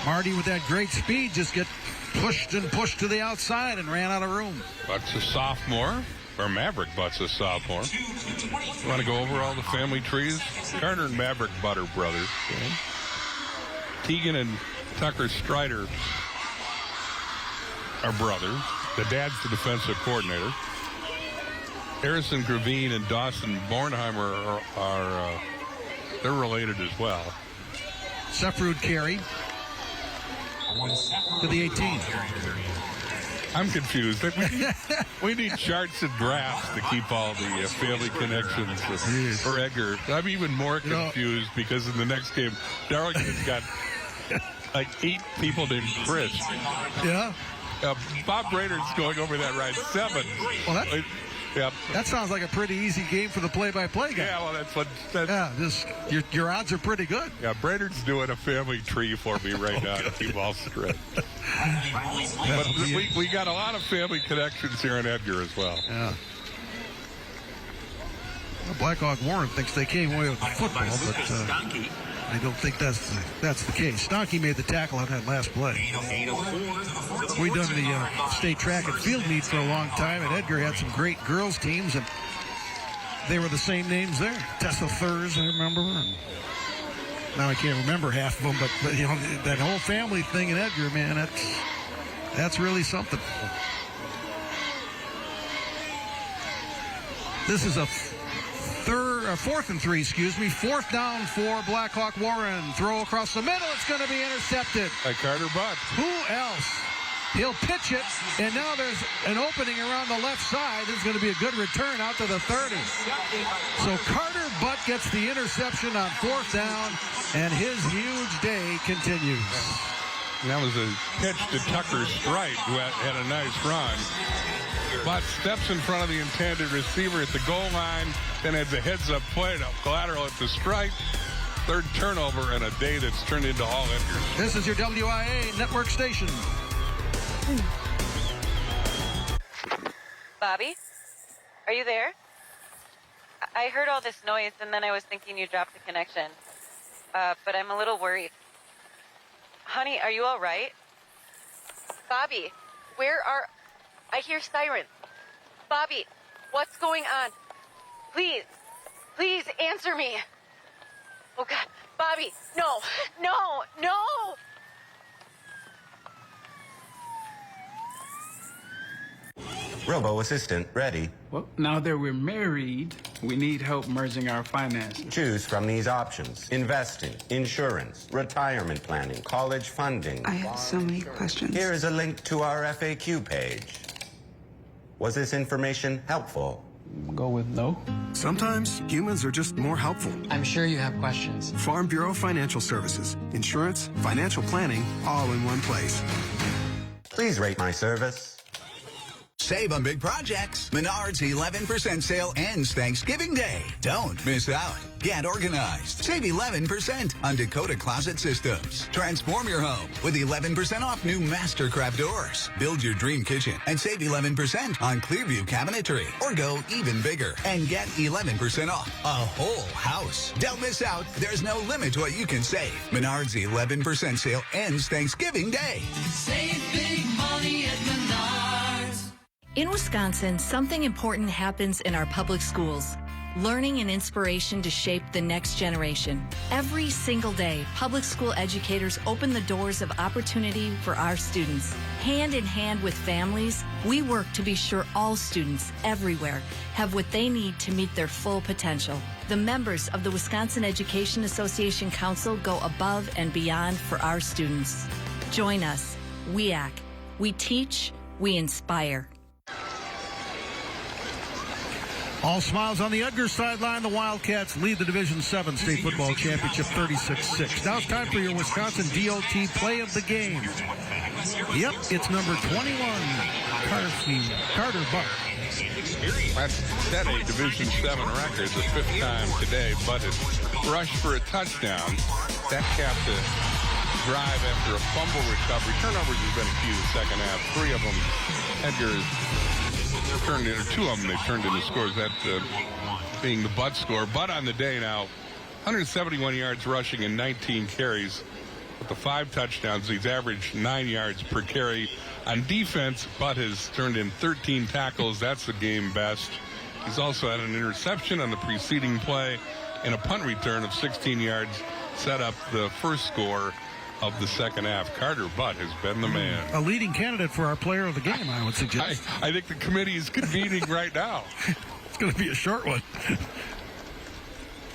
Marty with that great speed just get pushed and pushed to the outside and ran out of room. Butts a sophomore, or Maverick Butts a sophomore. You want to go over all the family trees? Carter and Maverick Butter brothers. Tegan and Tucker Strider are brothers. The dad's the defensive coordinator. Harrison Gravine and Dawson Bornheimer are they're related as well. Sefrud carry to the 18. I'm confused. We need charts and graphs to keep all the family connections for Edgar. I'm even more confused because in the next game, Darlington's got like 8 people named Chris. Yeah. Bob Brainerd's going over that right 7. Well, Yep. That sounds like a pretty easy game for the play-by-play guy. Yeah, well, that's what. Your odds are pretty good. Yeah, Brainerd's doing a family tree for me right now to keep all straight. But we got a lot of family connections here in Edgar as well. Yeah. Well, Blackhawk Warren thinks they came away with the football, but I don't think that's the case. Stonky made the tackle on that last play. We've done the state track and field meet for a long time, and Edgar had some great girls teams, and they were the same names there. Tessa Thurs, I remember. And now I can't remember half of them, but you know, that whole family thing in Edgar, man, that's really something. This is a 4th and 3, Fourth down for Blackhawk Warren. Throw across the middle. It's going to be intercepted. By Carter Butt. Who else? He'll pitch it, and now there's an opening around the left side. This is going to be a good return out to the 30. So Carter Butt gets the interception on 4th down, and his huge day continues. And that was a pitch to Tucker Strite, who had a nice run. Butt steps in front of the intended receiver at the goal line, then has a heads-up play to collateral at the strike. 3rd turnover and a day that's turned into all Edgar. This is your WIAA network station. Bobby, are you there? I heard all this noise, and then I was thinking you dropped the connection. But I'm a little worried. Honey, are you all right? Bobby, I hear sirens. Bobby, what's going on? Please answer me. Oh, God. Bobby, no. Robo assistant ready. Well, now that we're married, we need help merging our finances. Choose from these options: investing, insurance, retirement planning, college funding. I have so many questions. Here is a link to our FAQ page. Was this information helpful? Go with no. Sometimes humans are just more helpful. I'm sure you have questions. Farm Bureau Financial Services. Insurance, financial planning, all in one place. Please rate my service. Save on big projects. Menards 11% sale ends Thanksgiving Day. Don't miss out. Get organized. Save 11% on Dakota Closet Systems. Transform your home with 11% off new Mastercraft doors. Build your dream kitchen and save 11% on Clearview cabinetry. Or go even bigger and get 11% off a whole house. Don't miss out. There's no limit to what you can save. Menards 11% sale ends Thanksgiving Day. Save big money at Menards. In Wisconsin, something important happens in our public schools. Learning and inspiration to shape the next generation. Every single day, public school educators open the doors of opportunity for our students. Hand in hand with families, we work to be sure all students everywhere have what they need to meet their full potential. The members of the Wisconsin Education Association Council go above and beyond for our students. Join us, WIAC. We teach, we inspire. All smiles on the Edgar sideline. The Wildcats lead the Division 7 State Football Championship 36-6. Now it's time for your Wisconsin DOT play of the game. Yep, it's number 21, Carter Butt. That's set a Division 7 record, the 5th time today, but it rushed for a touchdown. That capped a drive after a fumble recovery. Turnovers has been a few the second half. 3 of them, Edgar turned into 2 of them. They turned into scores. That being the Butt score. Butt on the day now, 171 yards rushing and 19 carries. With the 5 touchdowns, he's averaged 9 yards per carry. On defense, Butt has turned in 13 tackles. That's the game best. He's also had an interception on the preceding play and a punt return of 16 yards. Set up the first score of the second half. Carter Butt has been the man. A leading candidate for our player of the game, I would suggest. I think the committee is convening right now. It's going to be a short one.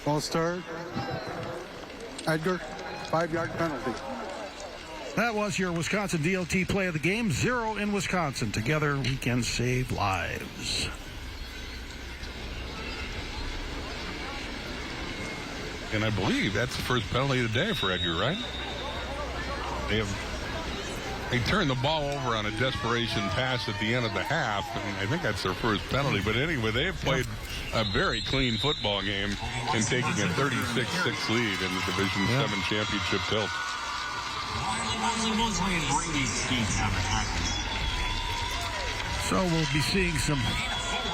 False start. Edgar, 5-yard penalty. That was your Wisconsin DOT play of the game. 0 in Wisconsin. Together we can save lives. And I believe that's the first penalty of the day for Edgar, right? They have They turned the ball over on a desperation pass at the end of the half, and I think that's their first penalty. But anyway, they have played a very clean football game in taking a 36-6 lead in the Division 7 championship tilt. So we'll be seeing some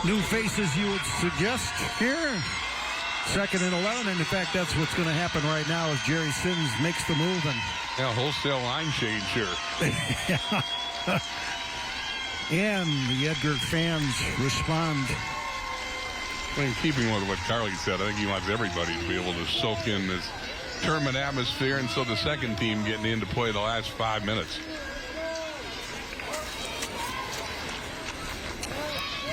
new faces, you would suggest, here. 2nd and 11, and in fact, that's what's going to happen right now as Jerry Sims makes the move. And yeah, wholesale line change here. And the Edgar fans respond. Well, in keeping with what Carly said, I think he wants everybody to be able to soak in this tournament atmosphere, and so the second team getting in to play the last 5 minutes.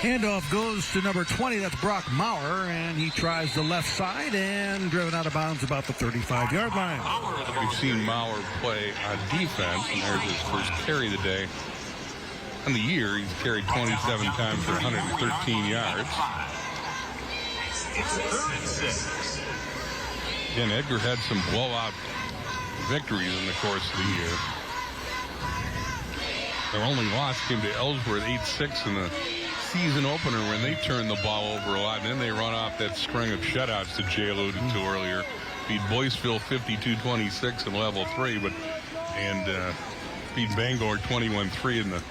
Handoff goes to number 20. That's Brock Maurer, and he tries the left side and driven out of bounds about the 35-yard line. We've seen Maurer play on defense, and there's his first carry of the day. On the year, he's carried 27 times for 113 yards. Again, Edgar had some blowout victories in the course of the year. Their only loss came to Ellsworth 8-6 in the season opener when they turned the ball over a lot, and then they run off that string of shutouts that Jay alluded to earlier. Beat Boyceville 52-26 in level 3, and beat Bangor 21-3 in the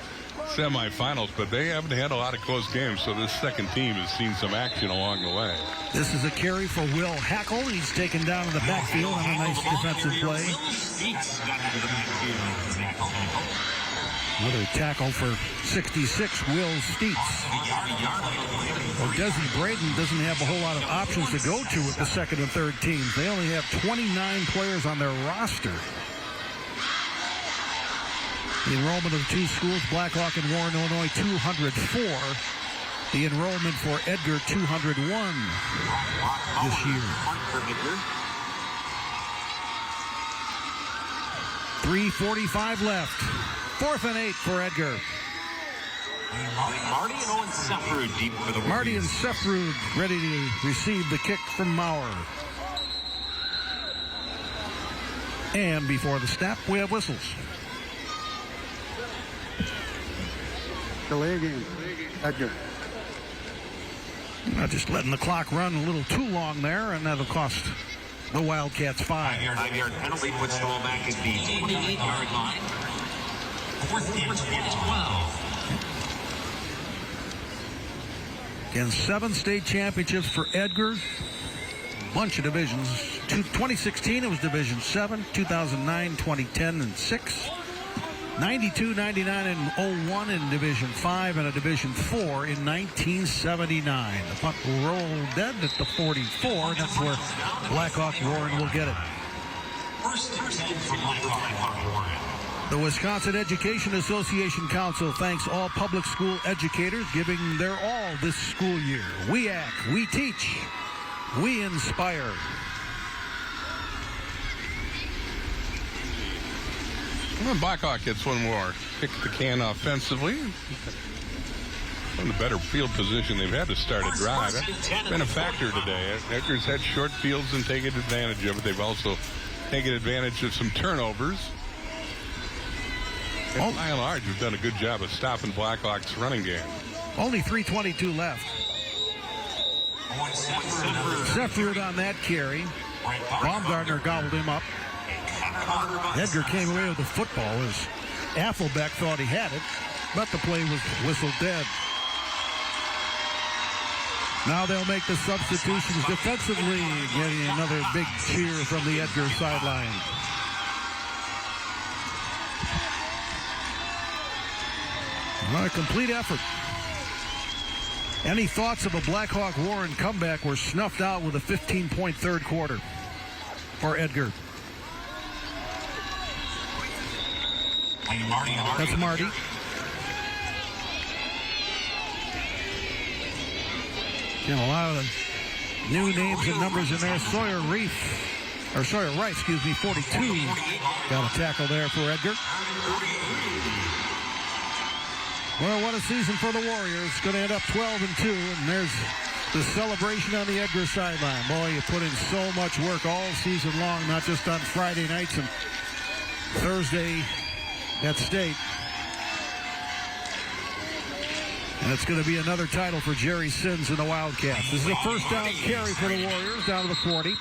semifinals, but they haven't had a lot of close games, so this second team has seen some action along the way. This is a carry for Will Hackle. He's taken down in the backfield on a nice defensive play. Another tackle for 66, Will Steets. Well, Desi Braden doesn't have a whole lot of options to go to with the second and third teams. They only have 29 players on their roster. The enrollment of two schools, Blackhawk and Warren, Illinois, 204. The enrollment for Edgar, 201 this year. 3:45 left. 4th and 8 for Edgar. Marty and Owen Sefrud deep for the Marty and Sefrud ready to receive the kick from Maurer. And before the snap, we have whistles. Delay game. Edgar. Just letting the clock run a little too long there, and that'll cost the Wildcats 5. 5-yard penalty puts the ball back at the 28-yard line. 4th and 12. Again, 7 state championships for Edgar. Bunch of divisions. 2016, it was Division 7. 2009, 2010, and 6. 92, 99, and 01 in Division 5, and a Division 4 in 1979. The punt will roll dead at the 44. That's where Blackhawk Warren will get it. First and 10 for Blackhawk Warren. The Wisconsin Education Association Council thanks all public school educators giving their all this school year. We act, we teach, we inspire. Well, Blackhawk gets one more kick at the can offensively. One of the better field position they've had to start a drive. That's been a factor today. Edgar's had short fields and taken advantage of it. They've also taken advantage of some turnovers. And by and large, we've done a good job of stopping Blackhawk's running game. Only 3:22 left. Sefrud on that carry. Baumgartner gobbled him up. Edgar came away with the football as Affelbeck thought he had it, but the play was whistled dead. Now they'll make the substitutions defensively, getting another big cheer from the Edgar sideline. What a complete effort. Any thoughts of a Blackhawk Warren comeback were snuffed out with a 15-point third quarter for Edgar. That's Marty. And a lot of the new names and numbers in there. Sawyer Rice, 42. Got a tackle there for Edgar. Well, what a season for the Warriors. Going to end up 12-2, and there's the celebration on the Edgar sideline. Boy, you put in so much work all season long, not just on Friday nights and Thursday at state. And it's going to be another title for Jerry Sins and the Wildcats. This is a first down carry for the Warriors down to the 40.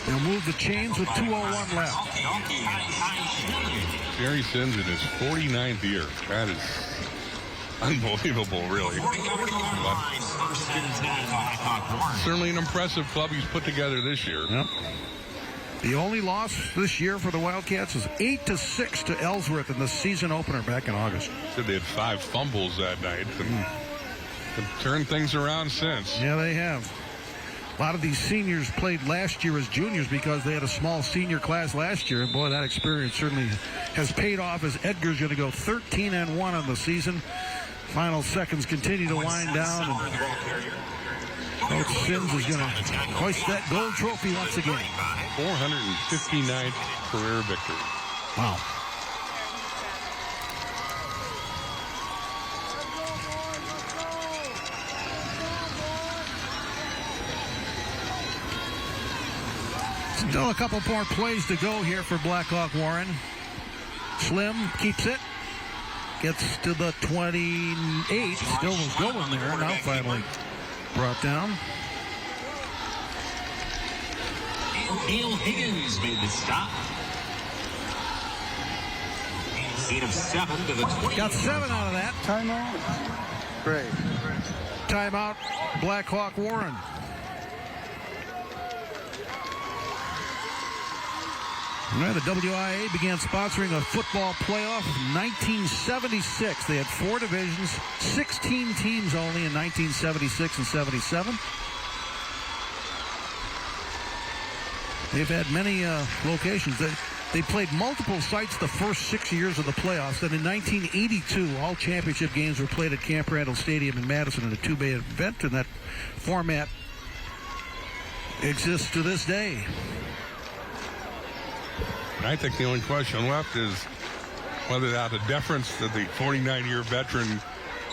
They'll move the chains with 2:01 left. Jerry Sins in his 49th year. That is unbelievable, really. But certainly an impressive club he's put together this year. Yep. The only loss this year for the Wildcats is 8-6 to Ellsworth in the season opener back in August. Said they had 5 fumbles that night and have turned things around since. Yeah, they have. A lot of these seniors played last year as juniors because they had a small senior class last year. And boy, that experience certainly has paid off as Edgar's going to go 13-1 on the season. Final seconds continue to wind down. And Coach Sins is going to hoist that gold trophy once again. 459th career victory. Wow. Still a couple more plays to go here for Blackhawk Warren. Slim keeps it. Gets to the 28. Still was going there. Now finally brought down. Neil Higgins made the stop. Gain of 7 to the 20. Got 7 out of that. Timeout. Great. Timeout, Blackhawk Warren. Right, the WIAA began sponsoring a football playoff in 1976. They had 4 divisions, 16 teams only in 1976 and 77. They've had many locations. They played multiple sites the first 6 years of the playoffs. Then in 1982, all championship games were played at Camp Randall Stadium in Madison in a 2-bay event, and that format exists to this day. I think the only question left is whether out of deference to the 49-year veteran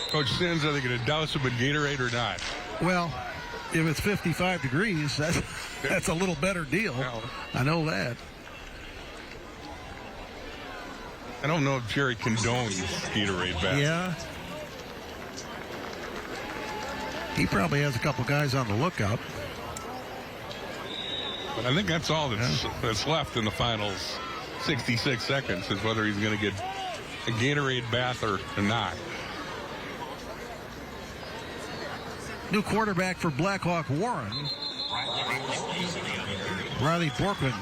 Coach Sins, are they going to douse him in Gatorade or not? Well, if it's 55 degrees, that's a little better deal. I know that. I don't know if Jerry condones Gatorade back. Yeah. He probably has a couple guys on the lookout. But I think that's all that's left in the finals 66 seconds is whether he's going to get a Gatorade bath or not. New quarterback for Blackhawk Warren, Riley Borkman.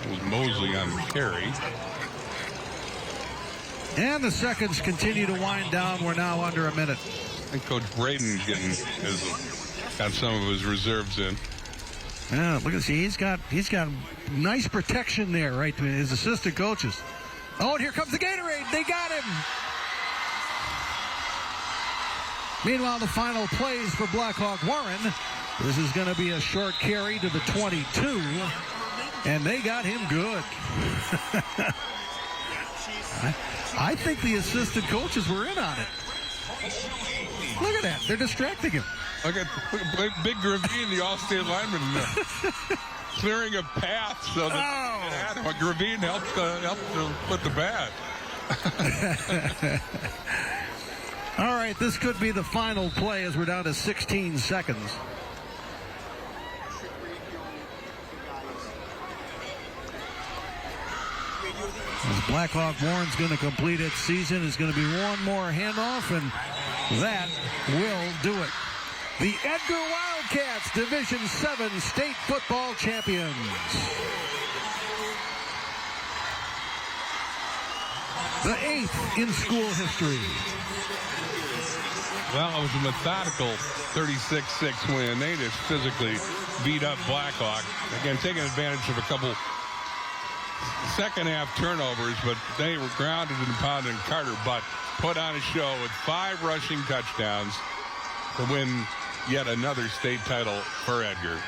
It was Mosley on the carry. And the seconds continue to wind down. We're now under a minute. I think Coach Braden got some of his reserves in. Yeah, look at this. He's got nice protection there, right? His assistant coaches. Oh, and here comes the Gatorade. They got him. Meanwhile, the final plays for Blackhawk Warren. This is going to be a short carry to the 22, and they got him good. I think the assistant coaches were in on it. Look at that. They're distracting him. Look at Big Gravine, the All-State lineman, clearing a path so that Gravine helped put the bat. All right, this could be the final play as we're down to 16 seconds. As Blackhawk Warren's going to complete its season, is going to be one more handoff, and that will do it. The Edgar Wildcats, Division 7 state football champions. The 8th in school history. Well, it was a methodical 36-6 win. They just physically beat up Blackhawk. Again, taking advantage of a couple second-half turnovers, but they were grounded and pounded, and Carter Butt put on a show with 5 rushing touchdowns to win yet another state title for Edgar.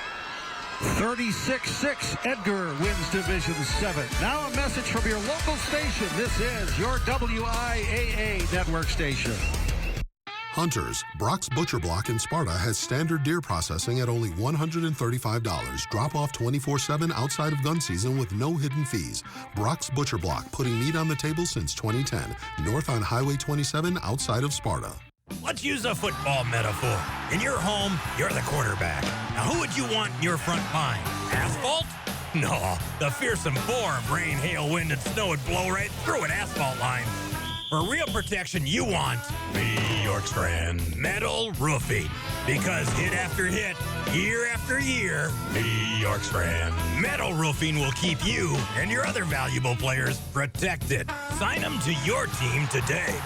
36-6, Edgar wins Division 7. Now a message from your local station. This is your WIAA network station. Hunters, Brock's Butcher Block in Sparta has standard deer processing at only $135. Drop off 24/7 outside of gun season with no hidden fees. Brock's Butcher Block, putting meat on the table since 2010. North on Highway 27 outside of Sparta. Let's use a football metaphor. In your home, you're the quarterback. Now who would you want in your front line? Asphalt? No, the fearsome bore of rain, hail, wind, and snow would blow right through an asphalt line. For real protection, you want the York Strand Metal Roofing. Because hit after hit, year after year, the York Strand Metal Roofing will keep you and your other valuable players protected. Sign them to your team today.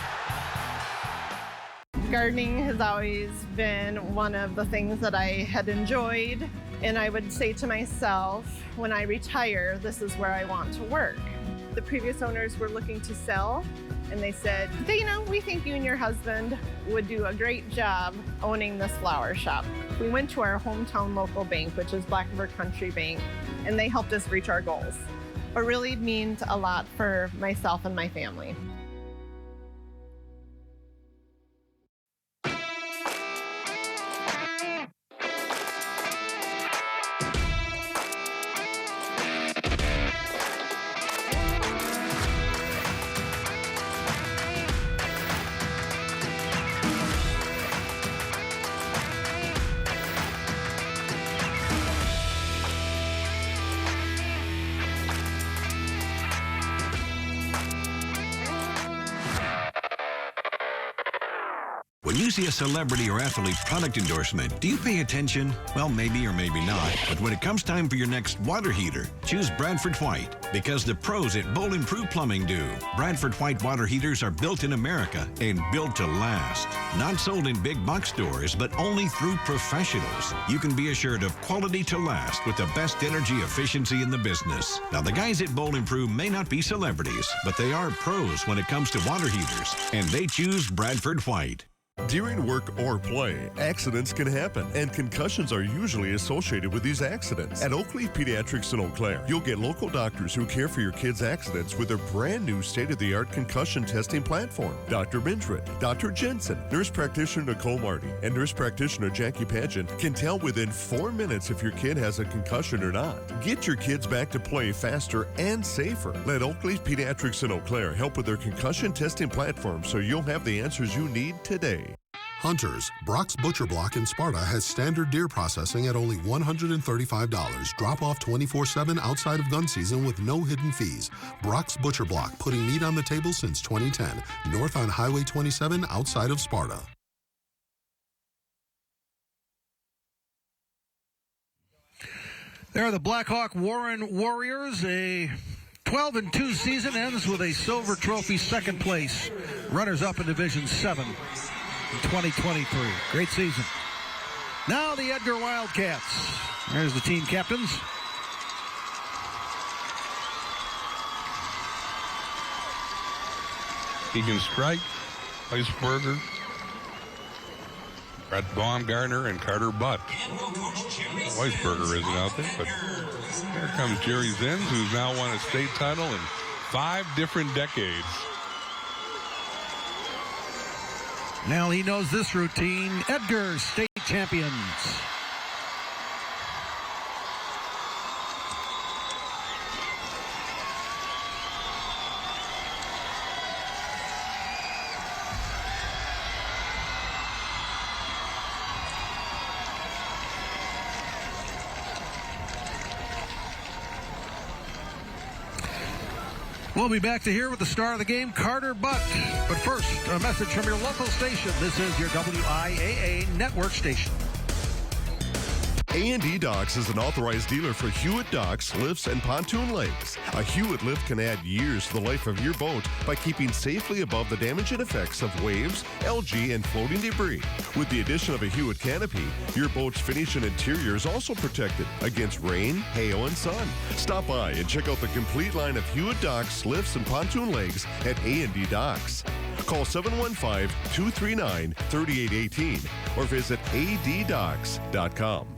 Gardening has always been one of the things that I had enjoyed, and I would say to myself, when I retire, this is where I want to work. The previous owners were looking to sell, and they said, Dana, we think you and your husband would do a great job owning this flower shop. We went to our hometown local bank, which is Black River Country Bank, and they helped us reach our goals. It really means a lot for myself and my family. When you see a celebrity or athlete product endorsement, do you pay attention? Well, maybe or maybe not. But when it comes time for your next water heater, choose Bradford White, because the pros at Bowl and Prue Plumbing do. Bradford White water heaters are built in America and built to last. Not sold in big box stores, but only through professionals. You can be assured of quality to last with the best energy efficiency in the business. Now, the guys at Bowl and Prue may not be celebrities, but they are pros when it comes to water heaters, and they choose Bradford White. During work or play, accidents can happen, and concussions are usually associated with these accidents. At Oakleaf Pediatrics in Eau Claire, you'll get local doctors who care for your kids' accidents with their brand new state-of-the-art concussion testing platform. Dr. Bindred, Dr. Jensen, nurse practitioner Nicole Marty, and nurse practitioner Jackie Pageant can tell within 4 minutes if your kid has a concussion or not. Get your kids back to play faster and safer. Let Oakleaf Pediatrics in Eau Claire help with their concussion testing platform so you'll have the answers you need today. Hunters, Brock's Butcher Block in Sparta has standard deer processing at only $135. Drop off 24/7 outside of gun season with no hidden fees. Brock's Butcher Block, putting meat on the table since 2010. North on Highway 27 outside of Sparta. There are the Blackhawk Warren Warriors. A 12-2 season ends with a silver trophy, second place. Runners-up in Division 7. In 2023. Great season. Now the Edgar Wildcats. There's the team captains. Keegan Strike, Weisberger, Brett Baumgartner, and Carter Butt. Weisberger isn't out there, but here comes Jerry Zenz, who's now won a state title in 5 different decades. Now he knows this routine. Edgar, state champions. We'll be back to here with the star of the game, Carter Butt. But first, a message from your local station. This is your WIAA network station. A&E Docks is an authorized dealer for Hewitt docks, lifts, and pontoon legs. A Hewitt lift can add years to the life of your boat by keeping safely above the damaging effects of waves, algae, and floating debris. With the addition of a Hewitt canopy, your boat's finish and interior is also protected against rain, hail, and sun. Stop by and check out the complete line of Hewitt docks, lifts, and pontoon legs at A&E Docks. Call 715-239-3818 or visit addocks.com.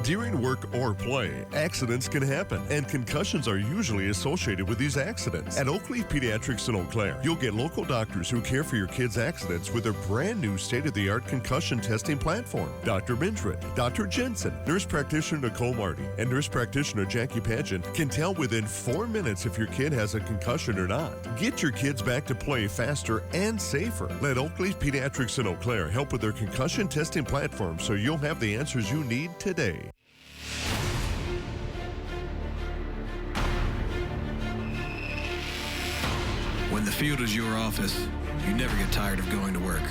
During work or play, accidents can happen, and concussions are usually associated with these accidents. At Oakleaf Pediatrics in Eau Claire, you'll get local doctors who care for your kids' accidents with their brand new state-of-the-art concussion testing platform. Dr. Bintred, Dr. Jensen, nurse practitioner Nicole Marty, and nurse practitioner Jackie Pageant can tell within 4 minutes if your kid has a concussion or not. Get your kids back to play faster and safer. Let Oakleaf Pediatrics in Eau Claire help with their concussion testing platform so you'll have the answers you need today. When the field is your office, you never get tired of going to work.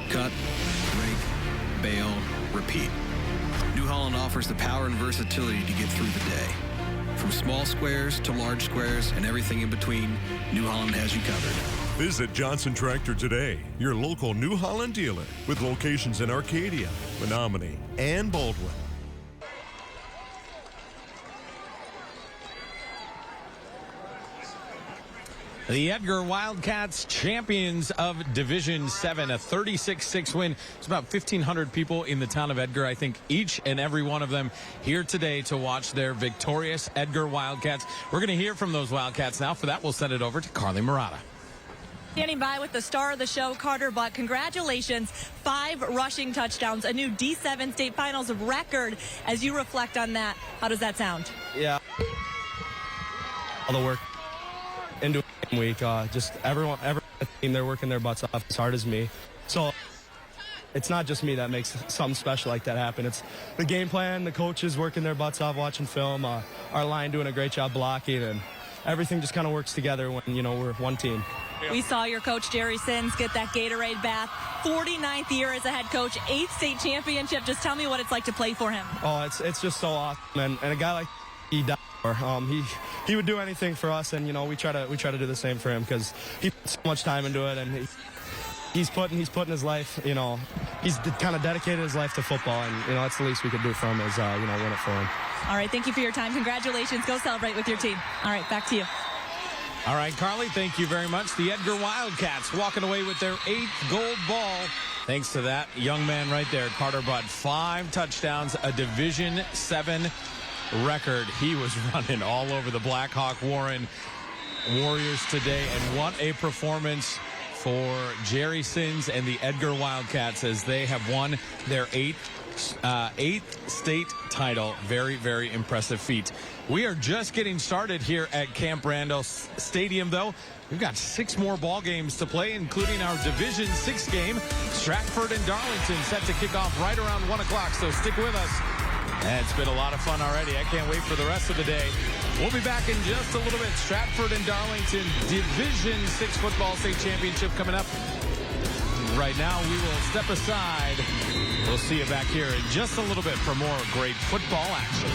Cut, rake, bale, repeat. New Holland offers the power and versatility to get through the day. From small squares to large squares and everything in between, New Holland has you covered. Visit Johnson Tractor today, your local New Holland dealer, with locations in Arcadia, Menominee, and Baldwin. The Edgar Wildcats, champions of Division 7, a 36-6 win. It's about 1,500 people in the town of Edgar. I think each and every one of them here today to watch their victorious Edgar Wildcats. We're going to hear from those Wildcats now. For that, we'll send it over to Carly Murata. Standing by with the star of the show, Carter Butt. Congratulations. 5 rushing touchdowns, a new D7 state finals record. As you reflect on that, how does that sound? Yeah. All the work into a week. Just every team, they're working their butts off as hard as me. So it's not just me that makes something special like that happen. It's the game plan, the coaches working their butts off, watching film, our line doing a great job blocking, and everything just kind of works together when, we're one team. We saw your coach, Jerry Sins, get that Gatorade bath. 49th year as a head coach, 8th state championship. Just tell me what it's like to play for him. Oh, it's just so awesome. And a guy like he died for. He would do anything for us, and we try to do the same for him because he put so much time into it, and he's putting his life. He's kind of dedicated his life to football, and that's the least we could do for him is win it for him. All right, thank you for your time. Congratulations. Go celebrate with your team. All right, back to you. All right, Carly, thank you very much. The Edgar Wildcats walking away with their 8th gold ball. Thanks to that young man right there, Carter Butt. 5 touchdowns, a Division 7 record. He was running all over the Blackhawk Warriors today, and what a performance for Jerry Sins and the Edgar Wildcats as they have won their 8th state title. Very, very impressive feat. We are just getting started here at Camp Randall Stadium, though. We've got 6 more ball games to play, including our Division 6 game. Stratford and Darlington set to kick off right around 1 o'clock, so stick with us. And it's been a lot of fun already. I can't wait for the rest of the day. We'll be back in just a little bit. Stratford and Darlington Division 6 football state championship coming up. Right now, we will step aside. We'll see you back here in just a little bit for more great football action.